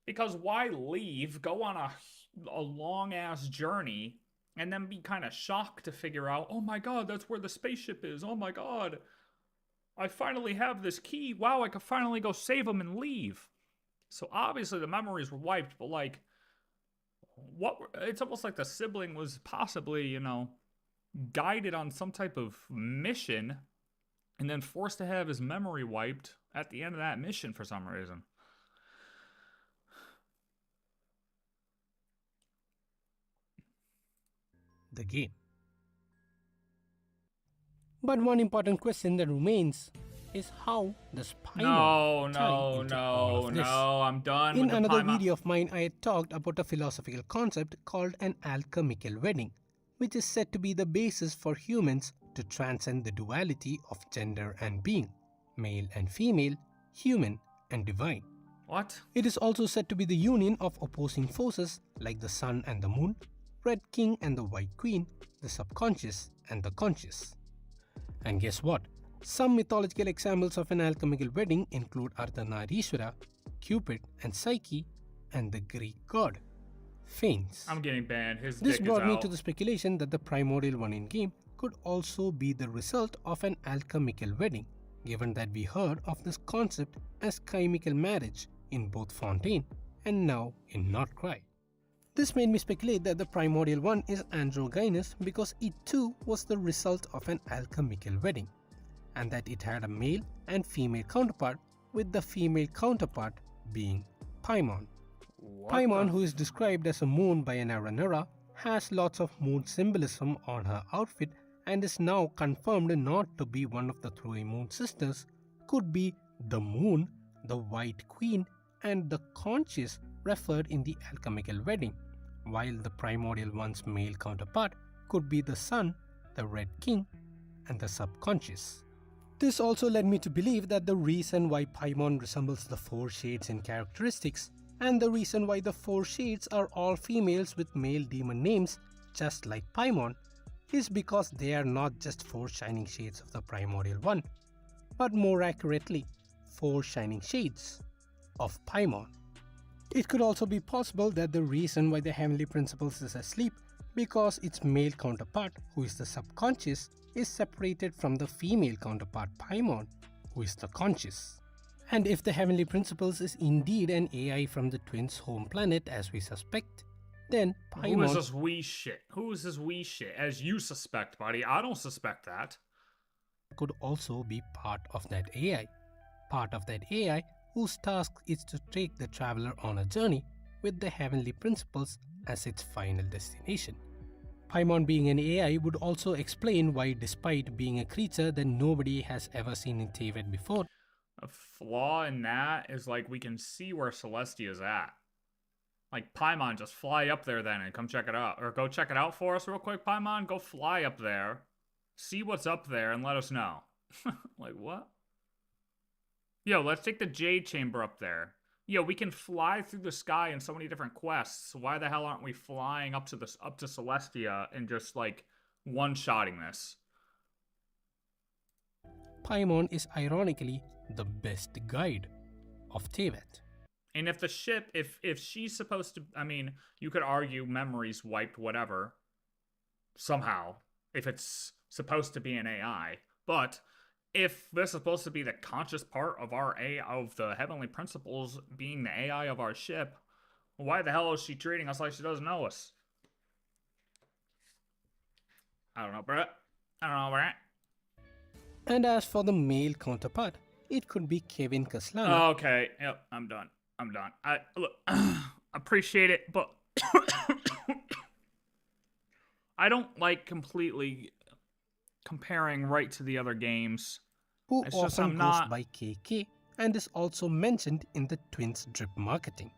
Because why leave, go on a long-ass journey, and then be kind of shocked to figure out, oh my god, that's where the spaceship is. Oh my god. I finally have this key. Wow, I could finally go save them and leave. So obviously the memories were wiped, but like, it's almost like the sibling was possibly, you know, guided on some type of mission and then forced to have his memory wiped at the end of that mission for some reason. The game. But one important question that remains is how does Paimon tie into all of this? I'm done In with the another Paimon. video of mine, I had talked about a philosophical concept called an alchemical wedding, which is said to be the basis for humans to transcend the duality of gender and being, male and female, human and divine. What? It is also said to be the union of opposing forces like the sun and the moon, Red King and the White Queen, the subconscious and the conscious. And guess what? Some mythological examples of an alchemical wedding include Ardhanarishwara, Cupid and Psyche, and the Greek god, Phanes. I'm getting banned. His This dick brought is me out. to the speculation that the Primordial one in-game could also be the result of an alchemical wedding, given that we heard of this concept as chemical marriage in both Fontaine and now in Not KRAI. This made me speculate that the Primordial one is androgynous because it too was the result of an alchemical wedding, and that it had a male and female counterpart, with the female counterpart being Paimon. Paimon, who is described as a moon by an Aranara, has lots of moon symbolism on her outfit and is now confirmed not to be one of the three moon sisters, could be the moon, the White Queen, and the conscious referred in the alchemical wedding, while the Primordial one's male counterpart could be the sun, the Red King, and the subconscious. This also led me to believe that the reason why Paimon resembles the four shades in characteristics, and the reason why the four shades are all females with male demon names just like Paimon, is because they are not just four shining shades of the Primordial one, but more accurately, four shining shades of Paimon. It could also be possible that the reason why the Heavenly Principles is asleep because its male counterpart, who is the subconscious, is separated from the female counterpart Paimon, who is the conscious. And if the Heavenly Principles is indeed an AI from the twins' home planet as we suspect, then Paimon... Who is this we shit? Who is this we shit? As you suspect, buddy. I don't suspect that. Could also be part of that AI. Part of that AI whose task is to take the traveler on a journey with the Heavenly Principles as its final destination. Paimon being an AI would also explain why, despite being a creature that nobody has ever seen in Teyvat before, a flaw in that is like we can see where Celestia is at. Like, Paimon, just fly up there then and come check it out. Or go check it out for us real quick, Paimon. Go fly up there, see what's up there, and let us know. Like, what? Yo, let's take the Jade Chamber up there. Yo, we can fly through the sky in so many different quests. Why the hell aren't we flying up to Celestia and just, like, one-shotting this? Paimon is ironically the best guide of Teyvat. And if the ship, if she's supposed to, I mean, you could argue memories wiped, whatever, somehow, if it's supposed to be an AI. But if this is supposed to be the conscious part of our AI, of the Heavenly Principles being the AI of our ship, why the hell is she treating us like she doesn't know us? I don't know, Brett. I don't know, Brett. And as for the male counterpart, it could be Kevin Kaslana. Okay, yep, I'm done. I look, appreciate it, but I don't like completely comparing right to the other games. Who It's just often I'm goes not. by KK and is also mentioned in the twins' drip marketing.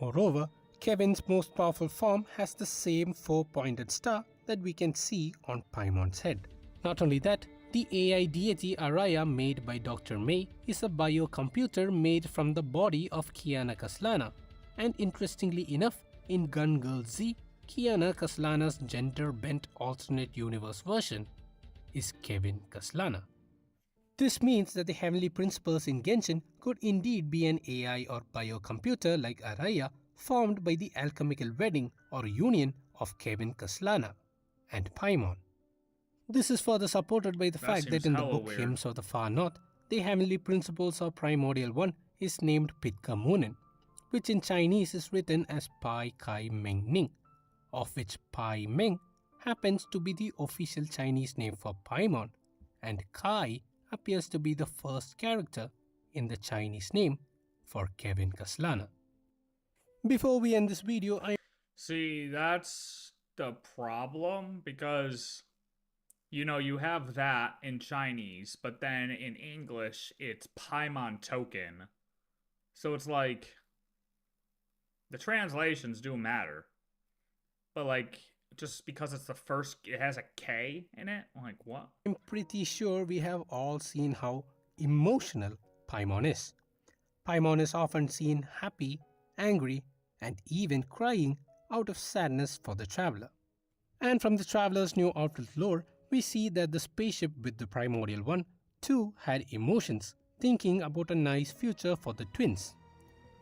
Moreover, Kevin's most powerful form has the same four-pointed star that we can see on Paimon's head. Not only that, the AI deity Araya made by Dr. May is a biocomputer made from the body of Kiana Kaslana. And interestingly enough, in Gun Girl Z, Kiana Kaslana's gender-bent alternate universe version is Kevin Kaslana. This means that the heavenly principles in Genshin could indeed be an AI or biocomputer like Araya formed by the alchemical wedding or union of Kevin Kaslana and Paimon. This is further supported by the fact that in the book weird. Hymns of the Far North, the heavenly principles of Primordial 1 is named Pitka Munin, which in Chinese is written as Pai Kai Meng Ning, of which Pai Meng happens to be the official Chinese name for Paimon, and Kai appears to be the first character in the Chinese name for Kevin Kaslana. Before we end this video, See, that's the problem, because, you know, you have that in Chinese, but then in English, it's Paimon token. So it's like, the translations do matter. But like, just because it's the first, it has a K in it? Like, what? I'm pretty sure we have all seen how emotional Paimon is. Paimon is often seen happy, angry, and even crying out of sadness for the traveler. And from the traveler's new outfit lore, we see that the spaceship with the Primordial One too had emotions, thinking about a nice future for the twins.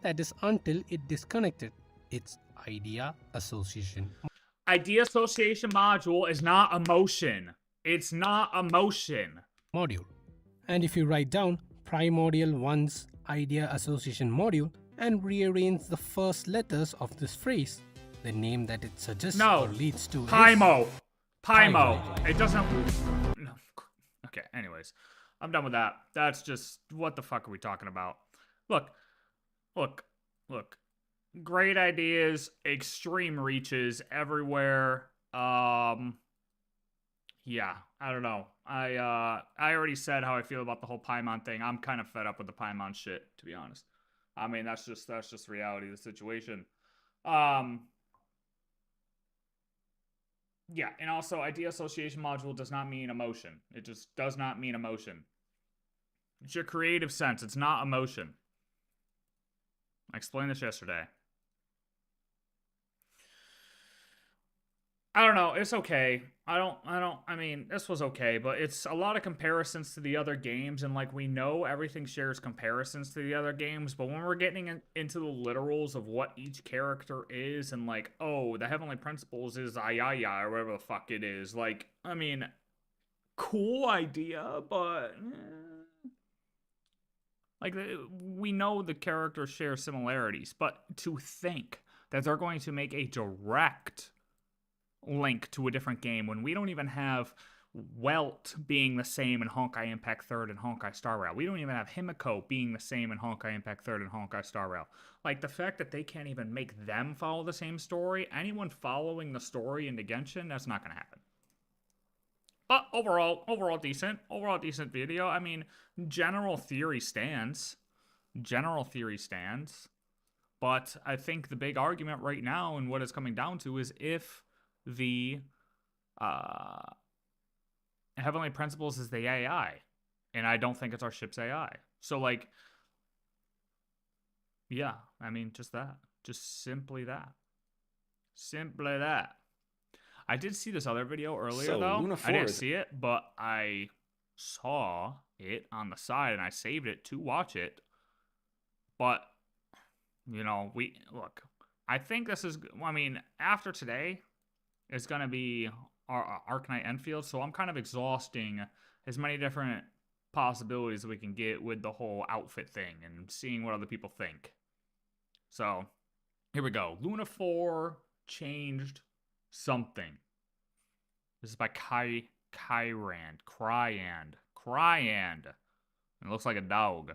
That is until it disconnected its idea association. Idea association module is not emotion. It's not emotion. Module. And if you write down Primordial 1's idea association module and rearrange the first letters of this phrase, the name that it suggests or leads to Paimo. is Paimo. It doesn't. No. Okay. Anyways, I'm done with that. That's just, what the fuck are we talking about? Look. Great ideas, extreme reaches everywhere. Yeah, I don't know. I already said how I feel about the whole Paimon thing. I'm kind of fed up with the Paimon shit, to be honest. I mean, that's just reality of the situation. Yeah, and also idea association module does not mean emotion. It just does not mean emotion. It's your creative sense. It's not emotion. I explained this yesterday. I don't know. It's okay. I mean, this was okay, but it's a lot of comparisons to the other games, and like, we know everything shares comparisons to the other games, but when we're getting into the literals of what each character is, and like, oh, the Heavenly Principles is Ayaya, or whatever the fuck it is, like, I mean, cool idea, but like, we know the characters share similarities, but to think that they're going to make a direct link to a different game when we don't even have Welt being the same in Honkai Impact 3rd and Honkai Star Rail. We don't even have Himiko being the same in Honkai Impact 3rd and Honkai Star Rail. Like, the fact that they can't even make them follow the same story, anyone following the story into Genshin, that's not going to happen. But overall decent. Overall decent video. I mean, general theory stands. But I think the big argument right now, and what it's coming down to, is if the Heavenly Principles is the AI, and I don't think it's our ship's AI. So, like, yeah, I mean, just that. Just simply that. Simply that. I did see this other video earlier, though. I didn't see it, but I saw it on the side, and I saved it to watch it. But, you know, look, I think this is, I mean, after today, it's going to be our Arknight Enfield, so I'm kind of exhausting as many different possibilities that we can get with the whole outfit thing and seeing what other people think. So, here we go. Luna 4 changed something. This is by KRAI. It looks like a dog.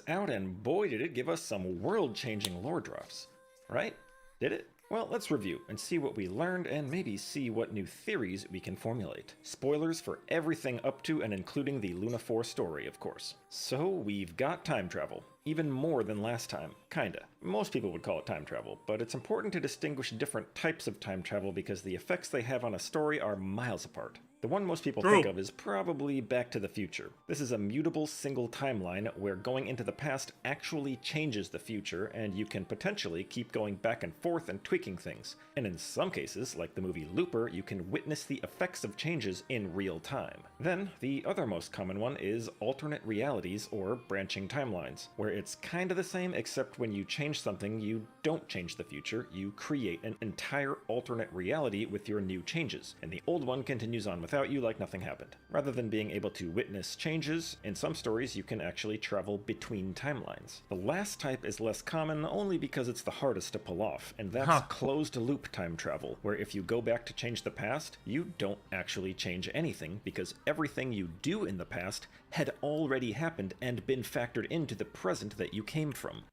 Out, and boy did it give us some world-changing lore drops, right? Did it? Well, let's review and see what we learned and maybe see what new theories we can formulate. Spoilers for everything up to and including the Luna 4 story, of course. So we've got time travel. even more than last time, kinda. Most people would call it time travel, but it's important to distinguish different types of time travel because the effects they have on a story are miles apart. The one most people think of is probably Back to the Future. This is a mutable single timeline where going into the past actually changes the future, and you can potentially keep going back and forth and tweaking things. And in some cases, like the movie Looper, you can witness the effects of changes in real time. Then, the other most common one is alternate realities or branching timelines, where it's kinda the same except when you change something, you don't change the future, you create an entire alternate reality with your new changes, and the old one continues on without you like nothing happened. Rather than being able to witness changes, in some stories you can actually travel between timelines. The last type is less common only because it's the hardest to pull off, and that's closed loop time travel, where if you go back to change the past, you don't actually change anything because everything you do in the past had already happened and been factored into the present that you came from.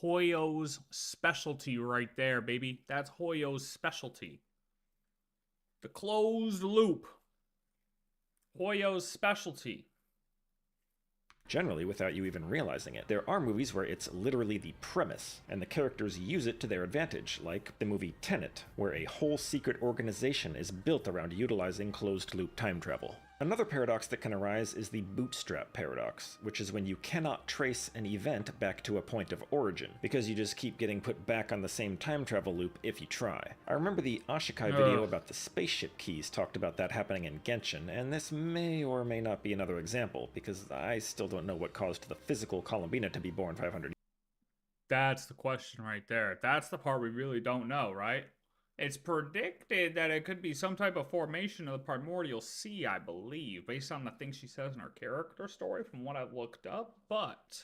Hoyo's specialty right there, baby. That's Hoyo's specialty. The closed loop. Hoyo's specialty. Generally without you even realizing it. There are movies where it's literally the premise, and the characters use it to their advantage, like the movie Tenet, where a whole secret organization is built around utilizing closed-loop time travel. Another paradox that can arise is the bootstrap paradox, which is when you cannot trace an event back to a point of origin, because you just keep getting put back on the same time travel loop if you try. I remember the Ashikai video about the spaceship keys talked about that happening in Genshin, and this may or may not be another example, because I still don't know what caused the physical Columbina to be born 500 years. That's the question right there. That's the part we really don't know, right? It's predicted that it could be some type of formation of the Primordial Sea, I believe, based on the things she says in her character story from what I've looked up. But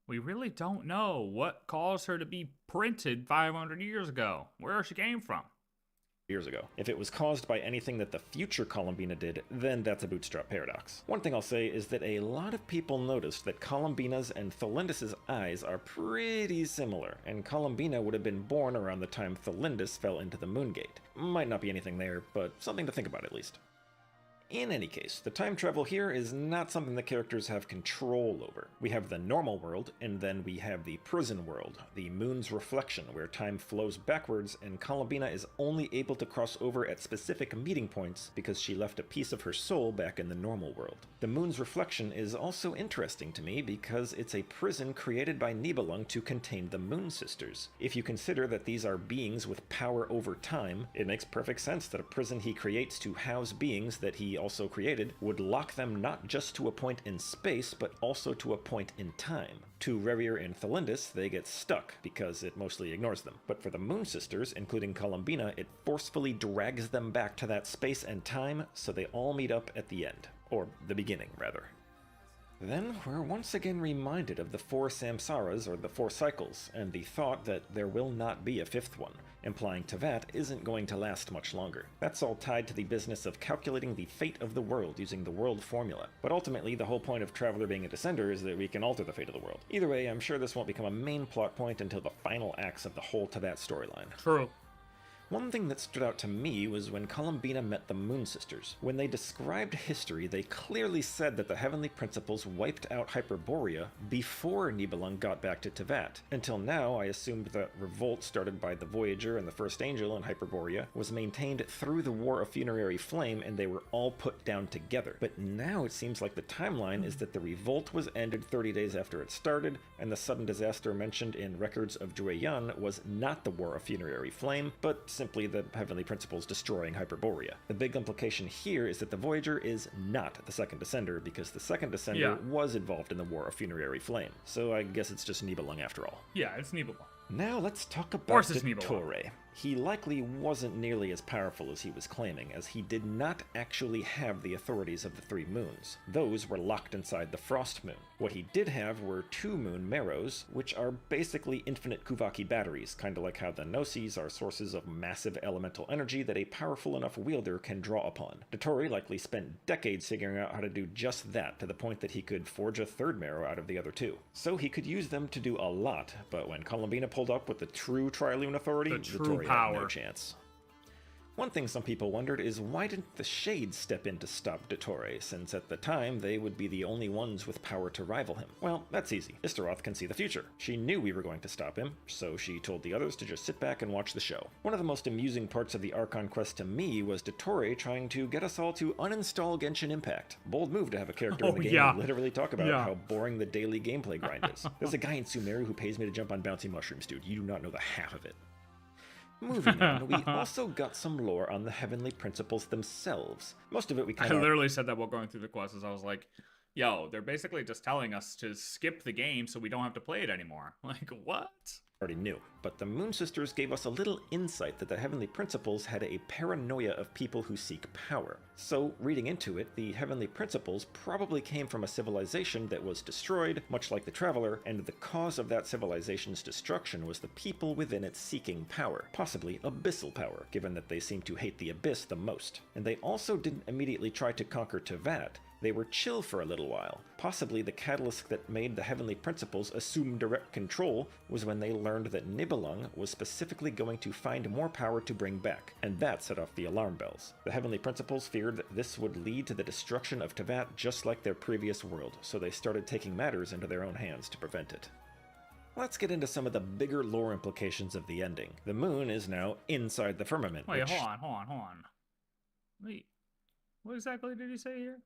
we really don't know what caused her to be printed 500 years ago, where she came from. Years ago. If it was caused by anything that the future Columbina did, then that's a bootstrap paradox. One thing I'll say is that a lot of people noticed that Columbina's and Thelindis' eyes are pretty similar, and Columbina would have been born around the time Thelindis fell into the Moongate. Might not be anything there, but something to think about at least. In any case, the time travel here is not something the characters have control over. We have the normal world, and then we have the prison world, the moon's reflection, where time flows backwards, and Columbina is only able to cross over at specific meeting points because she left a piece of her soul back in the normal world. The moon's reflection is also interesting to me because it's a prison created by Nibelung to contain the Moon Sisters. If you consider that these are beings with power over time, it makes perfect sense that a prison he creates to house beings that he also created would lock them not just to a point in space, but also to a point in time. To Rerir and Thelindis, they get stuck because it mostly ignores them. But for the Moon Sisters, including Columbina, it forcefully drags them back to that space and time, so they all meet up at the end. Or the beginning, rather. Then we're once again reminded of the 4 samsaras, or the 4 cycles, and the thought that there will not be a 5th one, implying Tevat isn't going to last much longer. That's all tied to the business of calculating the fate of the world using the world formula. But ultimately, the whole point of Traveler being a descender is that we can alter the fate of the world. Either way, I'm sure this won't become a main plot point until the final acts of the whole Tevat storyline. True. One thing that stood out to me was when Columbina met the Moon Sisters. When they described history, they clearly said that the Heavenly Principles wiped out Hyperborea before Nibelung got back to Tevat. Until now, I assumed that revolt started by the Voyager and the First Angel in Hyperborea was maintained through the War of Funerary Flame and they were all put down together. But now it seems like the timeline is that the revolt was ended 30 days after it started, and the sudden disaster mentioned in Records of Druyan was not the War of Funerary Flame, but simply the Heavenly Principles destroying Hyperborea. The big implication here is that the Voyager is not the second Descender, because the second Descender was involved in the War of Funerary Flame. So I guess it's just Nibelung after all. Yeah, it's Nibelung. Now let's talk about Dottore. He likely wasn't nearly as powerful as he was claiming, as he did not actually have the authorities of the 3 moons. Those were locked inside the Frost Moon. What he did have were 2 moon Marrows, which are basically infinite Kuvaki batteries, kinda like how the Gnosis are sources of massive elemental energy that a powerful enough wielder can draw upon. Dottore likely spent decades figuring out how to do just that, to the point that he could forge a 3rd Marrow out of the other 2. So he could use them to do a lot, but when Columbina pulled up with the true Trilune authority, Dottore had no chance. One thing some people wondered is why didn't the Shades step in to stop Dottore, since at the time they would be the only ones with power to rival him? Well, that's easy. Istaroth can see the future. She knew we were going to stop him, so she told the others to just sit back and watch the show. One of the most amusing parts of the Archon quest to me was Dottore trying to get us all to uninstall Genshin Impact. Bold move to have a character in the game and literally talk about how boring the daily gameplay grind is. There's a guy in Sumeru who pays me to jump on bouncy mushrooms, dude. You do not know the half of it. Moving on, we also got some lore on the Heavenly Principles themselves. Most of it we kind of... I literally said that while going through the quests. I was like, yo, they're basically just telling us to skip the game so we don't have to play it anymore. Like, what? Already knew, but the Moon Sisters gave us a little insight that the Heavenly Principles had a paranoia of people who seek power. So, reading into it, the Heavenly Principles probably came from a civilization that was destroyed, much like the Traveler, and the cause of that civilization's destruction was the people within it seeking power, possibly abyssal power, given that they seem to hate the Abyss the most. And they also didn't immediately try to conquer Tevat. They were chill for a little while. Possibly the catalyst that made the Heavenly Principles assume direct control was when they learned that Nibelung was specifically going to find more power to bring back, and that set off the alarm bells. The Heavenly Principles feared that this would lead to the destruction of Tevat just like their previous world, so they started taking matters into their own hands to prevent it. Let's get into some of the bigger lore implications of the ending. The moon is now inside the firmament. Wait, hold on. Wait, what exactly did he say here?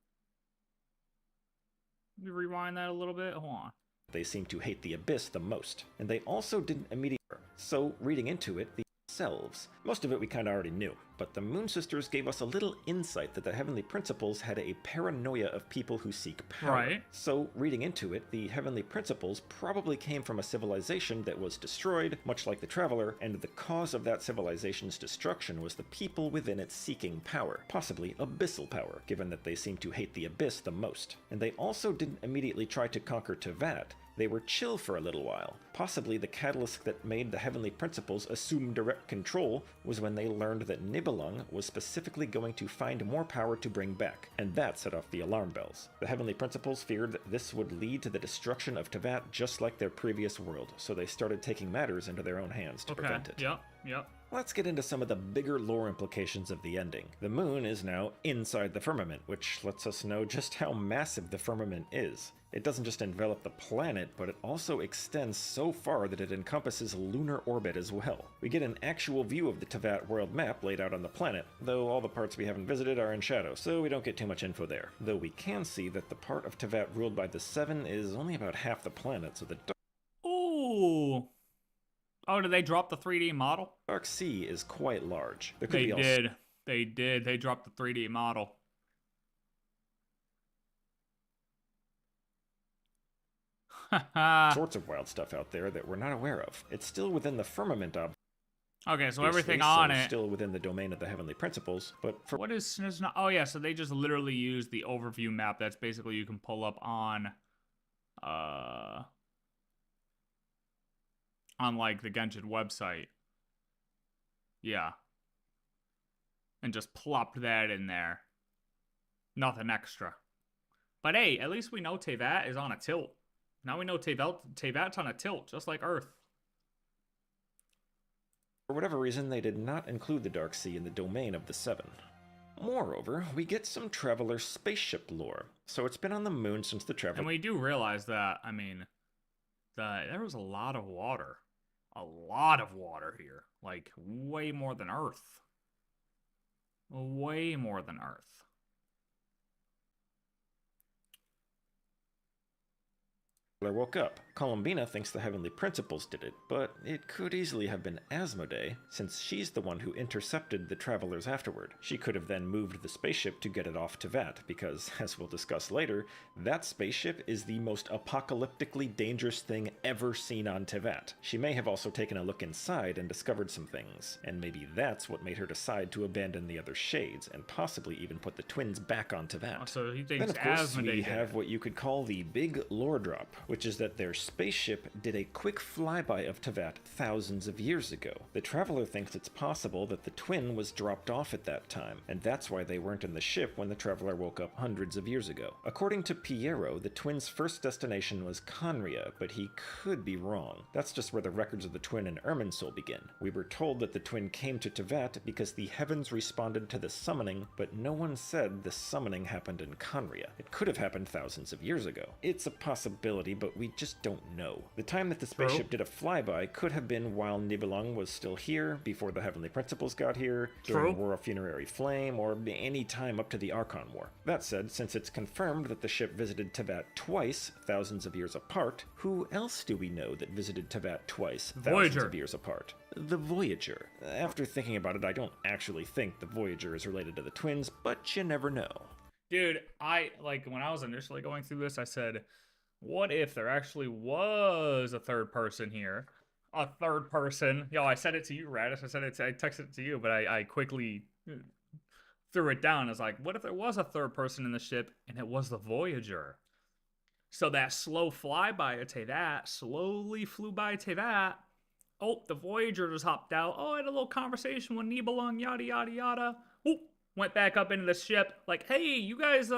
Let me rewind that a little bit. Hold on. They seem to hate the Abyss the most, and they also didn't immediately. So, reading into it, themselves. Most of it we kind of already knew, but the Moon Sisters gave us a little insight that the Heavenly Principles had a paranoia of people who seek power. Right. So, reading into it, the Heavenly Principles probably came from a civilization that was destroyed, much like the Traveler, and the cause of that civilization's destruction was the people within it seeking power, possibly abyssal power, given that they seem to hate the Abyss the most. And they also didn't immediately try to conquer Tevat. They were chill for a little while. Possibly the catalyst that made the Heavenly Principles assume direct control was when they learned that Nibelung was specifically going to find more power to bring back, and that set off the alarm bells. The Heavenly Principles feared that this would lead to the destruction of Tevat just like their previous world, so they started taking matters into their own hands to prevent it. Yep. Let's get into some of the bigger lore implications of the ending. The moon is now inside the firmament, which lets us know just how massive the firmament is. It doesn't just envelop the planet, but it also extends so far that it encompasses lunar orbit as well. We get an actual view of the Tevat world map laid out on the planet, though all the parts we haven't visited are in shadow, so we don't get too much info there. Though we can see that the part of Tevat ruled by the Seven is only about half the planet, so the Ooh. Oh, did they drop the 3D model? Dark Sea is quite large. They did. They dropped the 3D model. Sorts of wild stuff out there that we're not aware of. It's still within the firmament Okay, so everything on it still within the domain of the Heavenly Principles, but for what is not? Oh yeah, so they just literally use the overview map that's basically you can pull up on like the Genshin website. Yeah. And just plopped that in there. Nothing extra. But hey, at least we know Tevat is on a tilt. Now we know Tevat's on a tilt, just like Earth. For whatever reason, they did not include the Dark Sea in the domain of the Seven. Moreover, we get some Traveler spaceship lore. So it's been on the moon since the Traveler... And we do realize that, I mean, that there was a lot of water. A lot of water here. Like, way more than Earth. Way more than Earth. Woke up. Columbina thinks the Heavenly Principles did it, but it could easily have been Asmodee, since she's the one who intercepted the travelers afterward. She could have then moved the spaceship to get it off Tevat, because, as we'll discuss later, that spaceship is the most apocalyptically dangerous thing ever seen on Tevat. She may have also taken a look inside and discovered some things, and maybe that's what made her decide to abandon the other shades, and possibly even put the twins back on Tevat. So he thinks then, of course, Asmodee we have what you could call the big lore drop, which is that their spaceship did a quick flyby of Teyvat thousands of years ago. The Traveler thinks it's possible that the twin was dropped off at that time, and that's why they weren't in the ship when the Traveler woke up hundreds of years ago. According to Piero, the twin's first destination was Conria, but he could be wrong. That's just where the records of the twin and Irminsul begin. We were told that the twin came to Teyvat because the heavens responded to the summoning, but no one said the summoning happened in Conria. It could have happened thousands of years ago. It's a possibility, but we just don't know. The time that the spaceship did a flyby could have been while Nibelung was still here, before the Heavenly Principles got here, during the War of Funerary Flame, or any time up to the Archon War. That said, since it's confirmed that the ship visited Teyvat twice, thousands of years apart, who else do we know that visited Teyvat twice, thousands of years apart? The Voyager. After thinking about it, I don't actually think the Voyager is related to the twins, but you never know. Dude, when I was initially going through this, I said, what if there actually was a third person here? A third person. Yo, I said it to you, Radis. I texted it to you, but I quickly threw it down. I was like, what if there was a third person in the ship and it was the Voyager? So that slow flyby of Teyvat slowly flew by Teyvat. Oh, the Voyager just hopped out. Oh, I had a little conversation with Nibelung, yada, yada, yada. Oop, went back up into the ship. Like, hey, you guys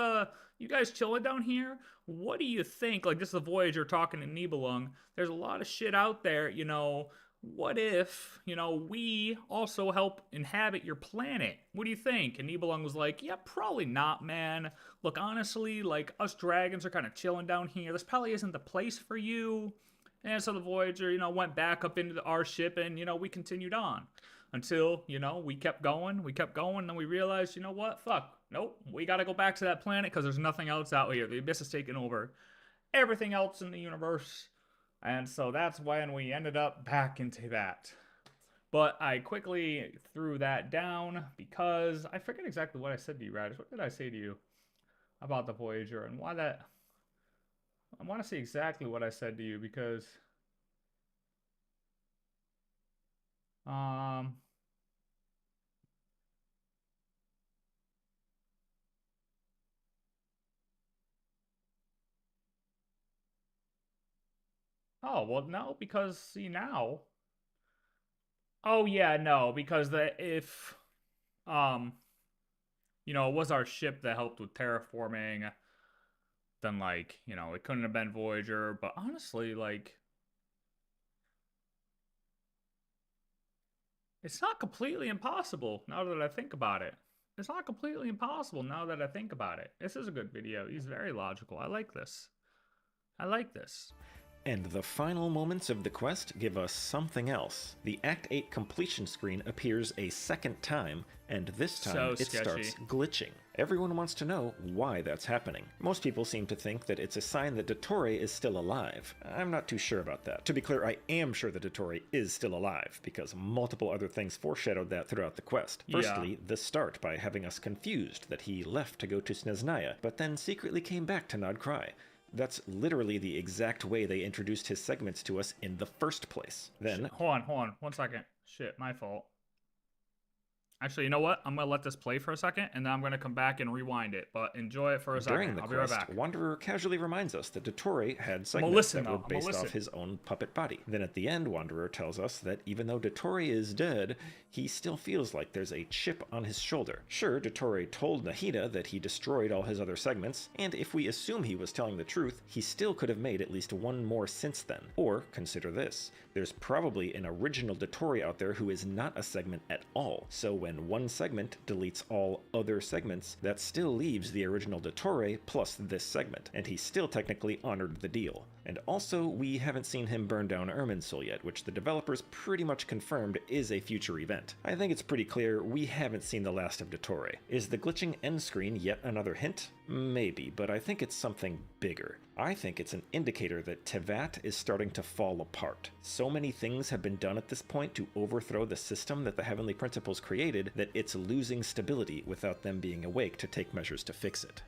chilling down here? What do you think? Like, this is the Voyager talking to Nibelung. There's a lot of shit out there, you know. What if, you know, we also help inhabit your planet? What do you think? And Nibelung was like, yeah, probably not, man. Look, honestly, like, us dragons are kind of chilling down here. This probably isn't the place for you. And so the Voyager, you know, went back up into our ship and, you know, we continued on. Until, you know, we kept going, and then we realized, you know what, fuck, nope, we gotta go back to that planet because there's nothing else out here. The Abyss has taken over everything else in the universe, and so that's when we ended up back in Teyvat. But I quickly threw that down because I forget exactly what I said to you, Radish. What did I say to you about the Voyager and why that? I want to see exactly what I said to you because oh, well, no, because, see, now... Oh, yeah, no, because if, you know, it was our ship that helped with terraforming, then, like, you know, it couldn't have been Voyager, but honestly, like, it's not completely impossible, now that I think about it. It's not completely impossible, now that I think about it. This is a good video. He's very logical. I like this. I like this. And the final moments of the quest give us something else. The Act 8 completion screen appears a second time, and this time it starts glitching. Everyone wants to know why that's happening. Most people seem to think that it's a sign that Dottore is still alive. I'm not too sure about that. To be clear, I am sure that Dottore is still alive, because multiple other things foreshadowed that throughout the quest. Firstly, the start by having us confused that he left to go to Snezhnaya, but then secretly came back to Nod KRAI. That's literally the exact way they introduced his segments to us in the first place. Then... Hold on, 1 second. Shit, my fault. Actually, you know what? I'm going to let this play for a second, and then I'm going to come back and rewind it. But enjoy it for a second. I'll be right back. Wanderer casually reminds us that Dottore had segments that were based off his own puppet body. Then at the end, Wanderer tells us that even though Dottore is dead, he still feels like there's a chip on his shoulder. Sure, Dottore told Nahida that he destroyed all his other segments, and if we assume he was telling the truth, he still could have made at least one more since then. Or, consider this, there's probably an original Dottore out there who is not a segment at all. So when one segment deletes all other segments, that still leaves the original Dottore plus this segment, and he still technically honored the deal. And also, we haven't seen him burn down Irminsul yet, which the developers pretty much confirmed is a future event. I think it's pretty clear we haven't seen the last of Dottore. Is the glitching end screen yet another hint? Maybe, but I think it's something bigger. I think it's an indicator that Teyvat is starting to fall apart. So many things have been done at this point to overthrow the system that the Heavenly Principles created that it's losing stability without them being awake to take measures to fix it.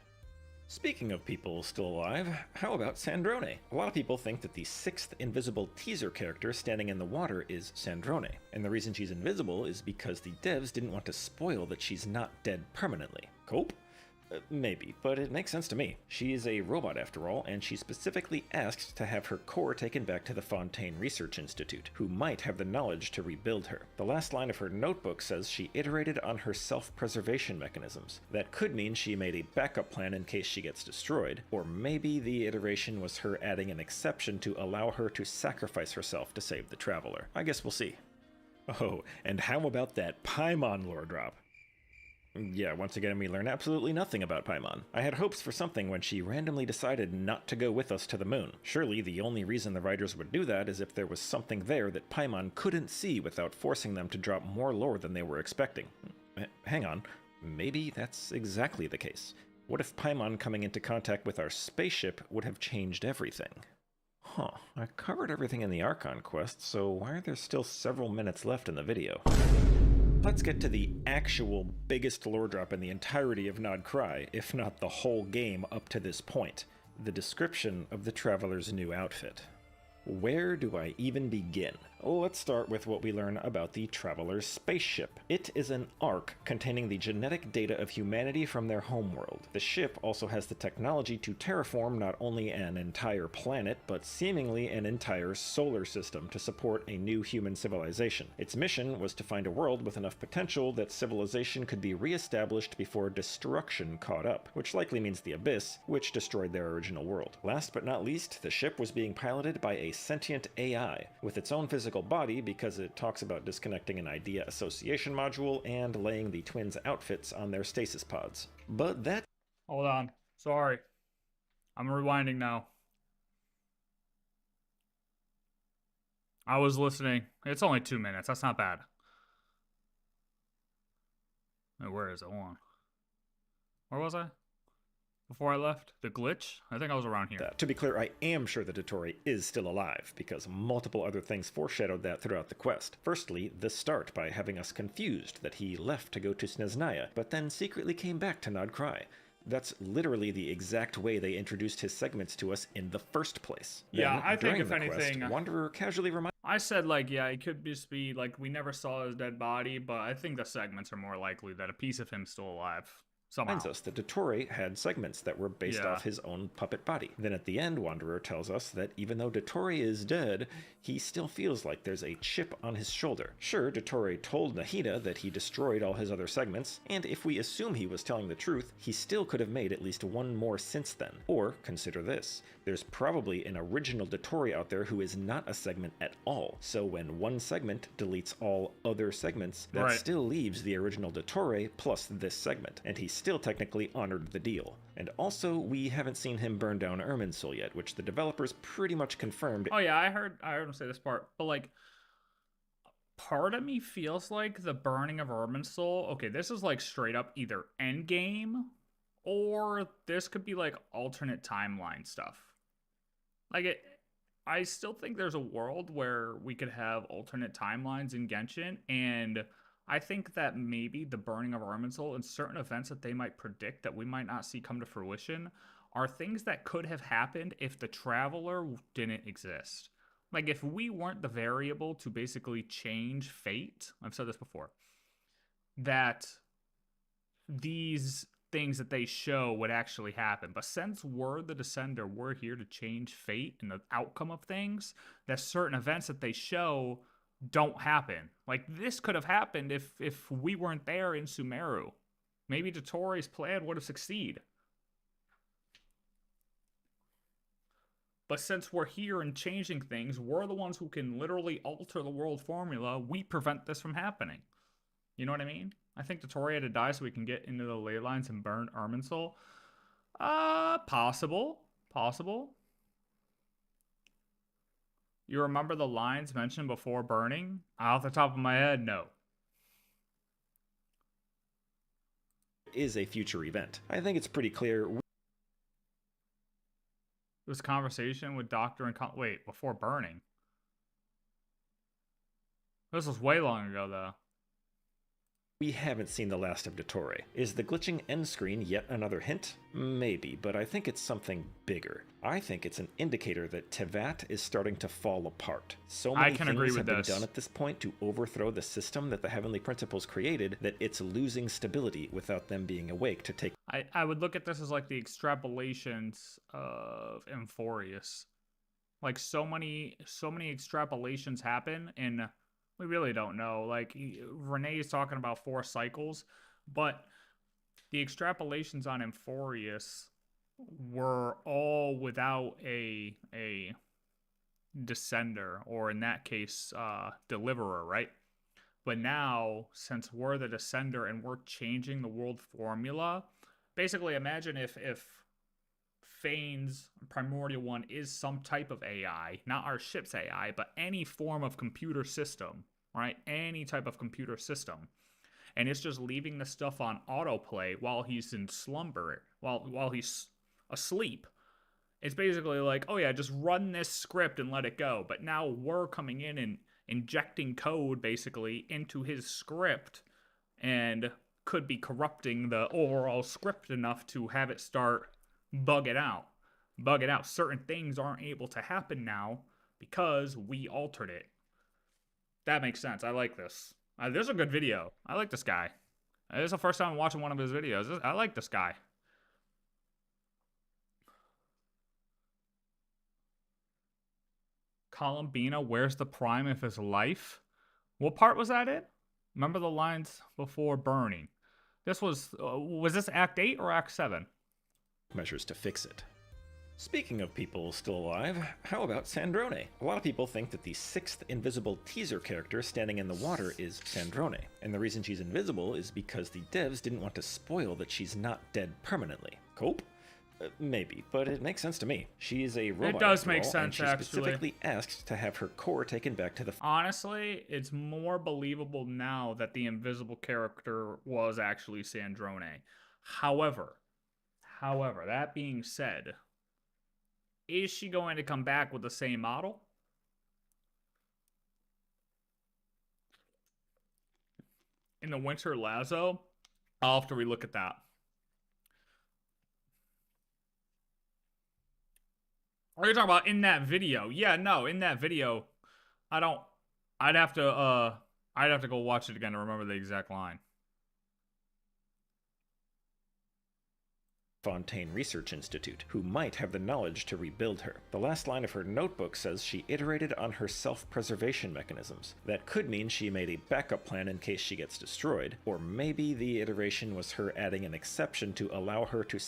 Speaking of people still alive, how about Sandrone? A lot of people think that the 6th invisible teaser character standing in the water is Sandrone, and the reason she's invisible is because the devs didn't want to spoil that she's not dead permanently. Cope? Maybe, but it makes sense to me. She is a robot after all, and she specifically asked to have her core taken back to the Fontaine Research Institute, who might have the knowledge to rebuild her. The last line of her notebook says she iterated on her self-preservation mechanisms. That could mean she made a backup plan in case she gets destroyed, or maybe the iteration was her adding an exception to allow her to sacrifice herself to save the Traveler. I guess we'll see. Oh, and how about that Paimon lore drop? Yeah, once again we learn absolutely nothing about Paimon. I had hopes for something when she randomly decided not to go with us to the moon. Surely the only reason the writers would do that is if there was something there that Paimon couldn't see without forcing them to drop more lore than they were expecting. Hang on, maybe that's exactly the case. What if Paimon coming into contact with our spaceship would have changed everything? Huh, I covered everything in the Archon quest, so why are there still several minutes left in the video? Let's get to the actual biggest lore drop in the entirety of KRAI, if not the whole game up to this point. The description of the Traveler's new outfit. Where do I even begin? Let's start with what we learn about the Traveler's spaceship. It is an ark containing the genetic data of humanity from their homeworld. The ship also has the technology to terraform not only an entire planet, but seemingly an entire solar system to support a new human civilization. Its mission was to find a world with enough potential that civilization could be re-established before destruction caught up, which likely means the Abyss, which destroyed their original world. Last but not least, the ship was being piloted by a sentient AI, with its own physical body because it talks about disconnecting an idea association module and laying the twins' outfits on their stasis pods. But that... Hold on. Sorry. I'm rewinding now. I was listening. It's only 2 minutes. That's not bad. Wait, where is it? Hold on. Where was I? Before I left? The glitch? I think I was around here. To be clear, I am sure that Dottore is still alive, because multiple other things foreshadowed that throughout the quest. Firstly, the start by having us confused that he left to go to Snezhnaya, but then secretly came back to KRAI. That's literally the exact way they introduced his segments to us in the first place. Yeah, then, I think if during the anything... quest, Wanderer casually reminded... I said, like, yeah, it could just be, like, we never saw his dead body, but I think the segments are more likely that a piece of him's still alive. Somehow. Reminds us that Dottore had segments that were based off his own puppet body. Then at the end, Wanderer tells us that even though Dottore is dead, he still feels like there's a chip on his shoulder. Sure, Dottore told Nahida that he destroyed all his other segments, and if we assume he was telling the truth, he still could have made at least one more since then. Or, consider this, there's probably an original Dottore out there who is not a segment at all. So when one segment deletes all other segments, that still leaves the original Dottore plus this segment, and he still technically honored the deal. And also, we haven't seen him burn down Irminsul yet, which the developers pretty much confirmed. Oh yeah, I heard him say this part, but like, part of me feels like the burning of Irminsul, okay, this is like straight up either endgame, or this could be like alternate timeline stuff. Like, I still think there's a world where we could have alternate timelines in Genshin, and I think that maybe the burning of Irminsul and certain events that they might predict that we might not see come to fruition are things that could have happened if the Traveler didn't exist. Like, if we weren't the variable to basically change fate, I've said this before, that these things that they show would actually happen. But since we're the Descender, we're here to change fate and the outcome of things, that certain events that they show don't happen. Like, this could have happened if we weren't there in Sumeru. Maybe Dottore's plan would have succeeded. But since we're here and changing things, we're the ones who can literally alter the world formula. We prevent this from happening. You know what I mean? I think Dottore had to die so we can get into the ley lines and burn Irminsul. Possible. Possible. You remember the lines mentioned before burning? Off the top of my head, no. Is a future event. I think it's pretty clear. This conversation with Doctor and wait, before burning. This was way long ago, though. We haven't seen the last of Dottore. Is the glitching end screen yet another hint? Maybe, but I think it's something bigger. I think it's an indicator that Teyvat is starting to fall apart. So many things have been done at this point to overthrow the system that the Heavenly Principles created that it's losing stability without them being awake to take. I would look at this as like the extrapolations of Amphorius. Like so many extrapolations happen, and we really don't know. Like Renee is talking about 4 cycles, but the extrapolations on Amphorius were all without a descender, or in that case, deliverer, right? But now, since we're the descender and we're changing the world formula, basically imagine if Fane's Primordial One is some type of AI, not our ship's AI, but any form of computer system, right? Any type of computer system. And it's just leaving the stuff on autoplay while he's in slumber, while he's asleep. It's basically like, oh yeah, just run this script and let it go. But now we're coming in and injecting code basically into his script and could be corrupting the overall script enough to have it start bug it out. Certain things aren't able to happen now because we altered it. That makes sense. I like this. This is a good video. I like this guy. This is the first time I'm watching one of his videos. I like this guy. Columbina, where's the prime of his life? What part was that in? Remember the lines before burning. This was this Act 8 or Act 7? Measures to fix it. Speaking of people still alive, how about Sandrone? A lot of people think that the 6th invisible teaser character standing in the water is Sandrone, and the reason she's invisible is because the devs didn't want to spoil that she's not dead permanently. Cope? Maybe, but it makes sense to me. She is a robot. It does make and sense, she actually. specifically asked to have her core taken back to the... Honestly, it's more believable now that the invisible character was actually Sandrone. However, that being said, is she going to come back with the same model? In the Winter Lazo? I'll have to relook at that. What are you talking about in that video? Yeah, no, in that video, I'd have to go watch it again to remember the exact line. Fontaine Research Institute, who might have the knowledge to rebuild her. The last line of her notebook says she iterated on her self-preservation mechanisms. That could mean she made a backup plan in case she gets destroyed, or maybe the iteration was her adding an exception to allow her to...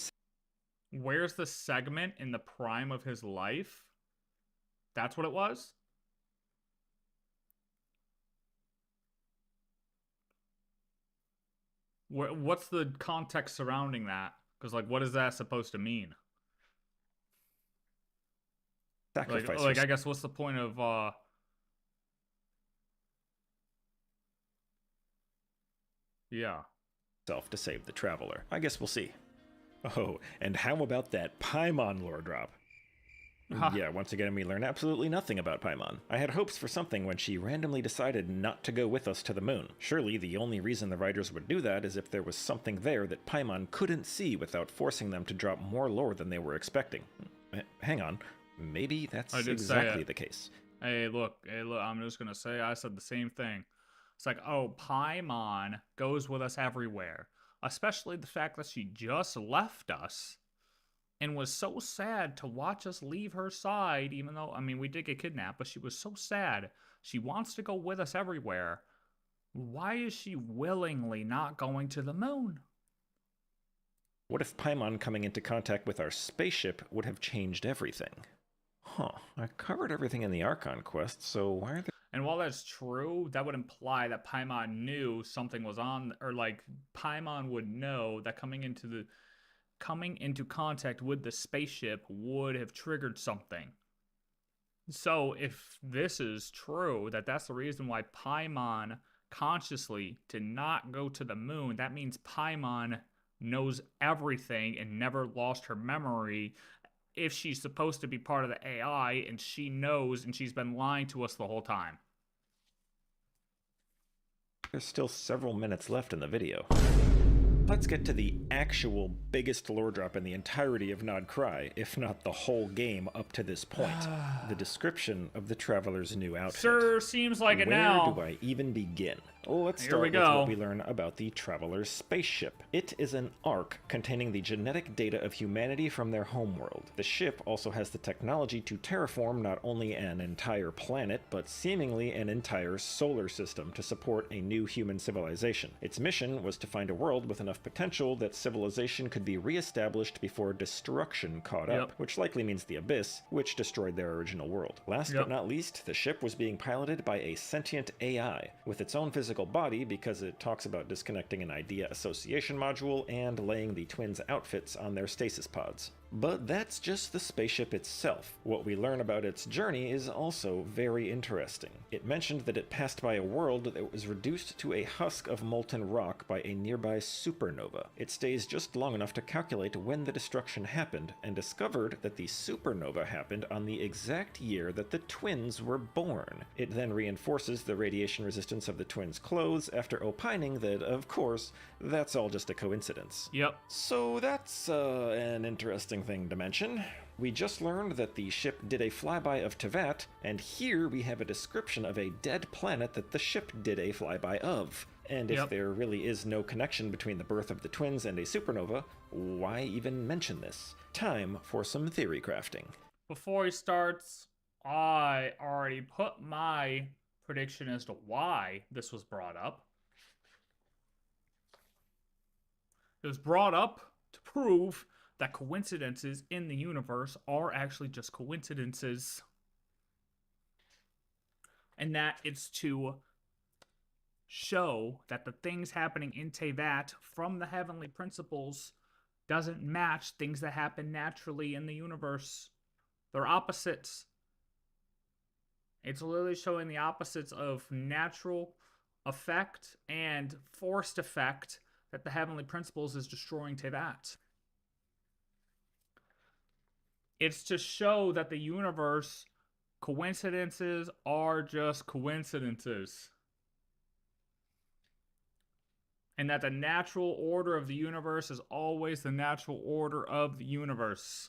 Where's the segment in the prime of his life? That's what it was? What's the context surrounding that? Because, like, what is that supposed to mean? Like, I guess, what's the point of, yeah. Self to save the traveler. I guess we'll see. Oh, and how about that Paimon lore drop? Yeah, once again we learn absolutely nothing about Paimon. I had hopes for something when she randomly decided not to go with us to the moon. Surely the only reason the writers would do that is if there was something there that Paimon couldn't see without forcing them to drop more lore than they were expecting. Hang on, maybe that's exactly the case. Hey, look, I'm just gonna say I said the same thing. It's like, oh, Paimon goes with us everywhere. Especially the fact that she just left us and was so sad to watch us leave her side, even though, I mean, we did get kidnapped, but she was so sad. She wants to go with us everywhere. Why is she willingly not going to the moon? What if Paimon coming into contact with our spaceship would have changed everything? Huh, I covered everything in the Archon quest, so why are there... And while that's true, that would imply that Paimon knew something was on, or like Paimon would know that coming into contact with the spaceship would have triggered something. So if this is true, that's the reason why Paimon consciously did not go to the moon, that means Paimon knows everything and never lost her memory. If she's supposed to be part of the AI and she knows and she's been lying to us the whole time. There's still several minutes left in the video. Let's get to the actual biggest lore drop in the entirety of KRAI, if not the whole game up to this point. The description of the Traveler's new outfit. Sure seems like it now. Where do I even begin? Let's Here start we with go. what we learn about the Traveler's spaceship. It is an ark containing the genetic data of humanity from their homeworld. The ship also has the technology to terraform not only an entire planet, but seemingly an entire solar system to support a new human civilization. Its mission was to find a world with enough potential that civilization could be re-established before destruction caught up, which likely means the Abyss, which destroyed their original world. Last but not least, the ship was being piloted by a sentient AI with its own physical body, because it talks about disconnecting an idea association module and laying the twins' outfits on their stasis pods. But that's just the spaceship itself. What we learn about its journey is also very interesting. It mentioned that it passed by a world that was reduced to a husk of molten rock by a nearby supernova. It stays just long enough to calculate when the destruction happened, and discovered that the supernova happened on the exact year that the twins were born. It then reinforces the radiation resistance of the twins' clothes after opining that, of course, that's all just a coincidence. So that's an interesting thing to mention. We just learned that the ship did a flyby of Tevat, and here we have a description of a dead planet that the ship did a flyby of. And if there really is no connection between the birth of the twins and a supernova, why even mention this? Time for some theory crafting. Before he starts, I already put my prediction as to why this was brought up. It was brought up to prove that coincidences in the universe are actually just coincidences. And that it's to show that the things happening in Tevat from the heavenly principles doesn't match things that happen naturally in the universe. They're opposites. It's literally showing the opposites of natural effect and forced effect that the heavenly principles is destroying Tevat. It's to show that the universe, coincidences are just coincidences. And that the natural order of the universe is always the natural order of the universe.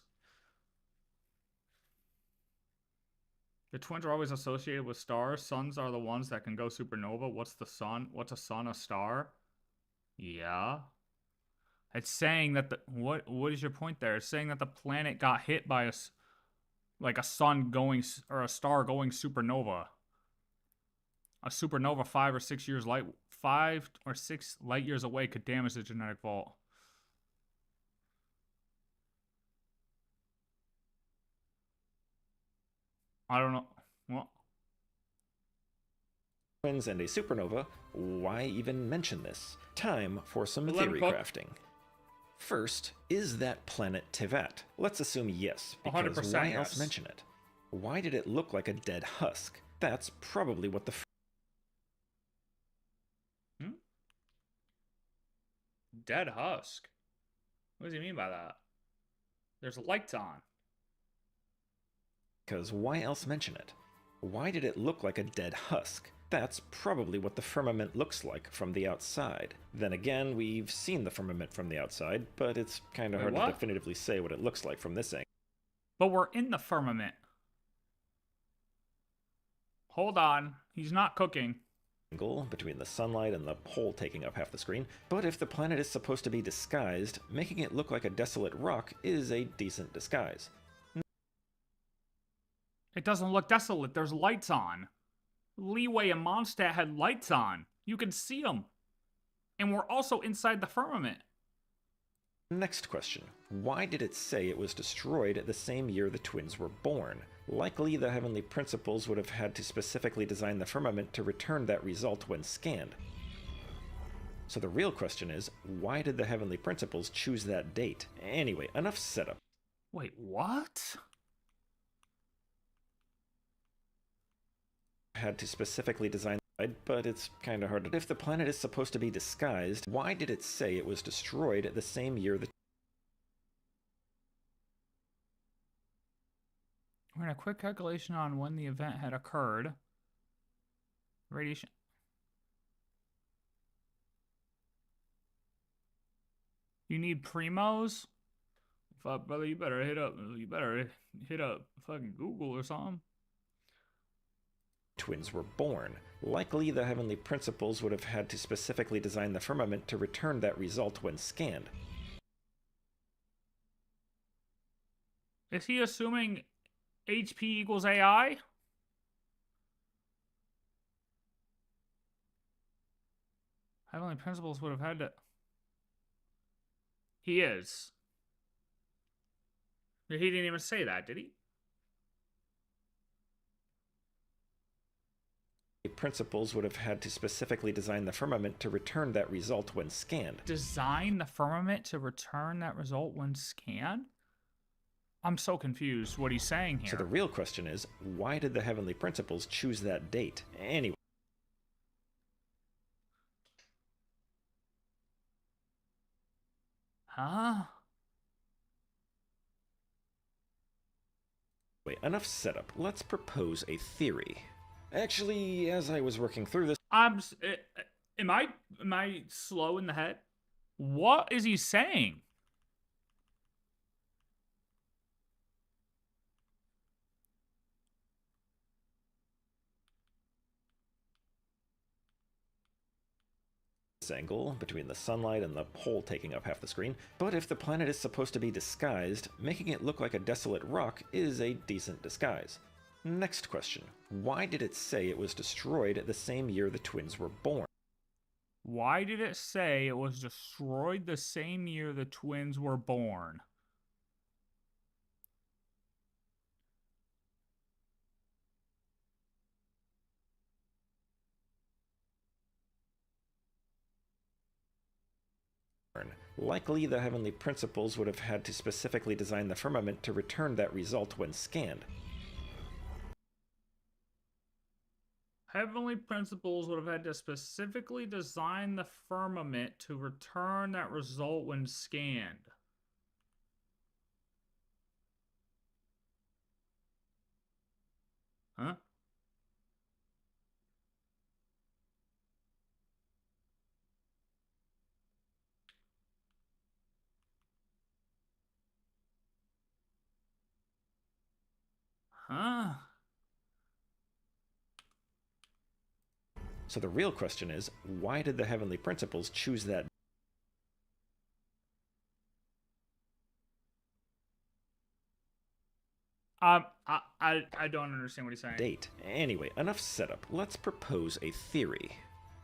The twins are always associated with stars. Suns are the ones that can go supernova. What's the sun? What's a sun? A star? Yeah. It's saying that the what is your point there? It's saying that the planet got hit by a sun going, or a star going supernova. A supernova 5 or 6 years light 5 or 6 light years away could damage the genetic vault. I don't know. What? Twins and a supernova, why even mention this? Time for some theory crafting. First, is that planet Tevat? Let's assume yes, because 100% why yes. else mention it? Why did it look like a dead husk? That's probably what the Dead husk? What does he mean by that? There's lights on. Because why else mention it? Why did it look like a dead husk? That's probably what the firmament looks like from the outside. Then again, we've seen the firmament from the outside, but it's kind of hard to definitively say what it looks like from this angle. But we're in the firmament. Hold on. He's not cooking. Between the sunlight and the hole taking up half the screen. But if the planet is supposed to be disguised, making it look like a desolate rock is a decent disguise. It doesn't look desolate. There's lights on. Leeway and Mondstadt had lights on. You can see them. And we're also inside the firmament. Next question. Why did it say it was destroyed the same year the twins were born? Likely the heavenly principles would have had to specifically design the firmament to return that result when scanned. So the real question is, why did the heavenly principles choose that date? Anyway, enough setup. Wait, what? Had to specifically design, but it's kind of hard to... If the planet is supposed to be disguised, why did it say it was destroyed the same year the... We're in a quick calculation on when the event had occurred. Radiation. You need primos? Fuck, brother, you better hit up fucking Google or something. Twins were born. Likely, the heavenly principles would have had to specifically design the firmament to return that result when scanned. Is he assuming HP equals AI? Heavenly principles would have had to... He is. He didn't even say that, did he? Principles would have had to specifically design the firmament to return that result when scanned. Design the firmament to return that result when scanned? I'm so confused what he's saying here. So the real question is, why did the heavenly principles choose that date? Anyway. Huh? Wait, enough setup. Let's propose a theory. Actually, as I was working through this... Am I slow in the head? What is he saying? Angle between the sunlight and the hole taking up half the screen, but if the planet is supposed to be disguised, making it look like a desolate rock is a decent disguise. Next question. Why did it say it was destroyed the same year the twins were born? Why did it say it was destroyed the same year the twins were born? Likely, the heavenly principles would have had to specifically design the firmament to return that result when scanned. Heavenly principles would have had to specifically design the firmament to return that result when scanned. Huh? Huh? So the real question is, why did the heavenly principles choose that I don't understand what he's saying. date? Anyway, enough setup. Let's propose a theory.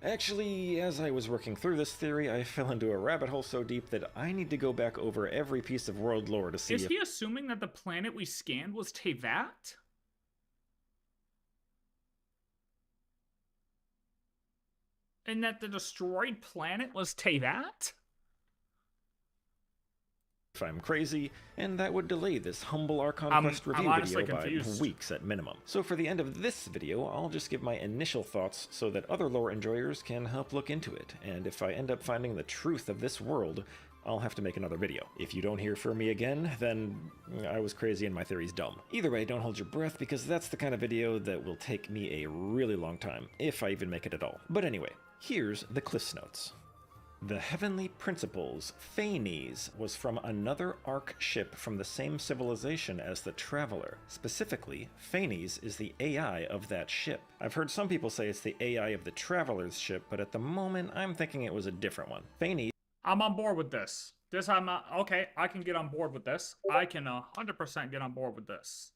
Actually, as I was working through this theory, I fell into a rabbit hole so deep that I need to go back over every piece of world lore to see Is he assuming that the planet we scanned was Tevat? And that the destroyed planet was Tevat? if I'm crazy, and that would delay this humble Archon Quest review video by weeks at minimum. So for the end of this video, I'll just give my initial thoughts so that other lore enjoyers can help look into it, and if I end up finding the truth of this world, I'll have to make another video. If you don't hear from me again, then I was crazy and my theory's dumb. Either way, don't hold your breath, because that's the kind of video that will take me a really long time, if I even make it at all. But anyway, here's the Cliffs Notes. The Heavenly Principles, Phanes, was from another Ark ship from the same civilization as the Traveler. Specifically, Phanes is the AI of that ship. I've heard some people say it's the AI of the Traveler's ship, but at the moment, I'm thinking it was a different one. Phanes... I'm on board with this. Okay, I can get on board with this. I can 100% get on board with this.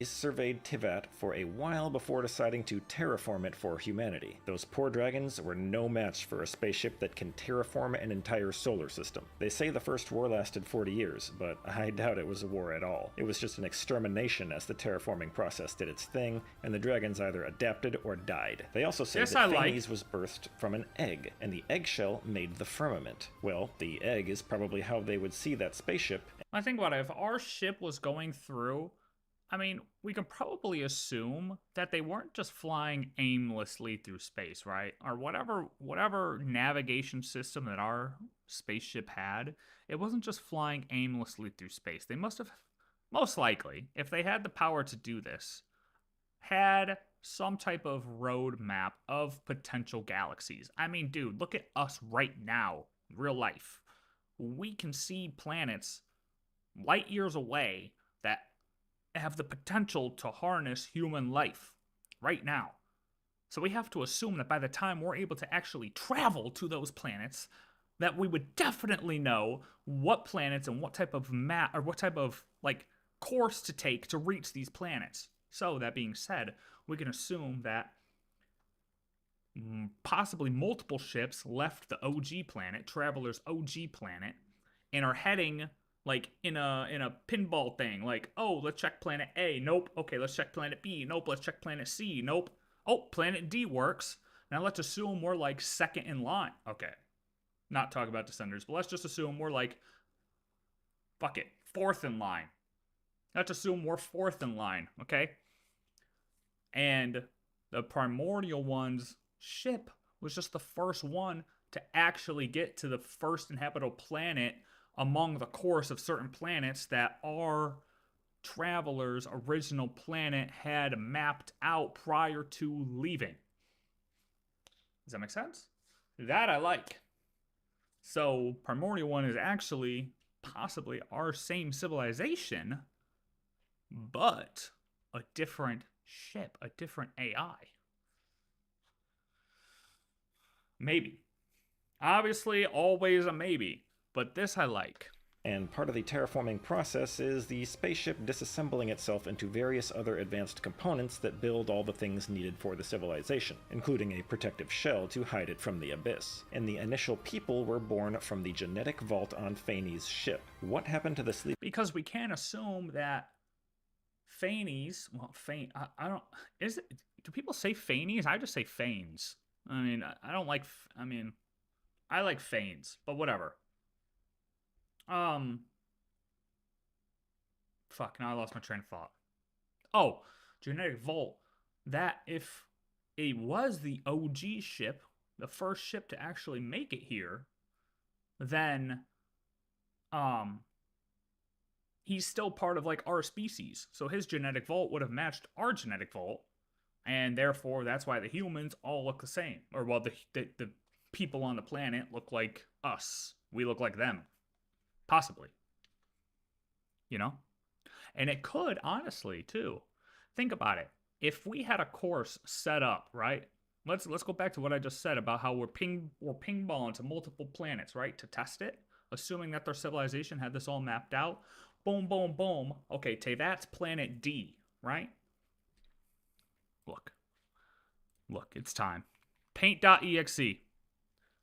Surveyed Tevat for a while before deciding to terraform it for humanity. Those poor dragons were no match for a spaceship that can terraform an entire solar system. They say the first war lasted 40 years, but I doubt it was a war at all. It was just an extermination as the terraforming process did its thing, and the dragons either adapted or died. They also say that Phanes was birthed from an egg, and the eggshell made the firmament. Well, the egg is probably how they would see that spaceship. I think if our ship was going through... I mean, we can probably assume that they weren't just flying aimlessly through space, right? Or whatever navigation system that our spaceship had, it wasn't just flying aimlessly through space. They must have, most likely, if they had the power to do this, had some type of roadmap of potential galaxies. I mean, dude, look at us right now, real life. We can see planets light years away that have the potential to harness human life right now. So we have to assume that by the time we're able to actually travel to those planets, that we would definitely know what planets and what type of map, or what type of, like, course to take to reach these planets. So, that being said, we can assume that possibly multiple ships left the OG planet, Traveler's OG planet, and are heading, like, in a pinball thing. Like, oh, let's check planet A. Nope. Okay, let's check planet B. Nope. Let's check planet C. Nope. Oh, planet D works. Now let's assume we're, like, second in line. Okay. Not talk about Descenders, but let's just assume we're, like, fuck it, fourth in line. Let's assume we're fourth in line, okay? And the Primordial one's ship was just the first one to actually get to the first inhabitable planet among the course of certain planets that our Traveler's original planet had mapped out prior to leaving. Does that make sense? That I like. So, Primordial 1 is actually possibly our same civilization, but a different ship, a different AI. Maybe. Obviously, always a maybe, but this I like. And part of the terraforming process is the spaceship disassembling itself into various other advanced components that build all the things needed for the civilization, including a protective shell to hide it from the abyss. And the initial people were born from the genetic vault on Faney's ship. What happened to the sleep? Because we can't assume that Faney's, well, I don't, is it, do people say Faney's? I just say Fanes. I mean, I don't like, I mean, I like Fanes, but whatever. Fuck, now I lost my train of thought. Oh, genetic vault. That if it was the OG ship, the first ship to actually make it here, then, he's still part of, like, our species. So his genetic vault would have matched our genetic vault, and therefore that's why the humans all look the same. Or, well, the people on the planet look like us. We look like them. Possibly. You know? And it could, honestly, too. Think about it. If we had a course set up, right? Let's go back to what I just said about how we're pingballing to multiple planets, right? To test it. Assuming that their civilization had this all mapped out. Boom, boom, boom. Okay, that's planet D, right? Look, it's time. Paint.exe. This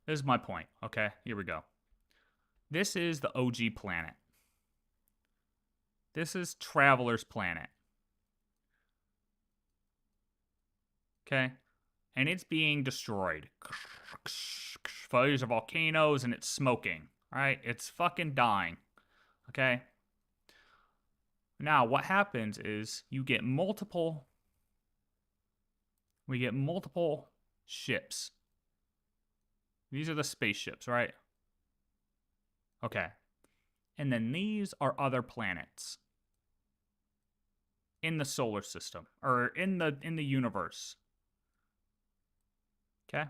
is my point, okay? Here we go. This is the OG planet. This is Traveler's planet. Okay? And it's being destroyed. There's volcanoes and it's smoking. Right? It's fucking dying. Okay? Now, what happens is you get multiple... We get multiple ships. These are the spaceships, right? Okay. And then these are other planets in the solar system, or in the universe. Okay?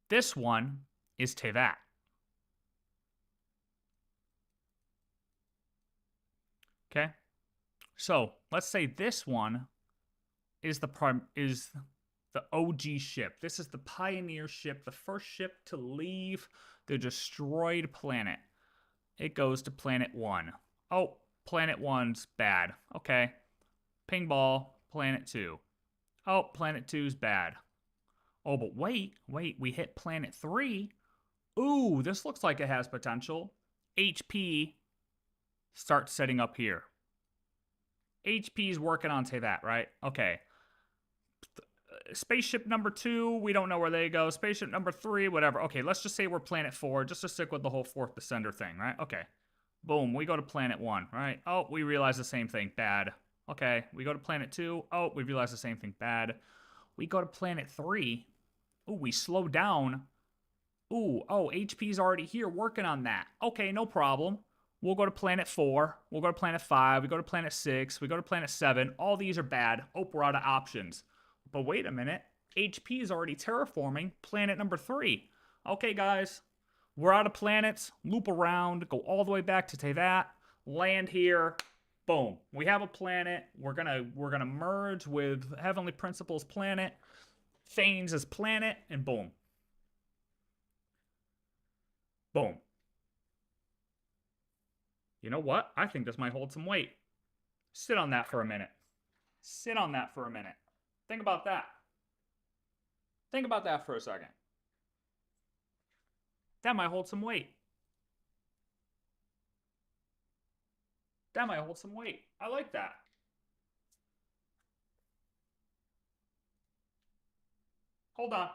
This one is Teyvat. Okay? So, let's say this one is the OG ship. This is the pioneer ship, the first ship to leave the destroyed planet. It goes to planet 1. Oh, planet 1's bad. Okay. Ping ball, planet 2. Oh, planet 2's bad. Oh, but wait, we hit planet 3. Ooh, this looks like it has potential. HP starts setting up here. HP's working on Teyvat, right? Okay. Spaceship number 2, we don't know where they go. Spaceship number 3, whatever. Okay, let's just say we're planet 4, just to stick with the whole fourth descender thing, right? Okay. Boom, we go to planet 1, right? Oh, we realize the same thing. Bad. Okay, we go to planet 2. Oh, we realize the same thing. Bad. We go to planet 3. Ooh, we slow down. Ooh, oh, HP's already here working on that. Okay, no problem. We'll go to planet 4. We'll go to planet 5. We go to planet 6. We go to planet 7. All these are bad. Oh, we're out of options. But wait a minute. HP is already terraforming planet number 3. Okay, guys. We're out of planets. Loop around. Go all the way back to Teyvat. Land here. Boom. We have a planet. We're gonna merge with Heavenly Principle's planet, Thanes' planet, and boom. Boom. You know what? I think this might hold some weight. Sit on that for a minute. Sit on that for a minute. Think about that. Think about that for a second. That might hold some weight. That might hold some weight. I like that. Hold on.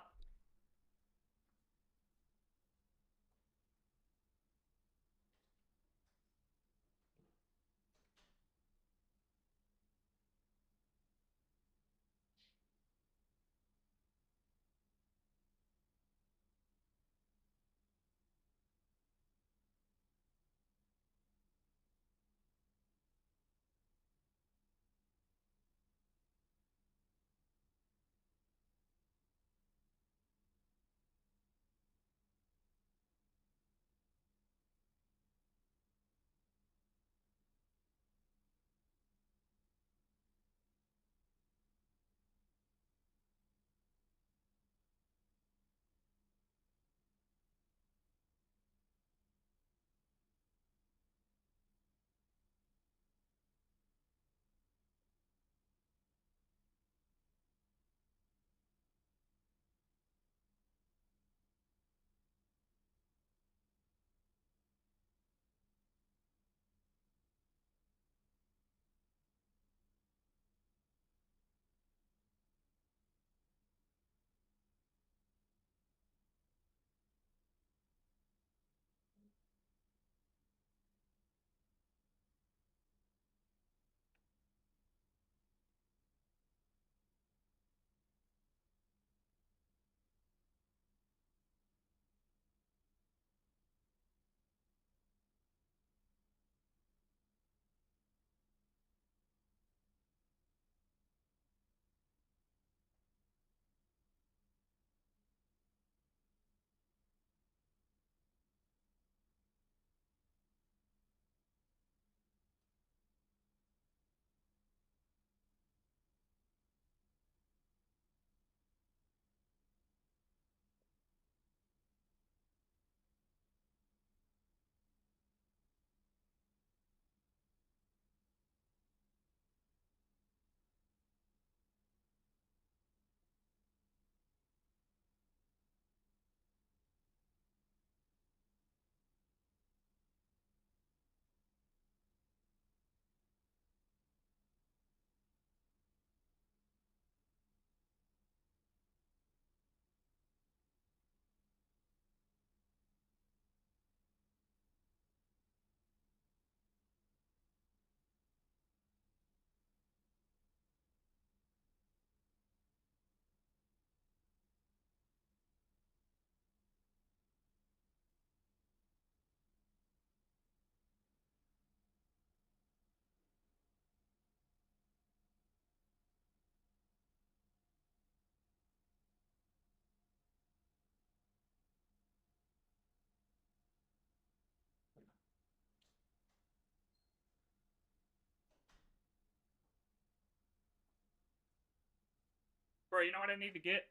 Bro, you know what I need to get?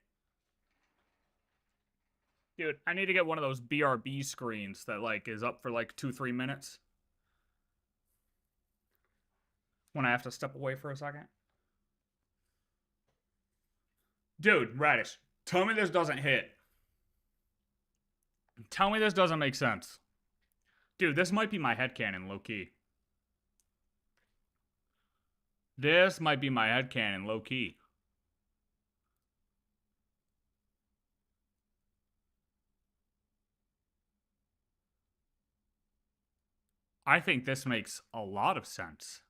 Dude, I need to get one of those BRB screens that, like, is up for, like, 2-3 minutes. When I have to step away for a second. Dude, Radish, tell me this doesn't hit. Tell me this doesn't make sense. Dude, this might be my headcanon, low-key. This might be my headcanon, low-key. I think this makes a lot of sense.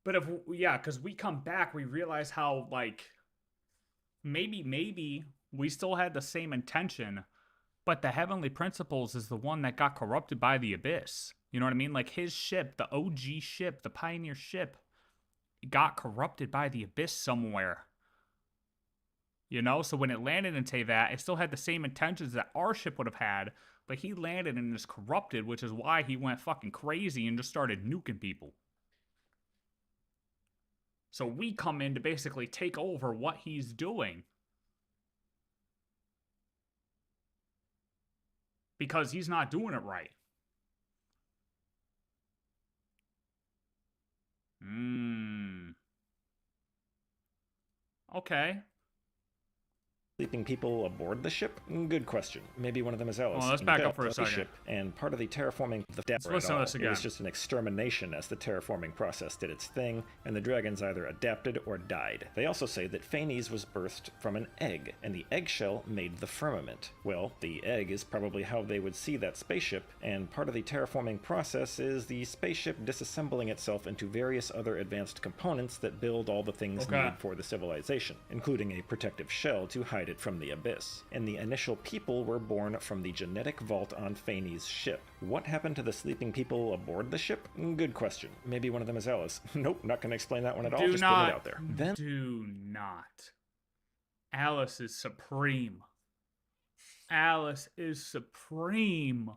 But if, yeah, because we come back, we realize how, like, maybe we still had the same intention, but the Heavenly Principles is the one that got corrupted by the Abyss. You know what I mean? Like, his ship, the OG ship, the Pioneer ship, got corrupted by the Abyss somewhere. You know? So when it landed in Teyvat, it still had the same intentions that our ship would have had, But he landed and is corrupted, which is why he went fucking crazy and just started nuking people. So we come in to basically take over what he's doing. Because he's not doing it right. Okay. Sleeping people aboard the ship? Good question. Maybe one of them is Alice. Well, let's back up for a second. Ship, and part of the terraforming of the Let's listen to this again. It was just an extermination as the terraforming process did its thing, and the dragons either adapted or died. They also say that Phanes was birthed from an egg, and the eggshell made the firmament. Well, the egg is probably how they would see that spaceship, and part of the terraforming process is the spaceship disassembling itself into various other advanced components that build all the things needed for the civilization, including a protective shell to hide it from the abyss. And the initial people were born from the genetic vault on Phanes' ship. What happened to the sleeping people aboard the ship? Good question. Maybe one of them is Alice. Nope, not gonna explain that one at all. Just put it out there. Then Do not. Alice is supreme. Alice is supreme.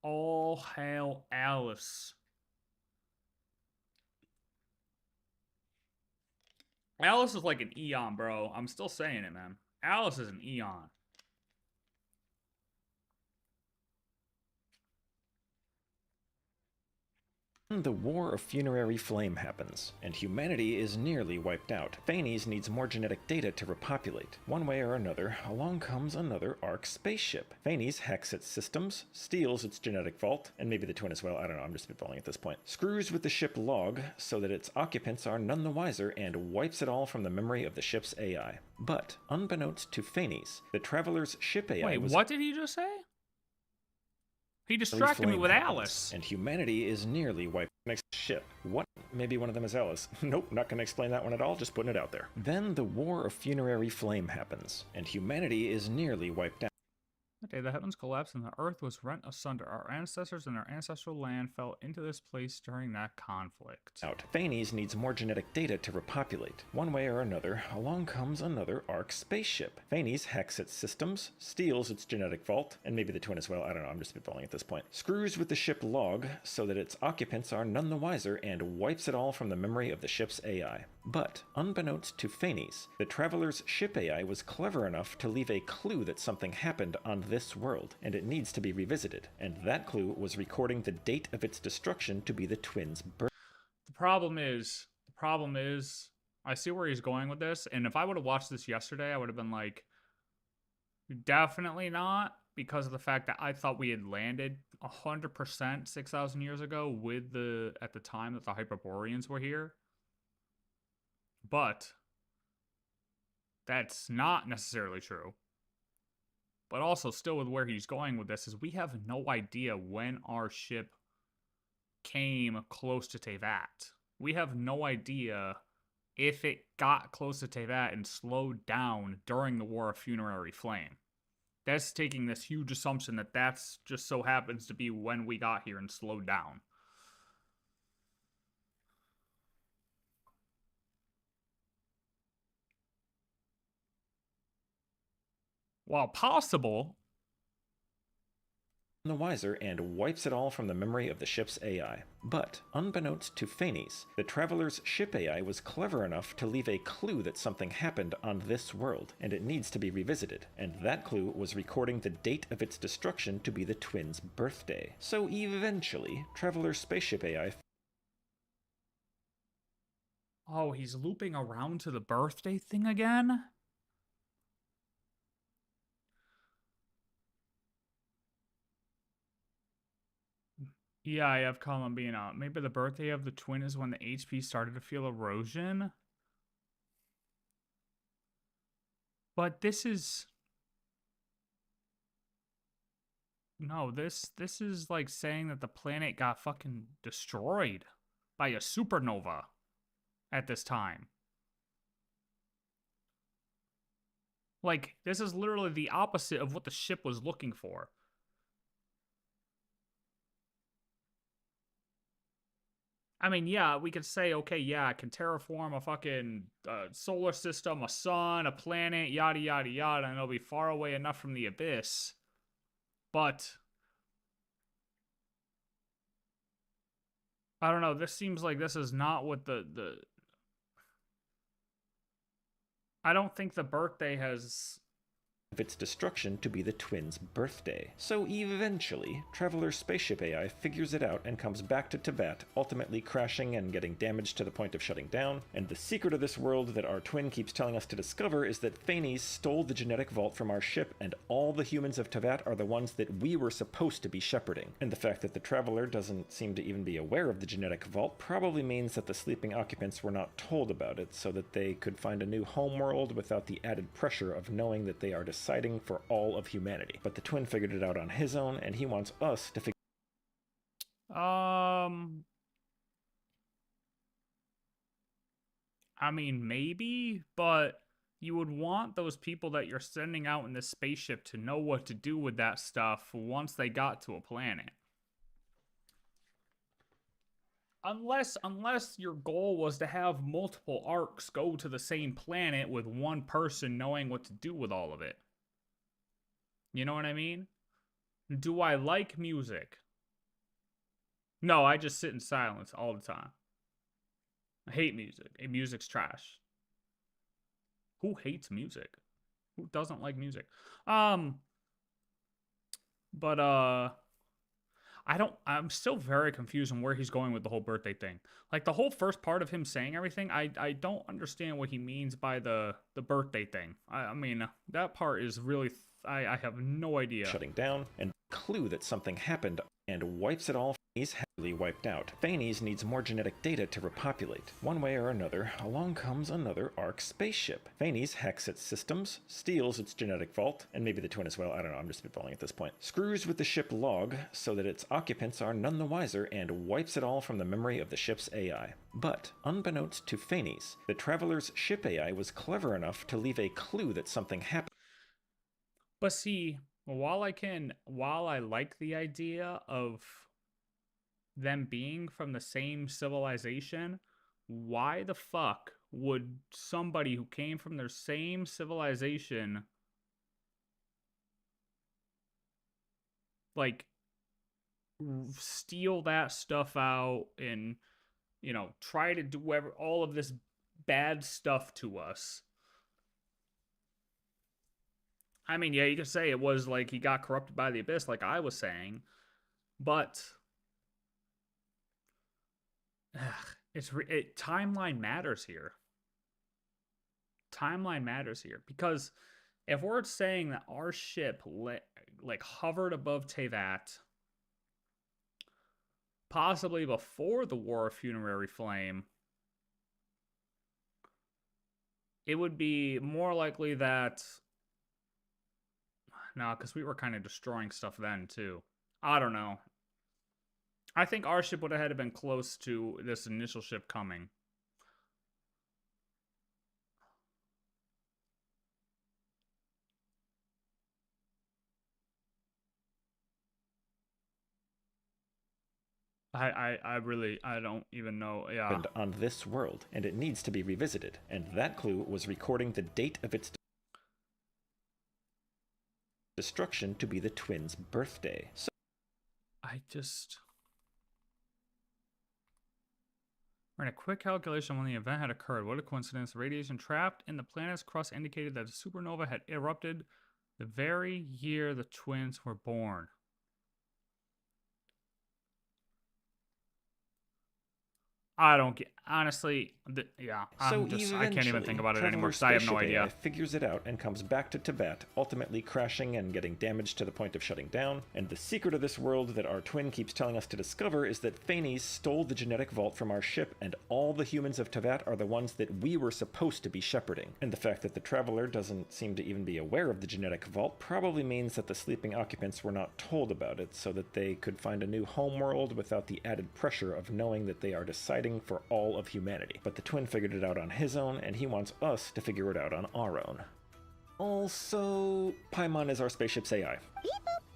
All hail Alice. Alice is like an eon, bro. I'm still saying it, man. Alice is an eon. the War of Funerary Flame happens, and humanity is nearly wiped out. Phanes needs more genetic data to repopulate. One way or another, along comes another Ark spaceship. Phanes hacks its systems, steals its genetic vault, and maybe the twin as well, I don't know, I'm just spitballing at this point. Screws with the ship log so that its occupants are none the wiser, and wipes it all from the memory of the ship's AI. But, unbeknownst to Phanes, the Traveler's ship AI was... Wait, what did he just say? He distracted me with Alice. And humanity is nearly wiped. Next ship. What? Maybe one of them is Alice. Nope, not gonna explain that one at all, just putting it out there. Then the War of Funerary Flame happens, and humanity is nearly wiped out. The day the heavens collapsed and the earth was rent asunder. Our ancestors and our ancestral land fell into this place during that conflict. Phanes needs more genetic data to repopulate. One way or another, along comes another Ark spaceship. Phanes hacks its systems, steals its genetic vault, and maybe the twin as well, I don't know, I'm just spitballing at this point. Screws with the ship log so that its occupants are none the wiser, and wipes it all from the memory of the ship's AI. But, unbeknownst to Phanes, the Traveler's ship AI was clever enough to leave a clue that something happened on this world, and it needs to be revisited, and that clue was recording the date of its destruction to be the twins' birth. The problem is, I see where he's going with this, and if I would have watched this yesterday, I would have been like, definitely not, because of the fact that I thought we had landed 100% 6,000 years ago with at the time that the Hyperboreans were here. But that's not necessarily true. But also, still with where he's going with this, is we have no idea when our ship came close to Teyvat. We have no idea if it got close to Teyvat and slowed down during the War of Funerary Flame. That's taking this huge assumption that that's just so happens to be when we got here and slowed down. While possible, the wiser, and wipes it all from the memory of the ship's AI. But, unbeknownst to Phanes, the Traveler's ship AI was clever enough to leave a clue that something happened on this world, and it needs to be revisited, and that clue was recording the date of its destruction to be the twins' birthday. So eventually, Traveler's spaceship AI... Oh, he's looping around to the birthday thing again? Yeah, I have Columbina. Maybe the birthday of the twin is when the HP started to feel erosion? But this is... No, this is like saying that the planet got fucking destroyed by a supernova at this time. Like, this is literally the opposite of what the ship was looking for. I mean, yeah, we could say, okay, yeah, I can terraform a fucking solar system, a sun, a planet, yada, yada, yada, and it'll be far away enough from the abyss But I don't know. This seems like this is not what the I don't think the birthday has of its destruction to be the twins' birthday. So eventually, Traveler's spaceship AI figures it out and comes back to Teyvat, ultimately crashing and getting damaged to the point of shutting down. And the secret of this world that our twin keeps telling us to discover is that Phanes stole the genetic vault from our ship, and all the humans of Teyvat are the ones that we were supposed to be shepherding. And the fact that the Traveler doesn't seem to even be aware of the genetic vault probably means that the sleeping occupants were not told about it, so that they could find a new homeworld without the added pressure of knowing that they are deciding for all of humanity. But the twin figured it out on his own, and he wants us to figure. I mean, maybe, but you would want those people that you're sending out in this spaceship to know what to do with that stuff once they got to a planet. Unless your goal was to have multiple arcs go to the same planet with one person knowing what to do with all of it. You know what I mean? Do I like music? No, I just sit in silence all the time. I hate music. Music's trash. Who hates music? Who doesn't like music? I'm still very confused on where he's going with the whole birthday thing. Like, the whole first part of him saying everything, I don't understand what he means by the birthday thing. I mean, that part is really, I have no idea. Shutting down, and clue that something happened, and wipes it all. Phanes heavily wiped out. Phanes needs more genetic data to repopulate. One way or another, along comes another ARC spaceship. Phanes hacks its systems, steals its genetic vault, and maybe the twin as well, I don't know, I'm just spitballing at this point. Screws with the ship log so that its occupants are none the wiser, and wipes it all from the memory of the ship's AI. But, unbeknownst to Phanes, the Traveler's ship AI was clever enough to leave a clue that something happened. But see, while I like the idea of them being from the same civilization, why the fuck would somebody who came from their same civilization like steal that stuff out and, you know, try to do all of this bad stuff to us? I mean, yeah, you could say it was like he got corrupted by the abyss, like I was saying, but timeline matters here. Timeline matters here, because if we're saying that our ship like hovered above Teyvat, possibly before the War of Funerary Flame, it would be more likely that, no, because we were kind of destroying stuff then too. I don't know. I think our ship would have had to been close to this initial ship coming. I don't even know. Yeah. On this world, and it needs to be revisited. And that clue was recording the date of its destruction to be the twins' birthday. So Ran a quick calculation when the event had occurred. What a coincidence. Radiation trapped in the planet's crust indicated that a supernova had erupted the very year the twins were born. I don't get, honestly, yeah. I can't even think about it anymore because I have no idea. Figures it out and comes back to Teyvat, ultimately crashing and getting damaged to the point of shutting down. And the secret of this world that our twin keeps telling us to discover is that Phanes stole the genetic vault from our ship, and all the humans of Teyvat are the ones that we were supposed to be shepherding. And the fact that the Traveler doesn't seem to even be aware of the genetic vault probably means that the sleeping occupants were not told about it, so that they could find a new homeworld without the added pressure of knowing that they are deciding for all of humanity. But the twin figured it out on his own, and he wants us to figure it out on our own. Also, Paimon is our spaceship's AI.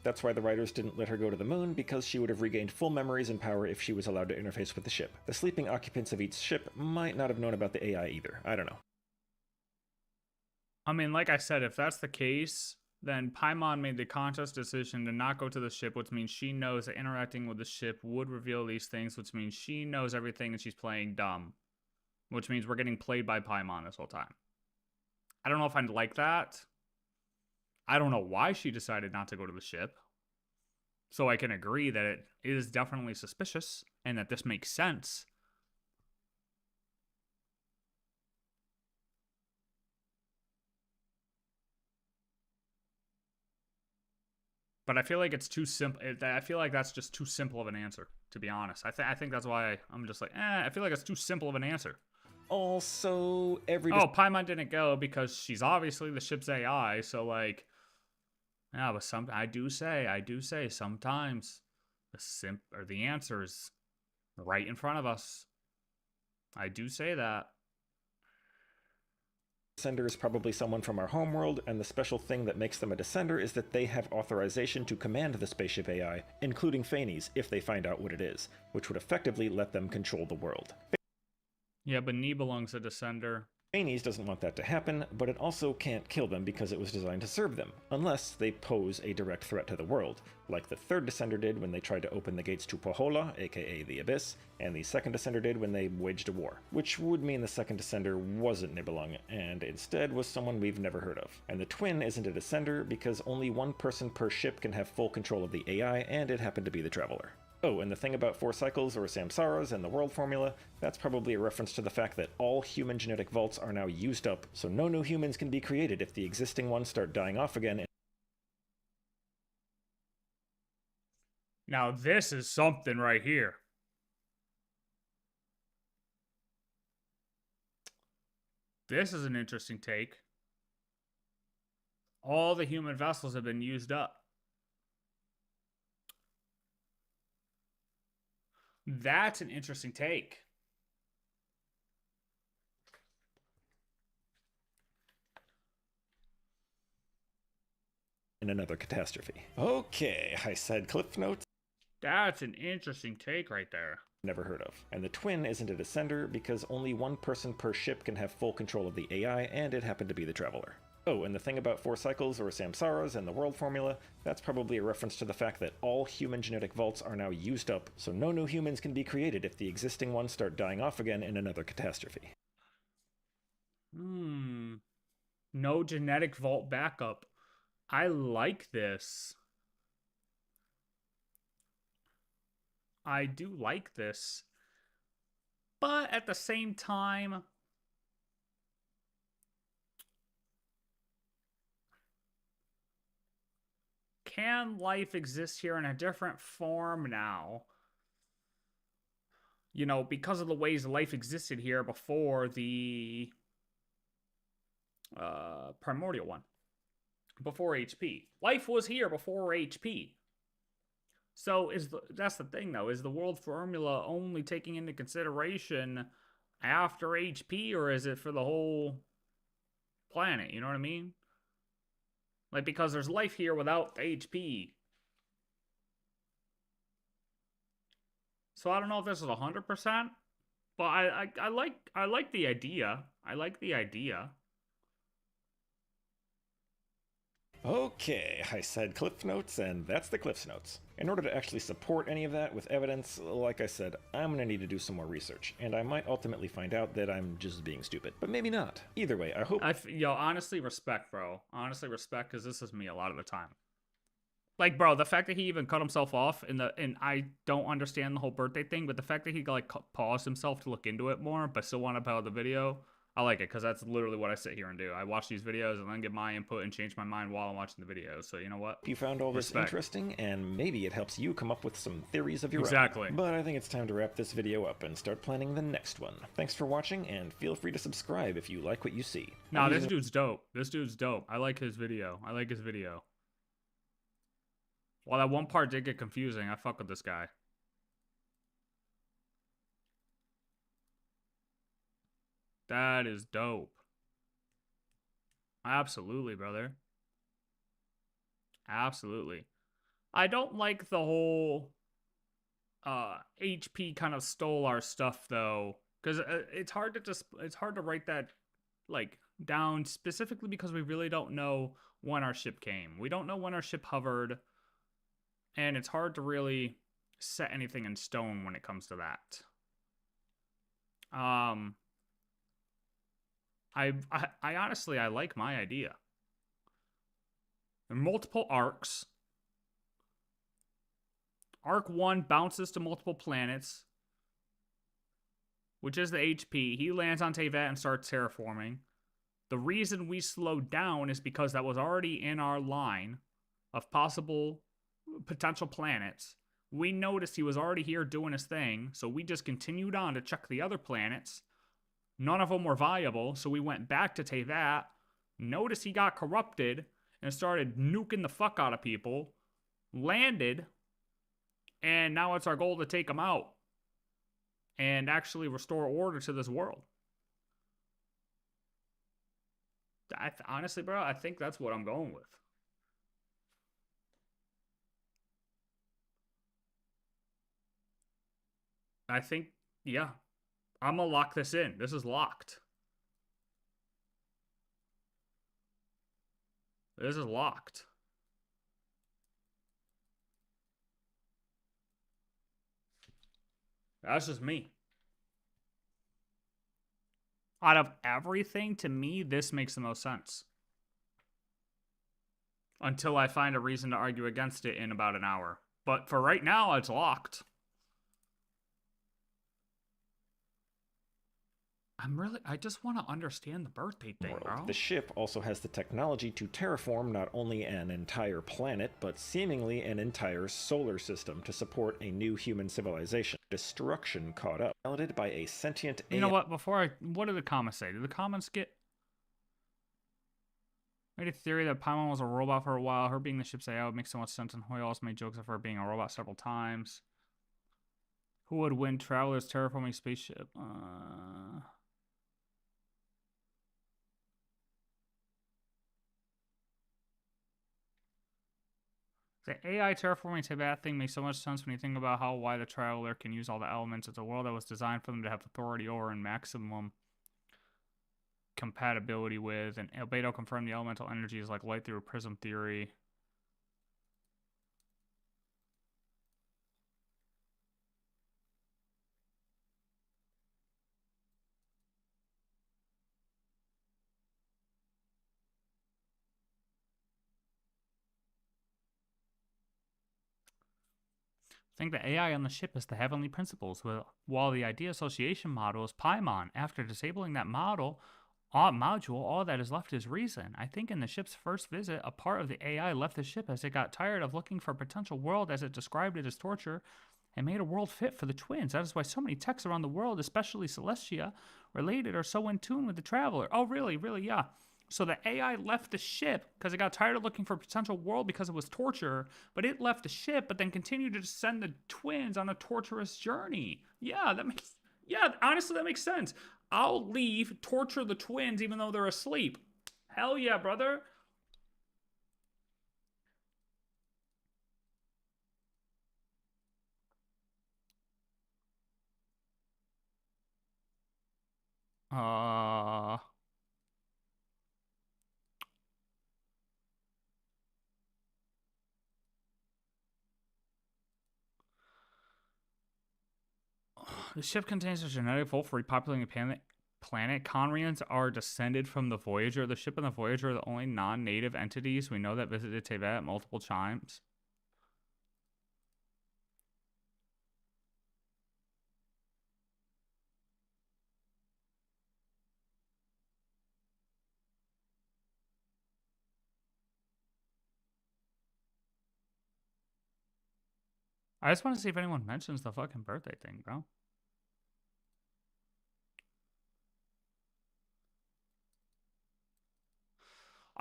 That's why the writers didn't let her go to the moon, because she would have regained full memories and power if she was allowed to interface with the ship. The sleeping occupants of each ship might not have known about the AI either. I don't know. I mean, like I said, if that's the case, Then Paimon made the conscious decision to not go to the ship, which means she knows that interacting with the ship would reveal these things, which means she knows everything and she's playing dumb. Which means we're getting played by Paimon this whole time. I don't know if I'd like that. I don't know why she decided not to go to the ship. So I can agree that it is definitely suspicious and that this makes sense. But I feel like it's too simple. I feel like that's just too simple of an answer, to be honest. I think that's why I'm just like, I feel like it's too simple of an answer. Also, Paimon didn't go because she's obviously the ship's AI, so like, yeah, but I do say sometimes the answer is right in front of us. I do say that. Descender is probably someone from our homeworld, and the special thing that makes them a Descender is that they have authorization to command the spaceship AI, including Phanes, if they find out what it is, which would effectively let them control the world. Yeah, but Nibelung's a Descender. Phanes doesn't want that to happen, but it also can't kill them because it was designed to serve them, unless they pose a direct threat to the world, like the third Descender did when they tried to open the gates to Pohola, aka the Abyss, and the second Descender did when they waged a war, which would mean the second Descender wasn't Nibelung, and instead was someone we've never heard of. And the twin isn't a Descender because only one person per ship can have full control of the AI, and it happened to be the Traveler. Oh, and the thing about 4 cycles or samsaras and the world formula, that's probably a reference to the fact that all human genetic vaults are now used up, so no new humans can be created if the existing ones start dying off again. Now this is something right here. This is an interesting take. All the human vessels have been used up. That's an interesting take. In another catastrophe. Okay, I said cliff notes. That's an interesting take right there. Never heard of. And the twin isn't a Descender because only one person per ship can have full control of the AI, and it happened to be the Traveler. Oh, and the thing about 4 cycles or samsaras and the world formula, that's probably a reference to the fact that all human genetic vaults are now used up, so no new humans can be created if the existing ones start dying off again in another catastrophe. No genetic vault backup. I like this. I do like this. But at the same time, can life exist here in a different form now? You know, because of the ways life existed here before the Primordial one. Before HP. Life was here before HP. So that's the thing though, is the world formula only taking into consideration after HP, or is it for the whole planet? You know what I mean? Like, because there's life here without the HP. So I don't know if this is 100%, but I like the idea. I like the idea. Okay, I said cliff notes, and that's the cliffs notes. In order to actually support any of that with evidence, like I said, I'm gonna need to do some more research, and I might ultimately find out that I'm just being stupid, but maybe not. Either way, I hope— Yo, honestly, respect, bro. Honestly, respect, because this is me a lot of the time. Like, bro, the fact that he even cut himself off, and I don't understand the whole birthday thing, but the fact that he, like, paused himself to look into it more, but still wanted to put out the video— I like it, because that's literally what I sit here and do. I watch these videos and then give my input and change my mind while I'm watching the videos. So you know what? You found all this interesting, and maybe it helps you come up with some theories of your own. Exactly. But I think it's time to wrap this video up and start planning the next one. Thanks for watching, and feel free to subscribe if you like what you see. Nah, this dude's dope. This dude's dope. I like his video. While that one part did get confusing, I fuck with this guy. That is dope. Absolutely, brother. Absolutely. I don't like the whole HP kind of stole our stuff though, because it's hard to write that like down specifically because we really don't know when our ship came. We don't know when our ship hovered, and it's hard to really set anything in stone when it comes to that. I honestly, I like my idea. There are multiple arcs. Arc 1 bounces to multiple planets, which is the HP. He lands on Teyvat and starts terraforming. The reason we slowed down is because that was already in our line of possible potential planets. We noticed he was already here doing his thing, so we just continued on to check the other planets. None of them were viable, so we went back to Teyvat, noticed he got corrupted, and started nuking the fuck out of people, landed, and now it's our goal to take him out and actually restore order to this world. Honestly, bro, I think that's what I'm going with. I think, yeah, I'm gonna lock this in. This is locked. This is locked. That's just me. Out of everything, to me, this makes the most sense. Until I find a reason to argue against it in about an hour. But for right now, it's locked. I just want to understand the birthday thing, bro. The ship also has the technology to terraform not only an entire planet, but seemingly an entire solar system to support a new human civilization. Destruction caught up, piloted by a sentient AI. You know what? What did the comments say? Did the comments get... I made a theory that Paimon was a robot for a while. Her being the ship's AI would make so much sense, and Hoy also made jokes of her being a robot several times. Who would win Traveler's terraforming spaceship? The AI terraforming Teyvat thing makes so much sense when you think about why the Traveler can use all the elements of the world that was designed for them to have authority over and maximum compatibility with. And Albedo confirmed the elemental energy is like light through a prism theory. I think the AI on the ship is the heavenly principles, while the idea association model is Paimon. After disabling that module, all that is left is reason. I think in the ship's first visit, a part of the AI left the ship as it got tired of looking for a potential world as it described it as torture and made a world fit for the twins. That is why so many texts around the world, especially Celestia, related are so in tune with the Traveler. Oh, really? Really, yeah. So the AI left the ship because it got tired of looking for a potential world because it was torture, but it left the ship, but then continued to send the twins on a torturous journey. Yeah, honestly, that makes sense. I'll leave, torture the twins even though they're asleep. Hell yeah, brother. The ship contains a genetic vault for repopulating a planet. Conrians are descended from the Voyager. The ship and the Voyager are the only non-native entities we know that visited Teyvat multiple times. I just want to see if anyone mentions the fucking birthday thing, bro.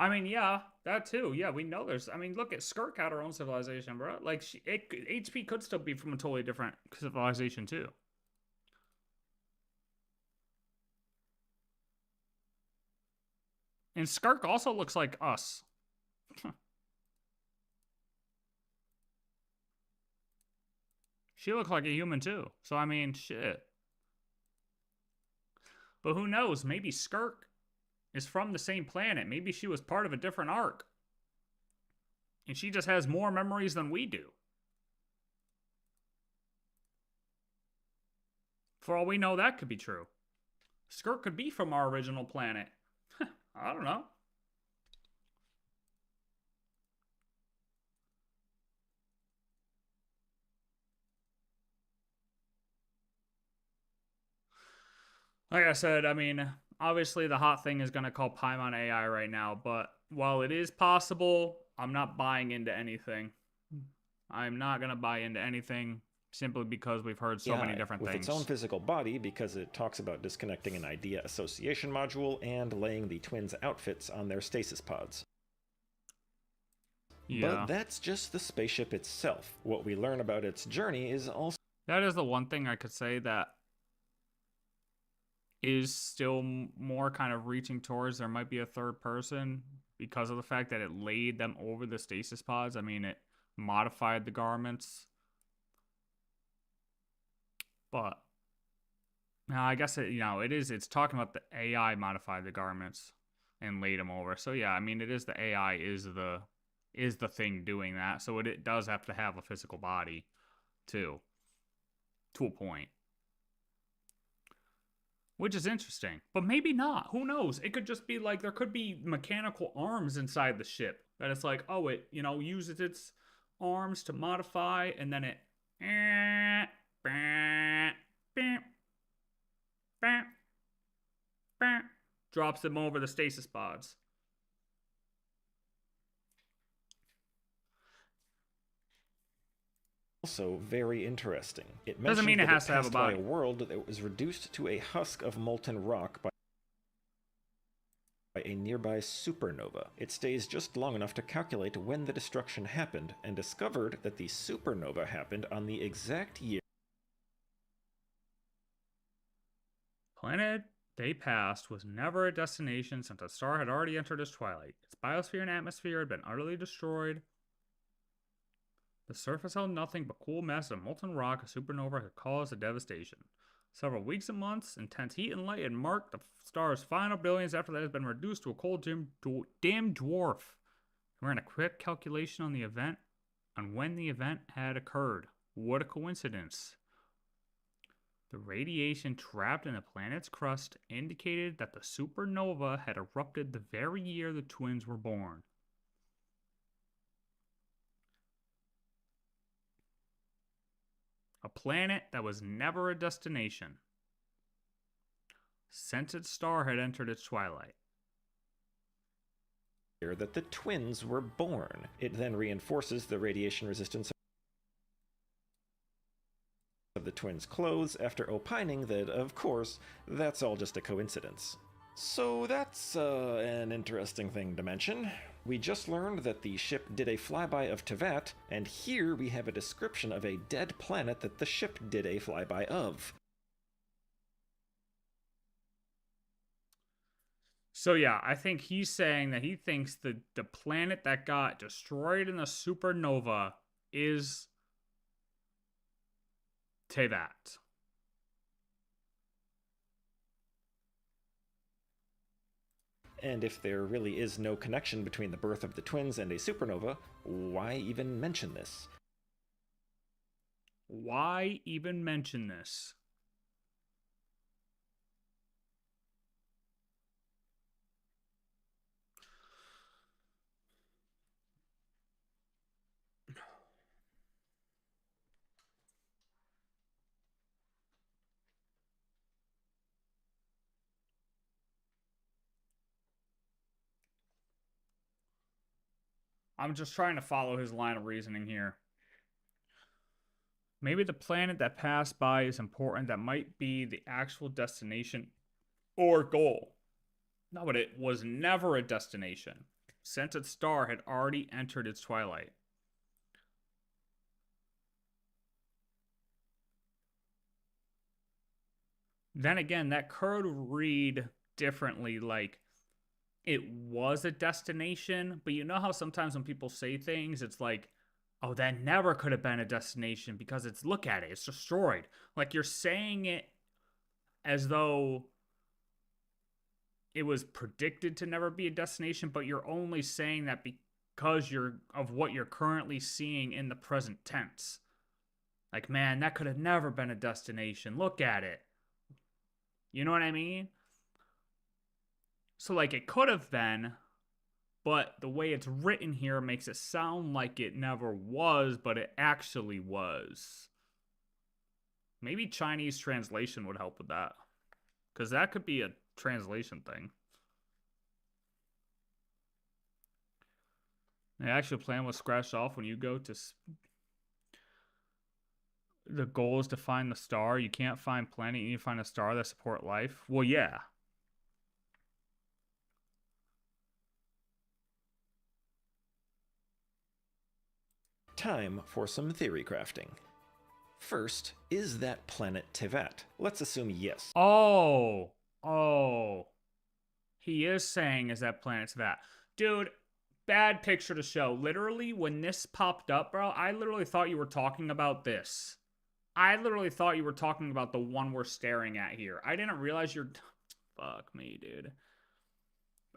I mean, yeah, that too. Yeah, we know there's... I mean, look at Skirk had her own civilization, bro. Like, HP could still be from a totally different civilization, too. And Skirk also looks like us. She looked like a human, too. So, I mean, shit. But who knows? Maybe Skirk is from the same planet. Maybe she was part of a different arc. And she just has more memories than we do. For all we know, that could be true. Skirk could be from our original planet. I don't know. Like I said, I mean, obviously the hot thing is going to call Paimon AI right now, but while it is possible, I'm not buying into anything. I'm not going to buy into anything simply because we've heard so many different with things. its own physical body, because it talks about disconnecting an idea association module and laying the twins' outfits on their stasis pods. Yeah. But that's just the spaceship itself. What we learn about its journey is also... That is the one thing I could say that is still more kind of reaching towards there might be a third person because of the fact that it laid them over the stasis pods. I mean, it modified the garments. But now I guess it, it's talking about the AI modified the garments and laid them over. So yeah, I mean, it is the AI is the thing doing that. So it does have to have a physical body too, to a point. Which is interesting, but maybe not. Who knows? It could just be like there could be mechanical arms inside the ship that it's like, oh, it uses its arms to modify, and then it drops them over the stasis pods. Also very interesting. It doesn't mean it has to have a passed by body. a world that was reduced to a husk of molten rock by a nearby supernova. It stays just long enough to calculate when the destruction happened, and discovered that the supernova happened on the exact year. Planet they passed was never a destination since the star had already entered its twilight. Its biosphere and atmosphere had been utterly destroyed. The surface held nothing but cool masses of molten rock. A supernova had caused the devastation. Several weeks and months, intense heat and light had marked the star's final billions. After that, it had been reduced to a cold, dim dwarf. We ran a quick calculation on the event, on when the event had occurred. What a coincidence. The radiation trapped in the planet's crust indicated that the supernova had erupted the very year the twins were born. A planet that was never a destination. Since its star had entered its twilight. That the twins were born. It then reinforces the radiation resistance of the twins' clothes after opining that, of course, that's all just a coincidence. So that's an interesting thing to mention. We just learned that the ship did a flyby of Tevat, and here we have a description of a dead planet that the ship did a flyby of. So yeah, I think he's saying that he thinks the planet that got destroyed in the supernova is Tevat. And if there really is no connection between the birth of the twins and a supernova, why even mention this? Why even mention this? I'm just trying to follow his line of reasoning here. Maybe the planet that passed by is important. That might be the actual destination or goal. No, but it was never a destination, since its star had already entered its twilight. Then again, that could read differently, like it was a destination, but you know how sometimes when people say things, it's like, oh, that never could have been a destination because look at it, it's destroyed. Like you're saying it as though it was predicted to never be a destination, but you're only saying that because of what you're currently seeing in the present tense. Like, man, that could have never been a destination. Look at it. You know what I mean? So, like, it could have been, but the way it's written here makes it sound like it never was, but it actually was. Maybe Chinese translation would help with that. Because that could be a translation thing. The actual plan was scratched off when you go to... The goal is to find the star. You can't find planet. You need to find a star that support life. Well, yeah. Time for some theory crafting. First, is that planet Tevat? Let's assume yes. Oh. He is saying is that planet Tevat. Dude, bad picture to show. Literally, when this popped up, bro, I literally thought you were talking about this. I literally thought you were talking about the one we're staring at here. I didn't realize you're... Fuck me, dude.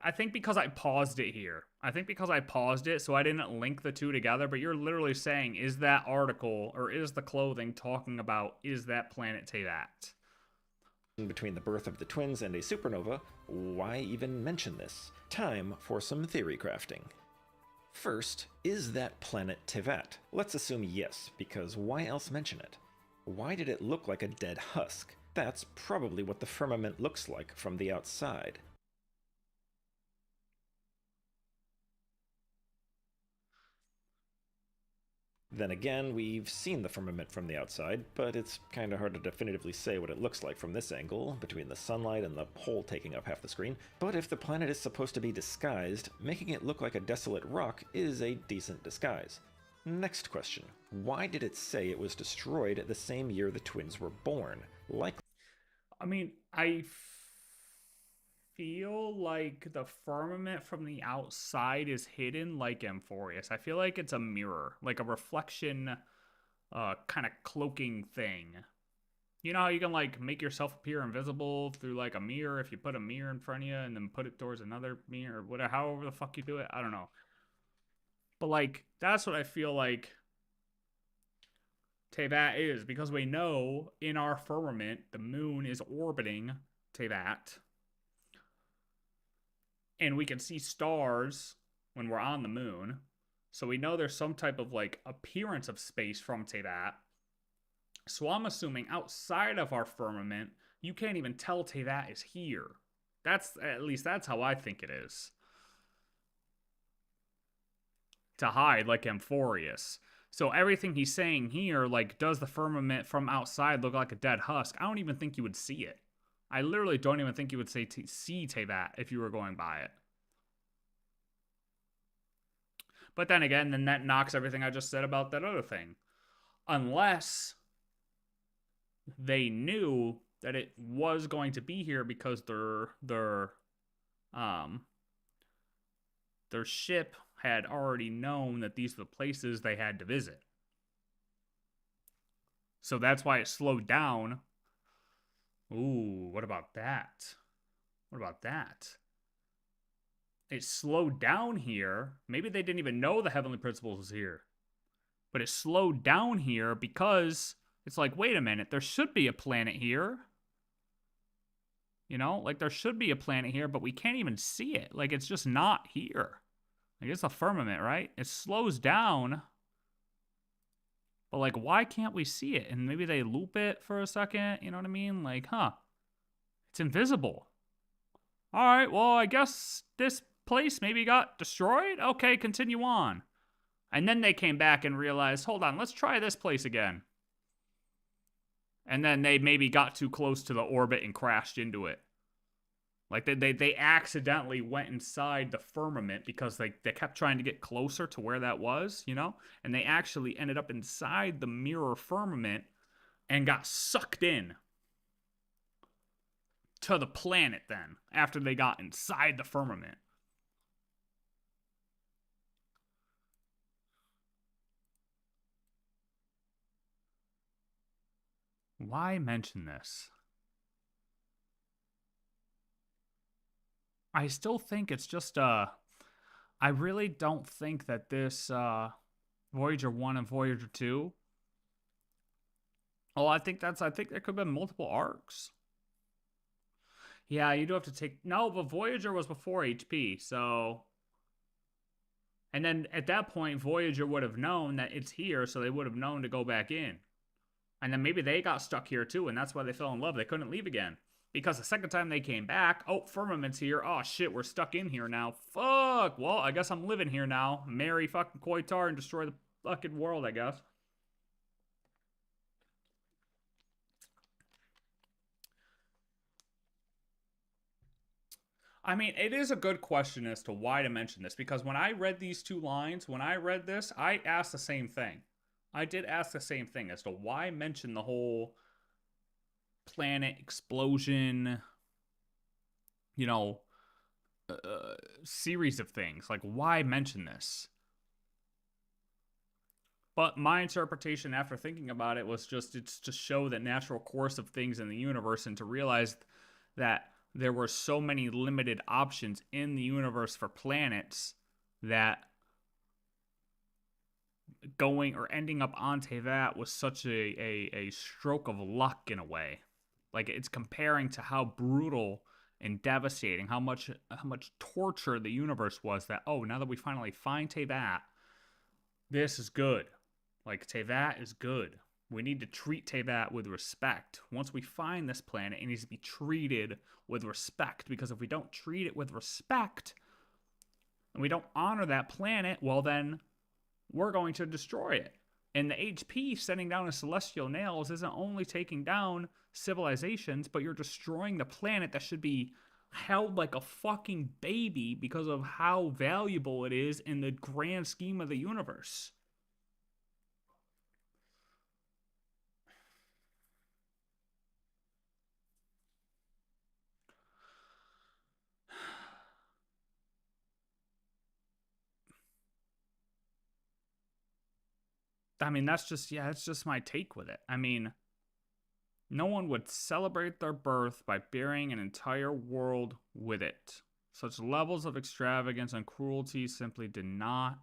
I think because I paused it here. I think because I paused it, so I didn't link the two together, but you're literally saying, is that article, or is the clothing talking about, is that planet Tevat? Between the birth of the twins and a supernova, why even mention this? Time for some theory crafting. First, is that planet Tevat? Let's assume yes, because why else mention it? Why did it look like a dead husk? That's probably what the firmament looks like from the outside. Then again, we've seen the firmament from the outside, but it's kinda hard to definitively say what it looks like from this angle, between the sunlight and the hole taking up half the screen. But if the planet is supposed to be disguised, making it look like a desolate rock is a decent disguise. Next question. Why did it say it was destroyed the same year the twins were born? I mean, I feel like the firmament from the outside is hidden like Amphorius. I feel like it's a mirror, like a reflection, kind of cloaking thing. You know how you can, like, make yourself appear invisible through, like, a mirror if you put a mirror in front of you and then put it towards another mirror, or whatever, however the fuck you do it? I don't know. But, like, that's what I feel like Tevat is, because we know in our firmament the moon is orbiting Tevat. And we can see stars when we're on the moon. So we know there's some type of, like, appearance of space from Tevat. So I'm assuming outside of our firmament, you can't even tell Tevat is here. At least that's how I think it is. To hide, like Amphorius. So everything he's saying here, like, does the firmament from outside look like a dead husk? I don't even think you would see it. I literally don't even think you would say see Tevat if you were going by it. But then again, then that knocks everything I just said about that other thing. Unless they knew that it was going to be here because their ship had already known that these were the places they had to visit. So that's why it slowed down. Ooh, what about that? What about that? It slowed down here. Maybe they didn't even know the Heavenly Principles was here. But it slowed down here because it's like, wait a minute, there should be a planet here. You know, like, there should be a planet here, but we can't even see it. Like, it's just not here. Like, it's a firmament, right? It slows down. But, like, why can't we see it? And maybe they loop it for a second, you know what I mean? Like, huh. It's invisible. All right, well, I guess this place maybe got destroyed? Okay, continue on. And then they came back and realized, hold on, let's try this place again. And then they maybe got too close to the orbit and crashed into it. Like, they accidentally went inside the firmament because they kept trying to get closer to where that was, you know? And they actually ended up inside the mirror firmament and got sucked in to the planet then, after they got inside the firmament. Why mention this? I still think it's just I really don't think that this Voyager 1 and Voyager 2. Oh, I think there could have been multiple arcs. Yeah, you do have to take... No, but Voyager was before HP, so... And then at that point, Voyager would have known that it's here, so they would have known to go back in. And then maybe they got stuck here too, and that's why they fell in love. They couldn't leave again. Because the second time they came back, oh, Firmament's here. Oh, shit, we're stuck in here now. Fuck. Well, I guess I'm living here now. Marry fucking Koitar and destroy the fucking world, I guess. I mean, it is a good question as to why to mention this. Because when I read these two lines, when I read this, I asked the same thing. I did ask the same thing as to why mention the whole planet explosion, you know, series of things. Like, why mention this? But my interpretation after thinking about it was just, it's to show the natural course of things in the universe and to realize that there were so many limited options in the universe for planets that going or ending up on Tevat was such a stroke of luck in a way. Like, it's comparing to how brutal and devastating, how much torture the universe was, that, oh, now that we finally find Tevat, this is good. Like, Tevat is good. We need to treat Tevat with respect. Once we find this planet, it needs to be treated with respect, because if we don't treat it with respect, and we don't honor that planet, well then, we're going to destroy it. And the HP sending down a celestial nails isn't only taking down civilizations, but you're destroying the planet that should be held like a fucking baby because of how valuable it is in the grand scheme of the universe. I mean, that's just my take with it. I mean, no one would celebrate their birth by burying an entire world with it. Such levels of extravagance and cruelty simply did not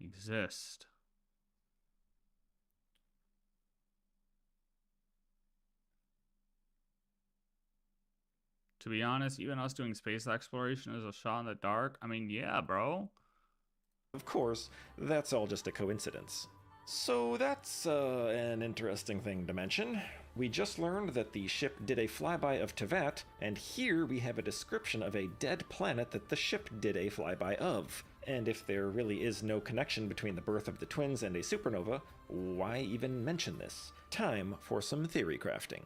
exist. To be honest, even us doing space exploration is a shot in the dark. I mean, yeah, bro. Of course, that's all just a coincidence. So that's an interesting thing to mention. We just learned that the ship did a flyby of Tevat, and here we have a description of a dead planet that the ship did a flyby of. And if there really is no connection between the birth of the twins and a supernova, why even mention this? Time for some theory crafting.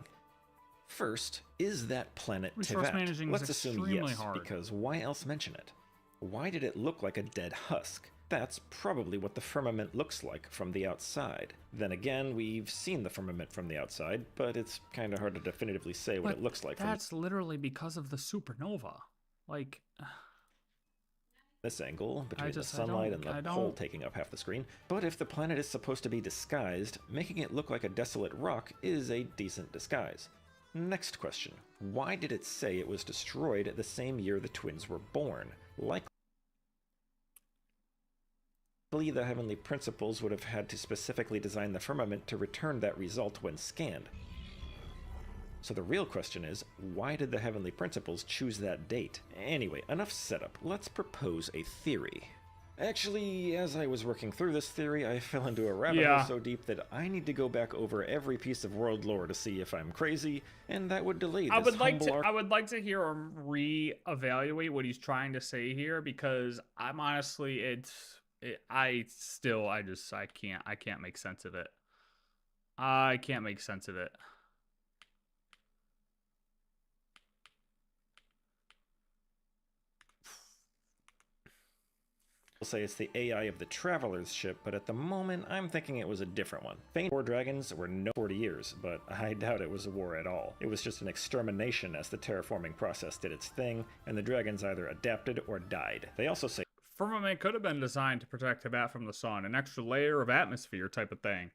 First, is that planet Tevat? Let's assume yes, because why else mention it? Why did it look like a dead husk? That's probably what the firmament looks like from the outside. Then again, we've seen the firmament from the outside, but it's kind of hard to definitively say what it looks like. That's literally because of the supernova. Like, this angle, between the sunlight and the hole taking up half the screen. But if the planet is supposed to be disguised, making it look like a desolate rock is a decent disguise. Next question. Why did it say it was destroyed the same year the twins were born? Likely the Heavenly Principles would have had to specifically design the firmament to return that result when scanned. So the real question is, why did the Heavenly Principles choose that date? Anyway, enough setup. Let's propose a theory. Actually, as I was working through this theory, I fell into a rabbit hole so deep that I need to go back over every piece of world lore to see if I'm crazy, and that would delay this I would like to hear him re-evaluate what he's trying to say here, because I'm honestly, I can't make sense of it. I can't make sense of it. I'll say it's the AI of the Traveler's ship, but at the moment, I'm thinking it was a different one. Faint war dragons were no 40 years, but I doubt it was a war at all. It was just an extermination as the terraforming process did its thing, and the dragons either adapted or died. They also say Firmament could have been designed to protect Tevat from the sun, an extra layer of atmosphere type of thing.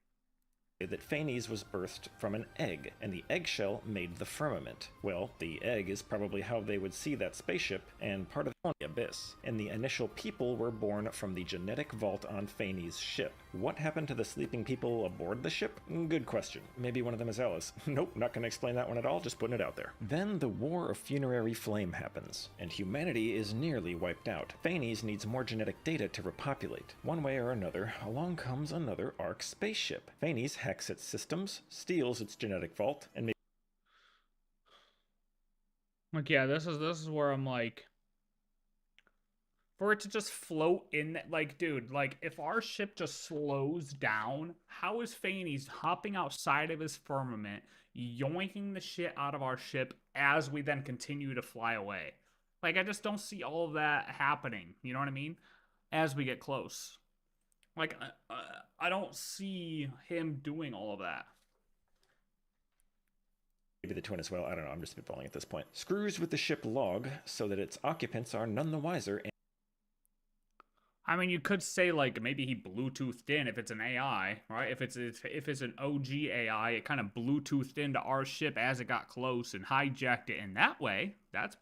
that Phanes was birthed from an egg, and the eggshell made the firmament. Well, the egg is probably how they would see that spaceship, and part of the abyss. And the initial people were born from the genetic vault on Phanes' ship. What happened to the sleeping people aboard the ship? Good question. Maybe one of them is Alice. Nope, not gonna explain that one at all, just putting it out there. Then the War of Funerary Flame happens, and humanity is nearly wiped out. Phanes needs more genetic data to repopulate. One way or another, along comes another ARC spaceship. Phanes hacks its systems, steals its genetic vault, and maybe like, yeah, this is where I'm like, for it to just float in that, like, dude, like, if our ship just slows down, how is Phanes hopping outside of his firmament, yoinking the shit out of our ship as we then continue to fly away? Like, I just don't see all of that happening, you know what I mean? As we get close. Like, I don't see him doing all of that. maybe the twin as well, I don't know, I'm just spitballing at this point. Screws with the ship log so that its occupants are none the wiser. I mean, you could say, like, maybe he Bluetoothed in if it's an AI, right? If it's an OG AI, it kind of Bluetoothed into our ship as it got close and hijacked it in that way. That's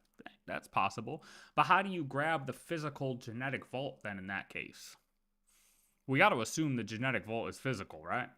possible. But how do you grab the physical genetic vault then in that case? We got to assume the genetic vault is physical, right?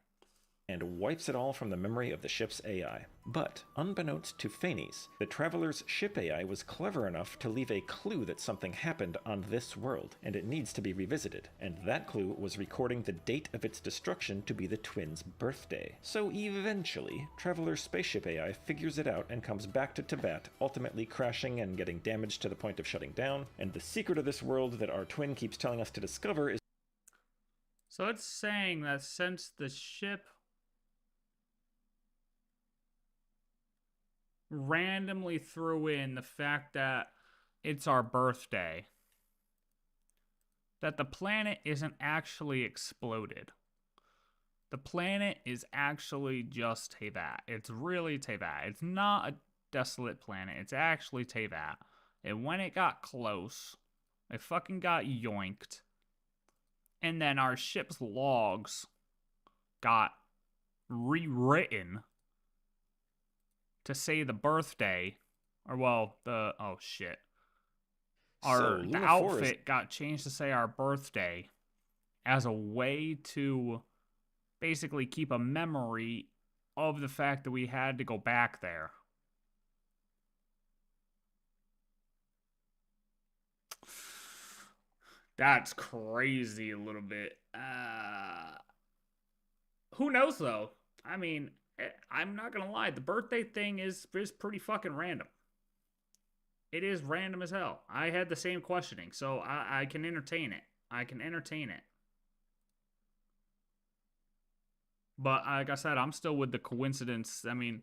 And wipes it all from the memory of the ship's AI. But, unbeknownst to Phanes, the Traveler's ship AI was clever enough to leave a clue that something happened on this world, and it needs to be revisited. And that clue was recording the date of its destruction to be the twins' birthday. So eventually, Traveler's spaceship AI figures it out and comes back to Tibet, ultimately crashing and getting damaged to the point of shutting down. And the secret of this world that our twin keeps telling us to discover is... So it's saying that since the ship randomly threw in the fact that it's our birthday, that the planet isn't actually exploded. The planet is actually just Teyvat. It's really Teyvat. It's not a desolate planet. It's actually Teyvat. And when it got close, it fucking got yoinked. And then our ship's logs got rewritten to say the birthday, or well, the the outfit got changed to say our birthday as a way to basically keep a memory of the fact that we had to go back there. That's crazy a little bit. Who knows though? I mean, I'm not gonna lie, the birthday thing is pretty fucking random. It is random as hell. I had the same questioning, so I can entertain it. But like I said, I'm still with the coincidence. I mean,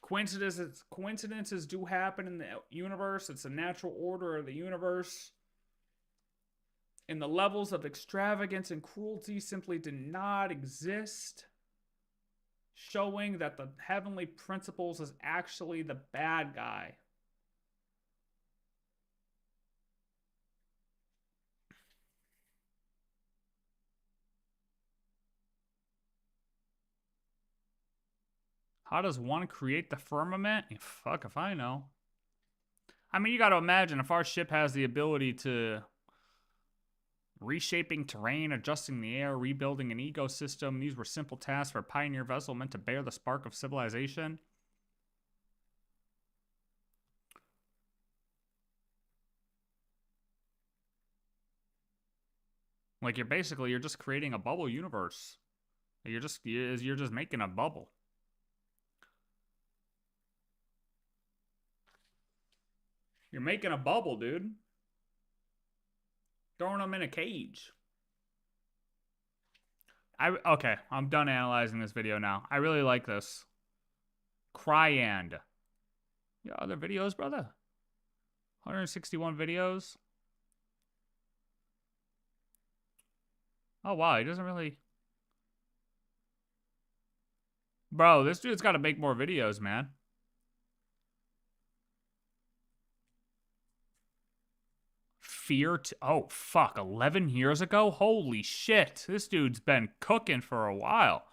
coincidences do happen in the universe. It's a natural order of the universe. And the levels of extravagance and cruelty simply do not exist, showing that the heavenly principles is actually the bad guy. How does one create the firmament? Fuck if I know. I mean, you got to imagine if our ship has the ability to reshaping terrain, adjusting the air, rebuilding an ecosystem. These were simple tasks for a pioneer vessel meant to bear the spark of civilization. Like you're just creating a bubble universe. You're just making a bubble. You're making a bubble, dude. Throwing them in a cage. Okay, I'm done analyzing this video now. I really like this. KRAI. You got other videos, brother? 161 videos. Oh, wow, he doesn't really... Bro, this dude's got to make more videos, man. Oh, fuck, 11 years ago? Holy shit. This dude's been cooking for a while.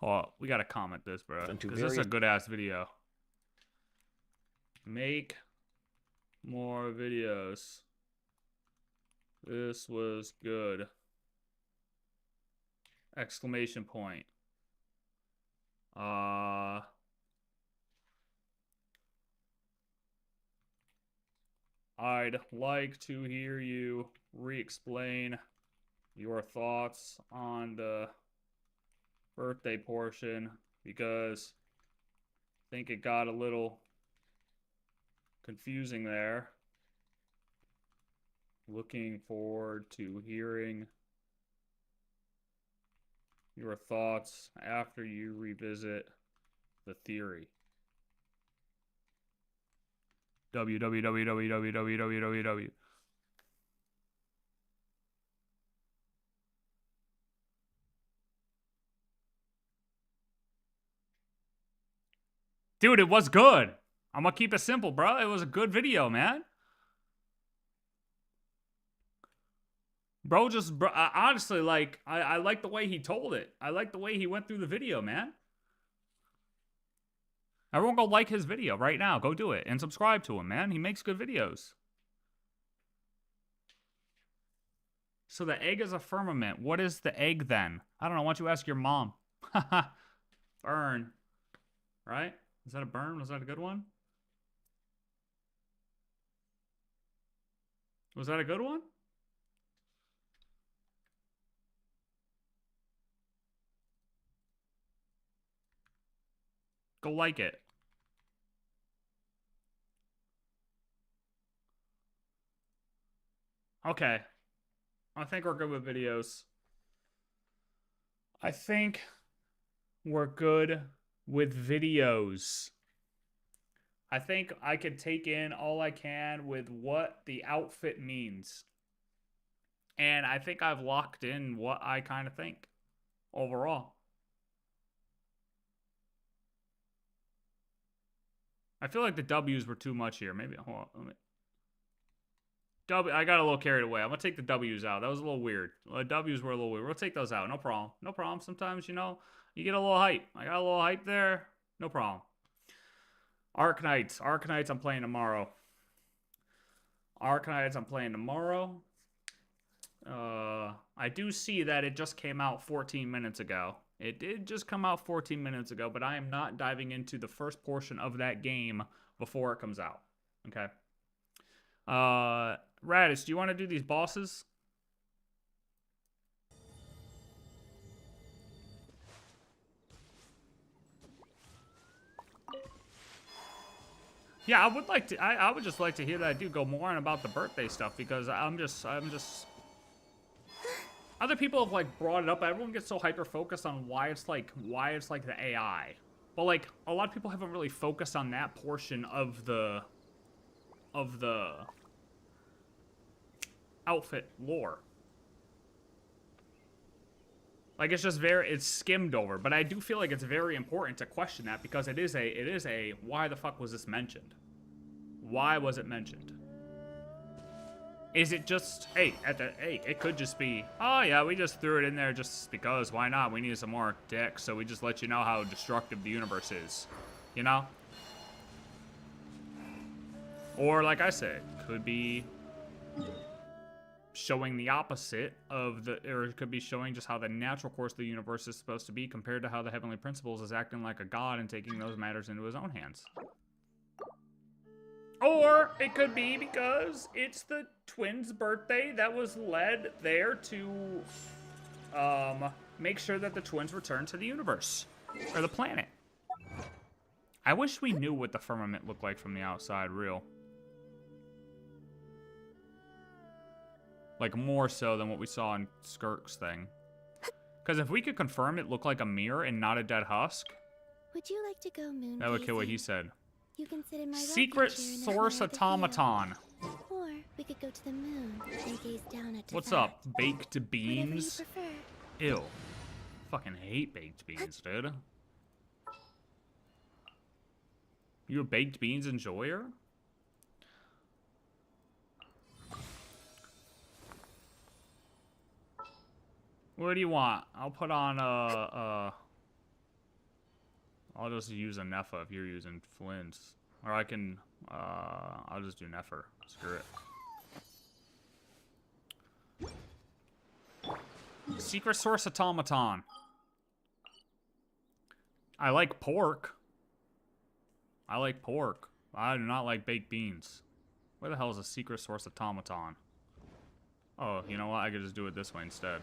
Oh, we gotta comment this, bro. Into Because this is a various- good ass video. Make more videos. This was good. Exclamation point. I'd like to hear you re-explain your thoughts on the birthday portion because I think it got a little confusing there. Looking forward to hearing your thoughts after you revisit the theory. www. Dude, it was good. I'm gonna keep it simple, bro. It was a good video, man. Bro, honestly, like, I like the way he told it. I like the way he went through the video, man. Everyone go like his video right now. Go do it. And subscribe to him, man. He makes good videos. So the egg is a firmament. What is the egg then? I don't know. Why don't you ask your mom? Burn. Right? Is that a burn? Was that a good one? Was that a good one? Go like it. Okay. I think we're good with videos. I think we're good with videos. I think I could take in all I can with what the outfit means. And I think I've locked in what I kind of think overall. I feel like the W's were too much here. Maybe, hold on. I got a little carried away. I'm going to take the W's out. That was a little weird. The W's were a little weird. We'll take those out. No problem. No problem. Sometimes, you know, you get a little hype. I got a little hype there. No problem. Arknights. Arknights I'm playing tomorrow. Arknights I'm playing tomorrow. I do see that it just came out 14 minutes ago. It did just come out 14 minutes ago, but I am not diving into the first portion of that game before it comes out. Okay. Radish, do you want to do these bosses? Yeah, I would like to. I would just like to hear that dude go more on about the birthday stuff because I'm just. Other people have like brought it up. Everyone gets so hyper focused on why it's like the AI, but like a lot of people haven't really focused on that portion of the outfit lore. Like it's skimmed over, but I do feel like it's very important to question that because it is a why the fuck was this mentioned? Why was it mentioned? Is it just, hey, it could just be, oh yeah, we just threw it in there just because, why not? We needed some more decks, so we just let you know how destructive the universe is, you know? Or like I said, could be showing the opposite of or it could be showing just how the natural course of the universe is supposed to be compared to how the Heavenly Principles is acting like a god and taking those matters into his own hands. Or it could be because it's the twins' birthday that was led there to make sure that the twins return to the universe or the planet. I wish we knew what the firmament looked like from the outside, real. Like more so than what we saw in Skirk's thing. Because if we could confirm it looked like a mirror and not a dead husk, Would you like to go moon that would kill what gazing? he said. You can sit in my Secret rocking chair and source admire the view. automaton. Or we could go to the moon and gaze down at What's dessert. up? Baked beans? Whatever you prefer. Ew. Fucking hate baked beans, dude. You a baked beans enjoyer? What do you want? I'll put on I'll just use a Neffa if you're using flints. Or I can, I'll just do Nefer. Screw it. Secret Source Automaton. I like pork. I like pork. I do not like baked beans. Where the hell is a Secret Source Automaton? Oh, you know what? I could just do it this way instead.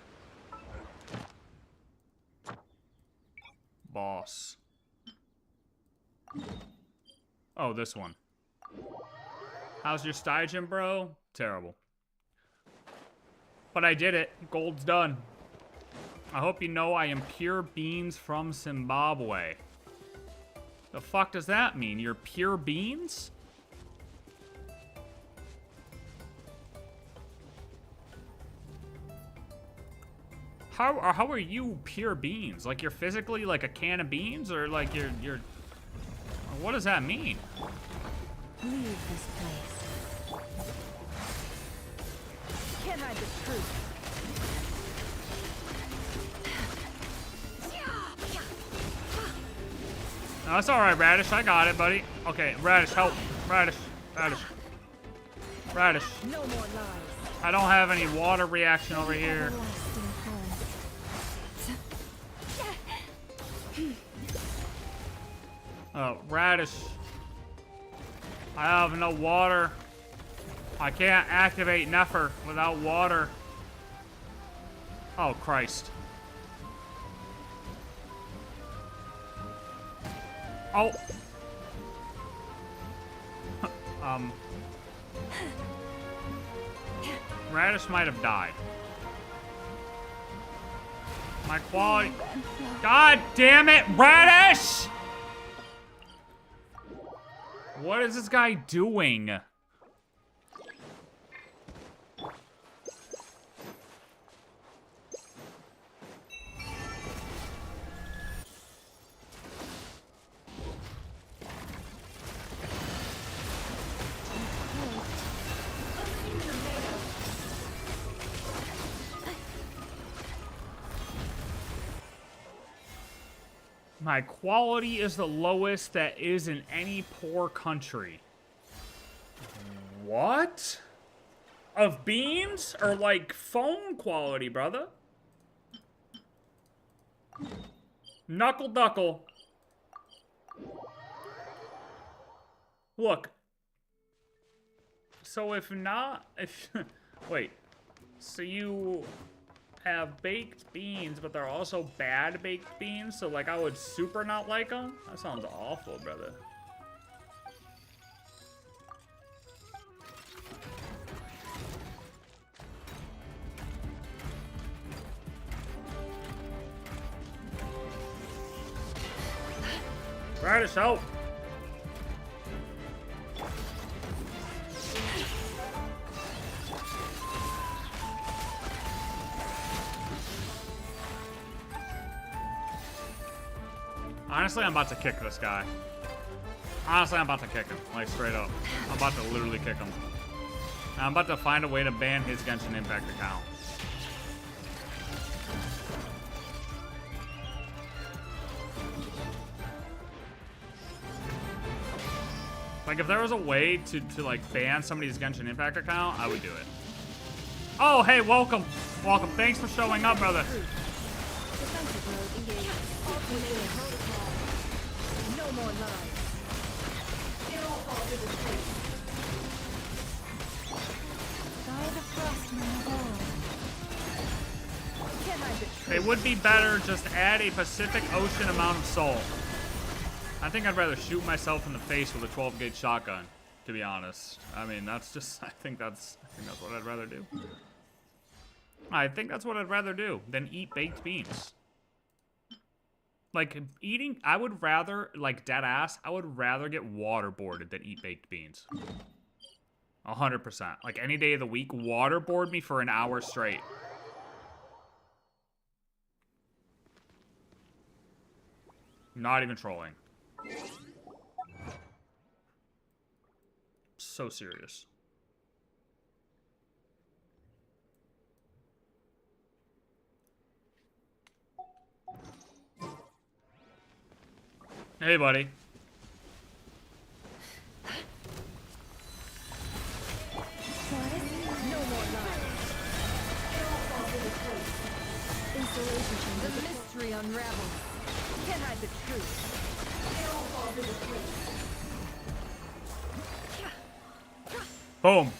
Boss. Oh, this one. How's your Stygian, bro? Terrible. But I did it. Gold's done. I hope you know I am pure beans from Zimbabwe. The fuck does that mean? You're pure beans? How are you pure beans? Like you're physically like a can of beans, or like you're what does that mean? Leave this place. Can't hide the truth. No, that's alright, Radish. I got it, buddy. Okay, Radish, help. Radish. Radish. Radish. No more lies. I don't have any water reaction over here. Oh, Radish. I have no water. I can't activate Nefer without water. Oh, Christ. Oh. Radish might have died. My quality. God damn it, Radish! What is this guy doing? My quality is the lowest that is in any poor country. What? Of beans? Or like phone quality, brother? Knuckle duckle. Look. So if not, wait. So you have baked beans, but they're also bad baked beans, so like I would super not like them? That sounds awful, brother. Radish, help! Honestly, I'm about to kick this guy. Honestly, I'm about to kick him. Like, straight up. I'm about to literally kick him. I'm about to find a way to ban his Genshin Impact account. Like, if there was a way to like, ban somebody's Genshin Impact account, I would do it. Oh, hey, welcome. Welcome. Thanks for showing up, brother. No more lies. It would be better just add a Pacific Ocean amount of soul. I think I'd rather shoot myself in the face with a 12-gauge shotgun, to be honest. I mean, that's just, I think that's what I'd rather do. I think that's what I'd rather do than eat baked beans. Like, eating, I would rather, like, dead ass, I would rather get waterboarded than eat baked beans. 100%. Like, any day of the week, waterboard me for an hour straight. Not even trolling. So serious. Hey, buddy. No more lies. Installation chamber. The mystery unravels. Can't hide the truth. Boom.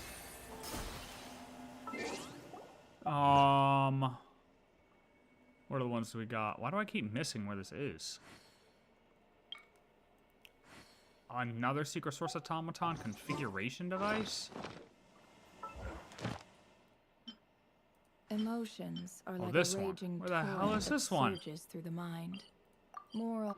What are the ones we got? Why do I keep missing where this is? Another secret source automaton configuration device? Emotions are like this a one. raging Where the hell torrent is that this one? surges through the mind. Moral.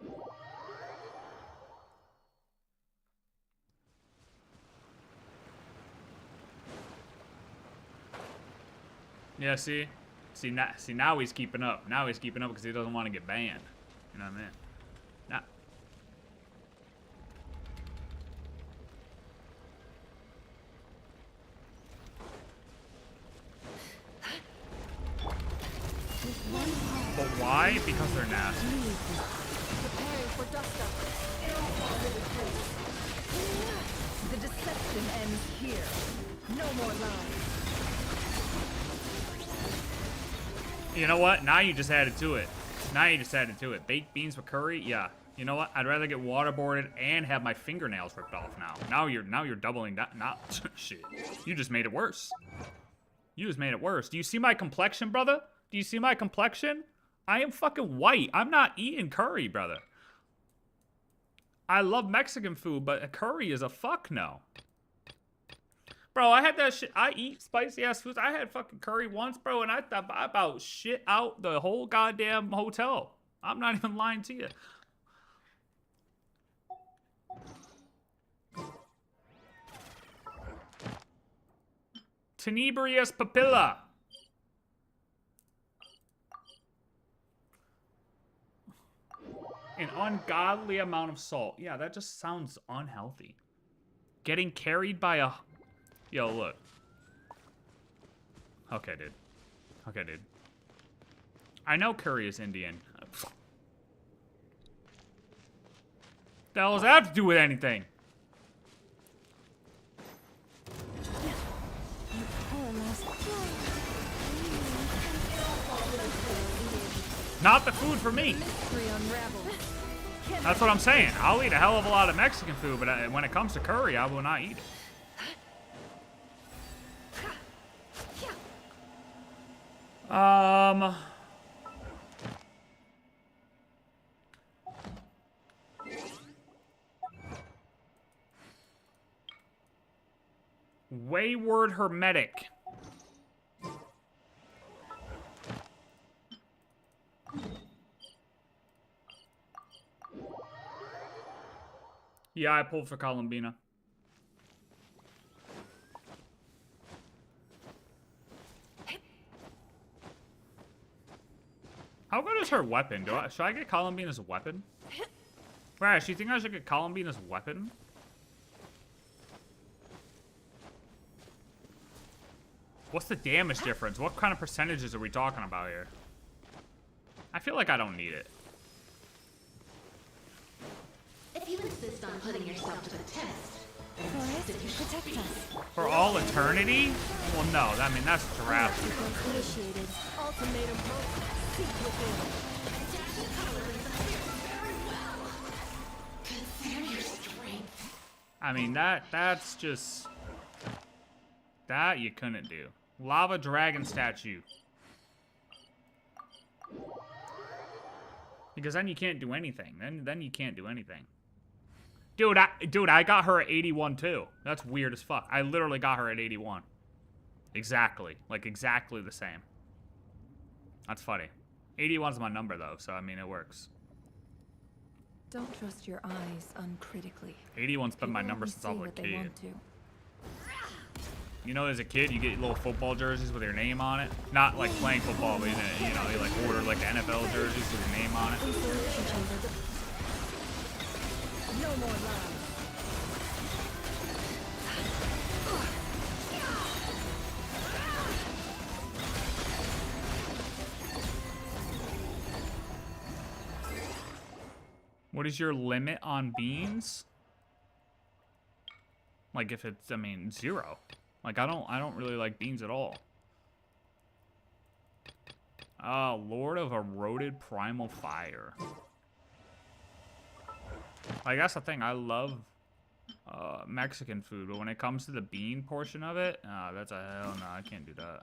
Yeah, see, now he's keeping up. Now he's keeping up because he doesn't want to get banned. You know what I mean? Now, but why? Because they're nasty. Prepare for dust up. The deception ends here. No more lies. You know what? Now you just added to it. Baked beans with curry? Yeah. You know what? I'd rather get waterboarded and have my fingernails ripped off now. Now you're doubling that. Not shit. You just made it worse. Do you see my complexion, brother? Do you see my complexion? I am fucking white. I'm not eating curry, brother. I love Mexican food, but curry is a fuck no. Bro, I had that shit. I eat spicy ass foods. I had fucking curry once, bro, and I thought I about shit out the whole goddamn hotel. I'm not even lying to you. Tenebrious papilla. An ungodly amount of salt. Yeah, that just sounds unhealthy. Getting carried by a... Yo, look. Okay, dude. I know curry is Indian. The hell does that have to do with anything? Not the food for me. That's what I'm saying. I'll eat a hell of a lot of Mexican food, but when it comes to curry, I will not eat it. Wayward Hermetic. Yeah, I pulled for Columbina. How good is her weapon? Should I get Columbina's weapon? Right, do you think I should get Columbina's weapon? What's the damage difference? What kind of percentages are we talking about here? I feel like I don't need it. If you insist on putting yourself to the test, protect us. For all eternity? Well, no. I mean, that's drastic. Initiated. Ultimatum. Seek within. Consider your strength. I mean, that's just... That you couldn't do. Lava dragon statue. Because then you can't do anything. Then you can't do anything. Dude, I got her at 81 too. That's weird as fuck. I literally got her at 81. Exactly. Like, exactly the same. That's funny. 81's my number though, so I mean, it works. Don't trust your eyes uncritically. 81's been my number since I was a kid. You know, as a kid, you get little football jerseys with your name on it. Not like playing football, but you know, you like order like the NFL jerseys with your name on it. No more lies. What is your limit on beans? Like if it's, I mean, 0. Like I don't really like beans at all. Lord of Eroded Primal Fire. Like that's the thing, I love Mexican food, but when it comes to the bean portion of it, that's a hell no, I can't do that.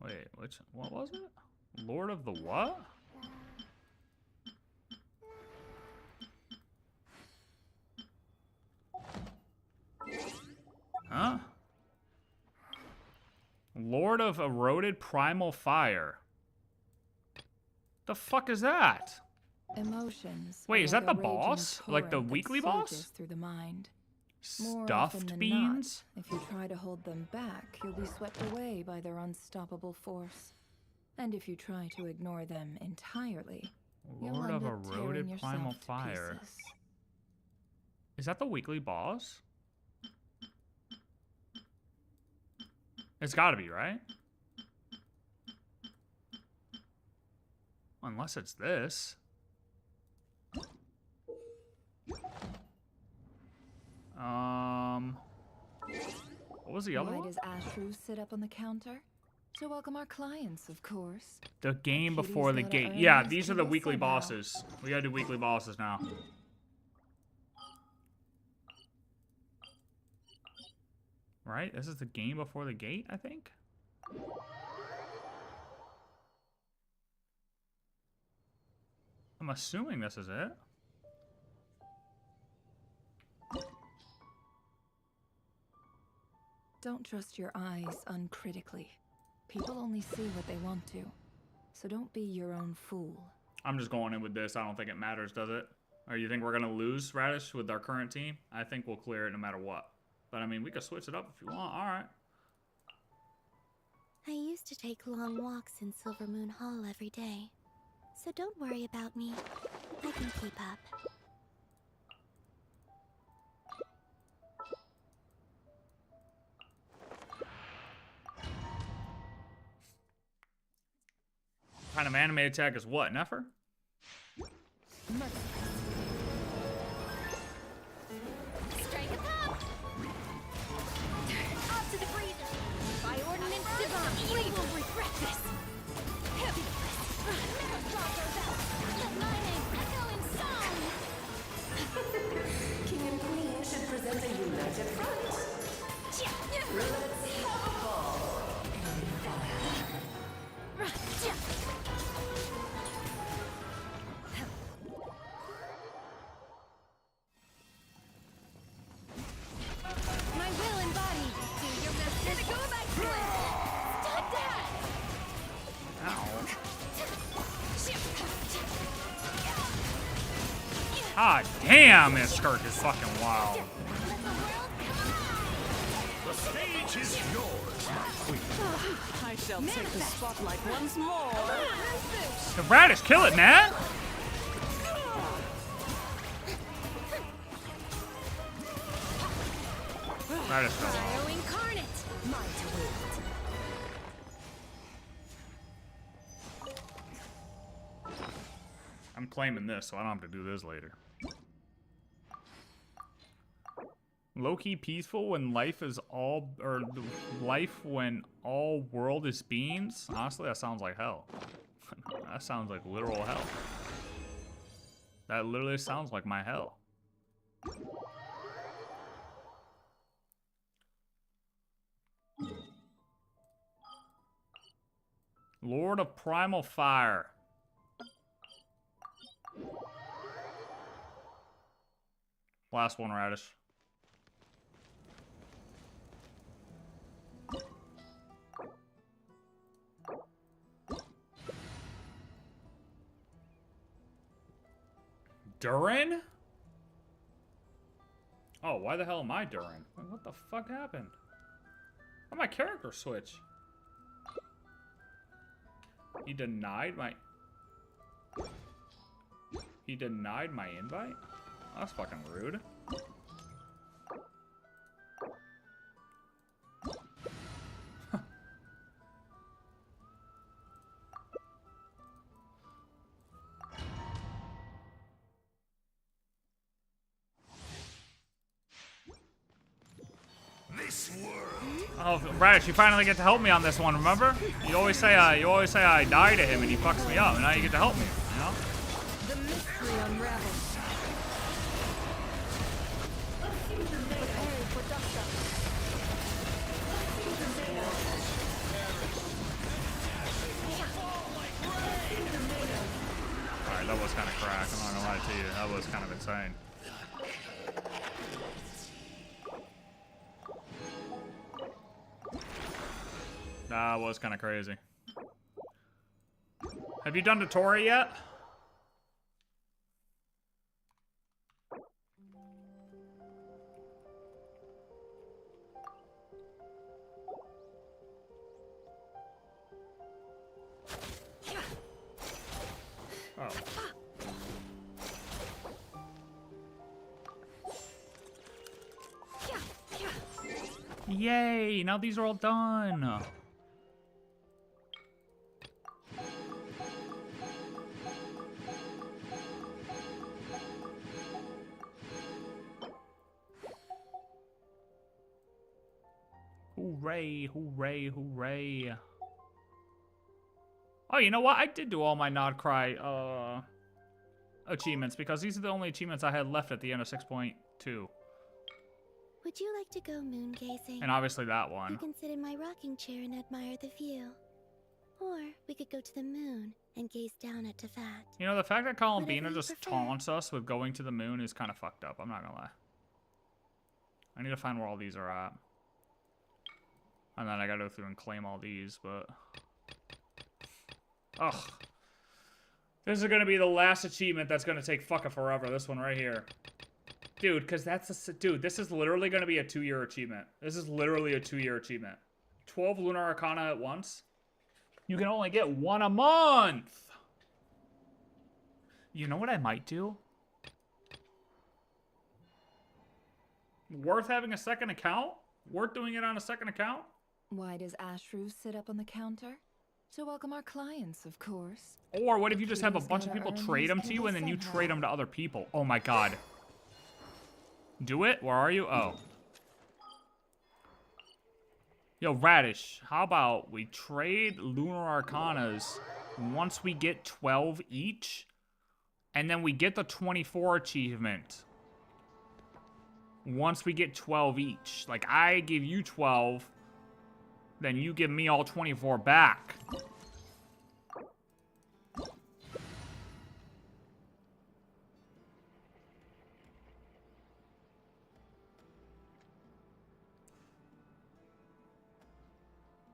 Wait, what was it? Lord of the what? Huh? Lord of Eroded Primal Fire. The fuck is that? Emotions. Wait, is like that the a raging boss? Like the torrent that weekly surges boss? Through the mind. More often Stuffed than beans? Not, if you try to hold them back, you'll be swept away by their unstoppable force. And if you try to ignore them entirely, you'll Lord end of up tearing Eroded yourself Primal to Fire. pieces. Is that the weekly boss? It's gotta be, right? Unless it's this. What was the other Why one? does Ashru sit up on the counter? To welcome our clients, of course. The game Kitty's before the gotta gate. earn Yeah, his these are the keep weekly somehow. bosses. We gotta do weekly bosses now. Right? This is the game before the gate, I think? I'm assuming this is it. Don't trust your eyes uncritically. People only see what they want to. So don't be your own fool. I'm just going in with this. I don't think it matters, does it? Or you think we're gonna lose Radish with our current team? I think we'll clear it no matter what. But I mean, we could switch it up if you want. Alright. I used to take long walks in Silver Moon Hall every day. So don't worry about me. I can keep up. What kind of anime attack is what, Nefer? Strike a pop! Off to the breather! By ordinance divine, we will regret this! Heavy press! Never drop our belts! Let my name echo in song! King and Queen should present a united front. Let's have a ball. My will and body! Do your best to go back to it! Stop that! Ah, damn, this skirt is fucking wild. The stage is yours, my queen. I shall take the spotlight once more. The Radish, kill it, man! Radish fell off. Bio incarnate! Mine to wield. I'm claiming this, so I don't have to do this later. Low-key peaceful when life is all, or life when all world is beans? Honestly, that sounds like hell. That sounds like literal hell. That literally sounds like my hell. Lord of Primal Fire. Last one, Radish. Durin? Oh, why the hell am I Durin? What the fuck happened? Why'd my character switch? He denied my... He denied my invite? That's fucking rude. Oh, Radish, you finally get to help me on this one. Remember? You always say I die to him and he fucks me up, and now you get to help me. You know? The mystery unravels. Preparing for dust up. Alright, that was kind of crack. I'm not gonna lie to you. That was kind of insane. That was kind of crazy. Have you done Dotori yet? Oh. Yay! Now these are all done. Hooray, hooray, hooray. Oh, you know what? I did do all my Nod KRAI achievements because these are the only achievements I had left at the end of 6.2. Would you like to go moon gazing? And obviously that one. You can sit in my rocking chair and admire the view. Or we could go to the moon and gaze down at Tefat. You know, the fact that Columbina Whatever you just prefer. taunts us with going to the moon is kind of fucked up. I'm not gonna lie. I need to find where all these are at. And then I gotta go through and claim all these, but... Ugh. This is gonna be the last achievement that's gonna take fucking forever. This one right here. Dude, because that's a... Dude, this is literally gonna be a 2-year achievement. This is literally a 2-year achievement. 12 Lunar Arcana at once. You can only get 1 a month! You know what I might do? Worth having a second account? Worth doing it on a second account? Why does Ashru sit up on the counter? To welcome our clients, of course. Or what if you just have a bunch of people trade them to you and then you trade them to other people? Oh my god. Do it? Where are you? Oh. Yo, Radish, how about we trade Lunar Arcanas once we get 12 each? And then we get the 24 achievement once we get 12 each. Like, I give you 12, then you give me all 24 back.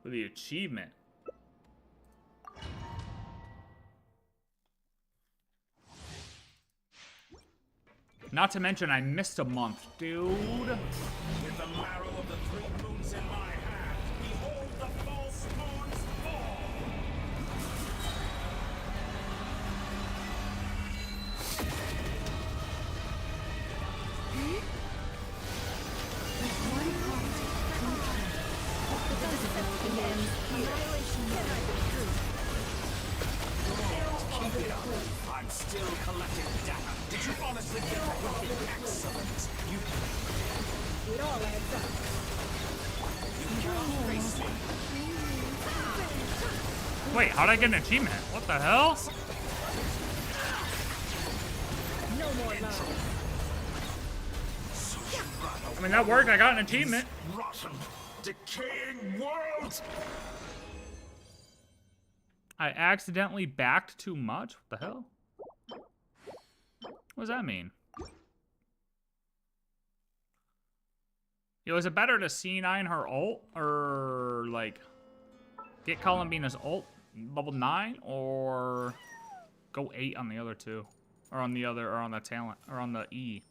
For the achievement. Not to mention, I missed a month, dude. With the marrow of the 3 moons in my hand, behold the false moons fall. Keep it up. I'm still collecting data. Did you honestly think that would be excellent? It all adds up. You cannot face me. Wait, how'd I get an achievement? What the hell? No more lies. I mean, that worked. I got an achievement. Rotten, decaying world. I accidentally backed too much? What the hell? What does that mean? Yo, is it better to C9 her ult? Or, like, get Columbina's ult level 9? Or go 8 on the other two? Or on the other, or on the talent, or on the E?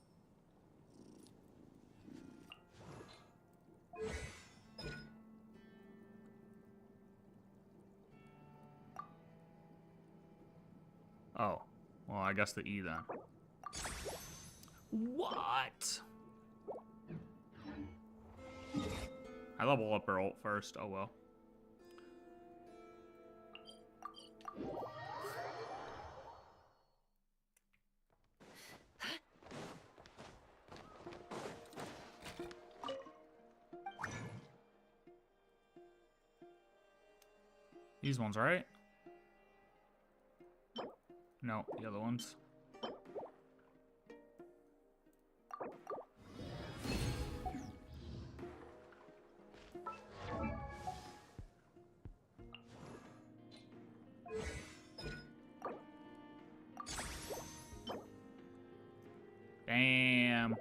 Oh, well, I guess the E then. What? I level up her ult first. Oh well. These ones, right? No, the other ones. Damn.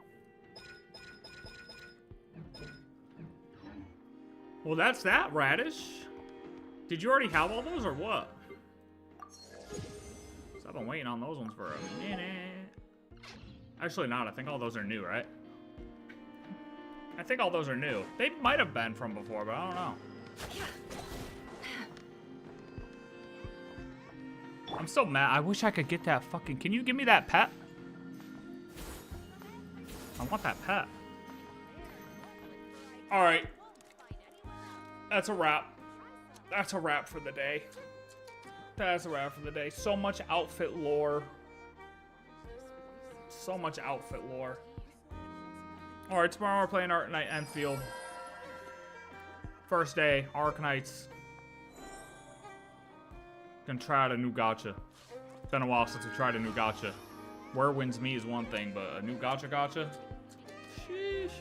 Well, that's that, Radish. Did you already have all those or what? 'Cause I've been waiting on those ones for a minute. Actually not, I think all those are new, right? I think all those are new. They might have been from before, but I don't know. I'm so mad. I wish I could get that fucking... Can you give me that pet? I want that pet. Alright. That's a wrap. That's a wrap for the day. That's a wrap for the day. So much outfit lore. So much outfit lore. Alright, tomorrow we're playing Arknight Enfield. First day, Arknights. Gonna try out a new gacha. Been a while since we tried a new gacha. Where wins me is one thing, but a new gacha? Sheesh.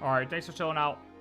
Alright, thanks for chilling out.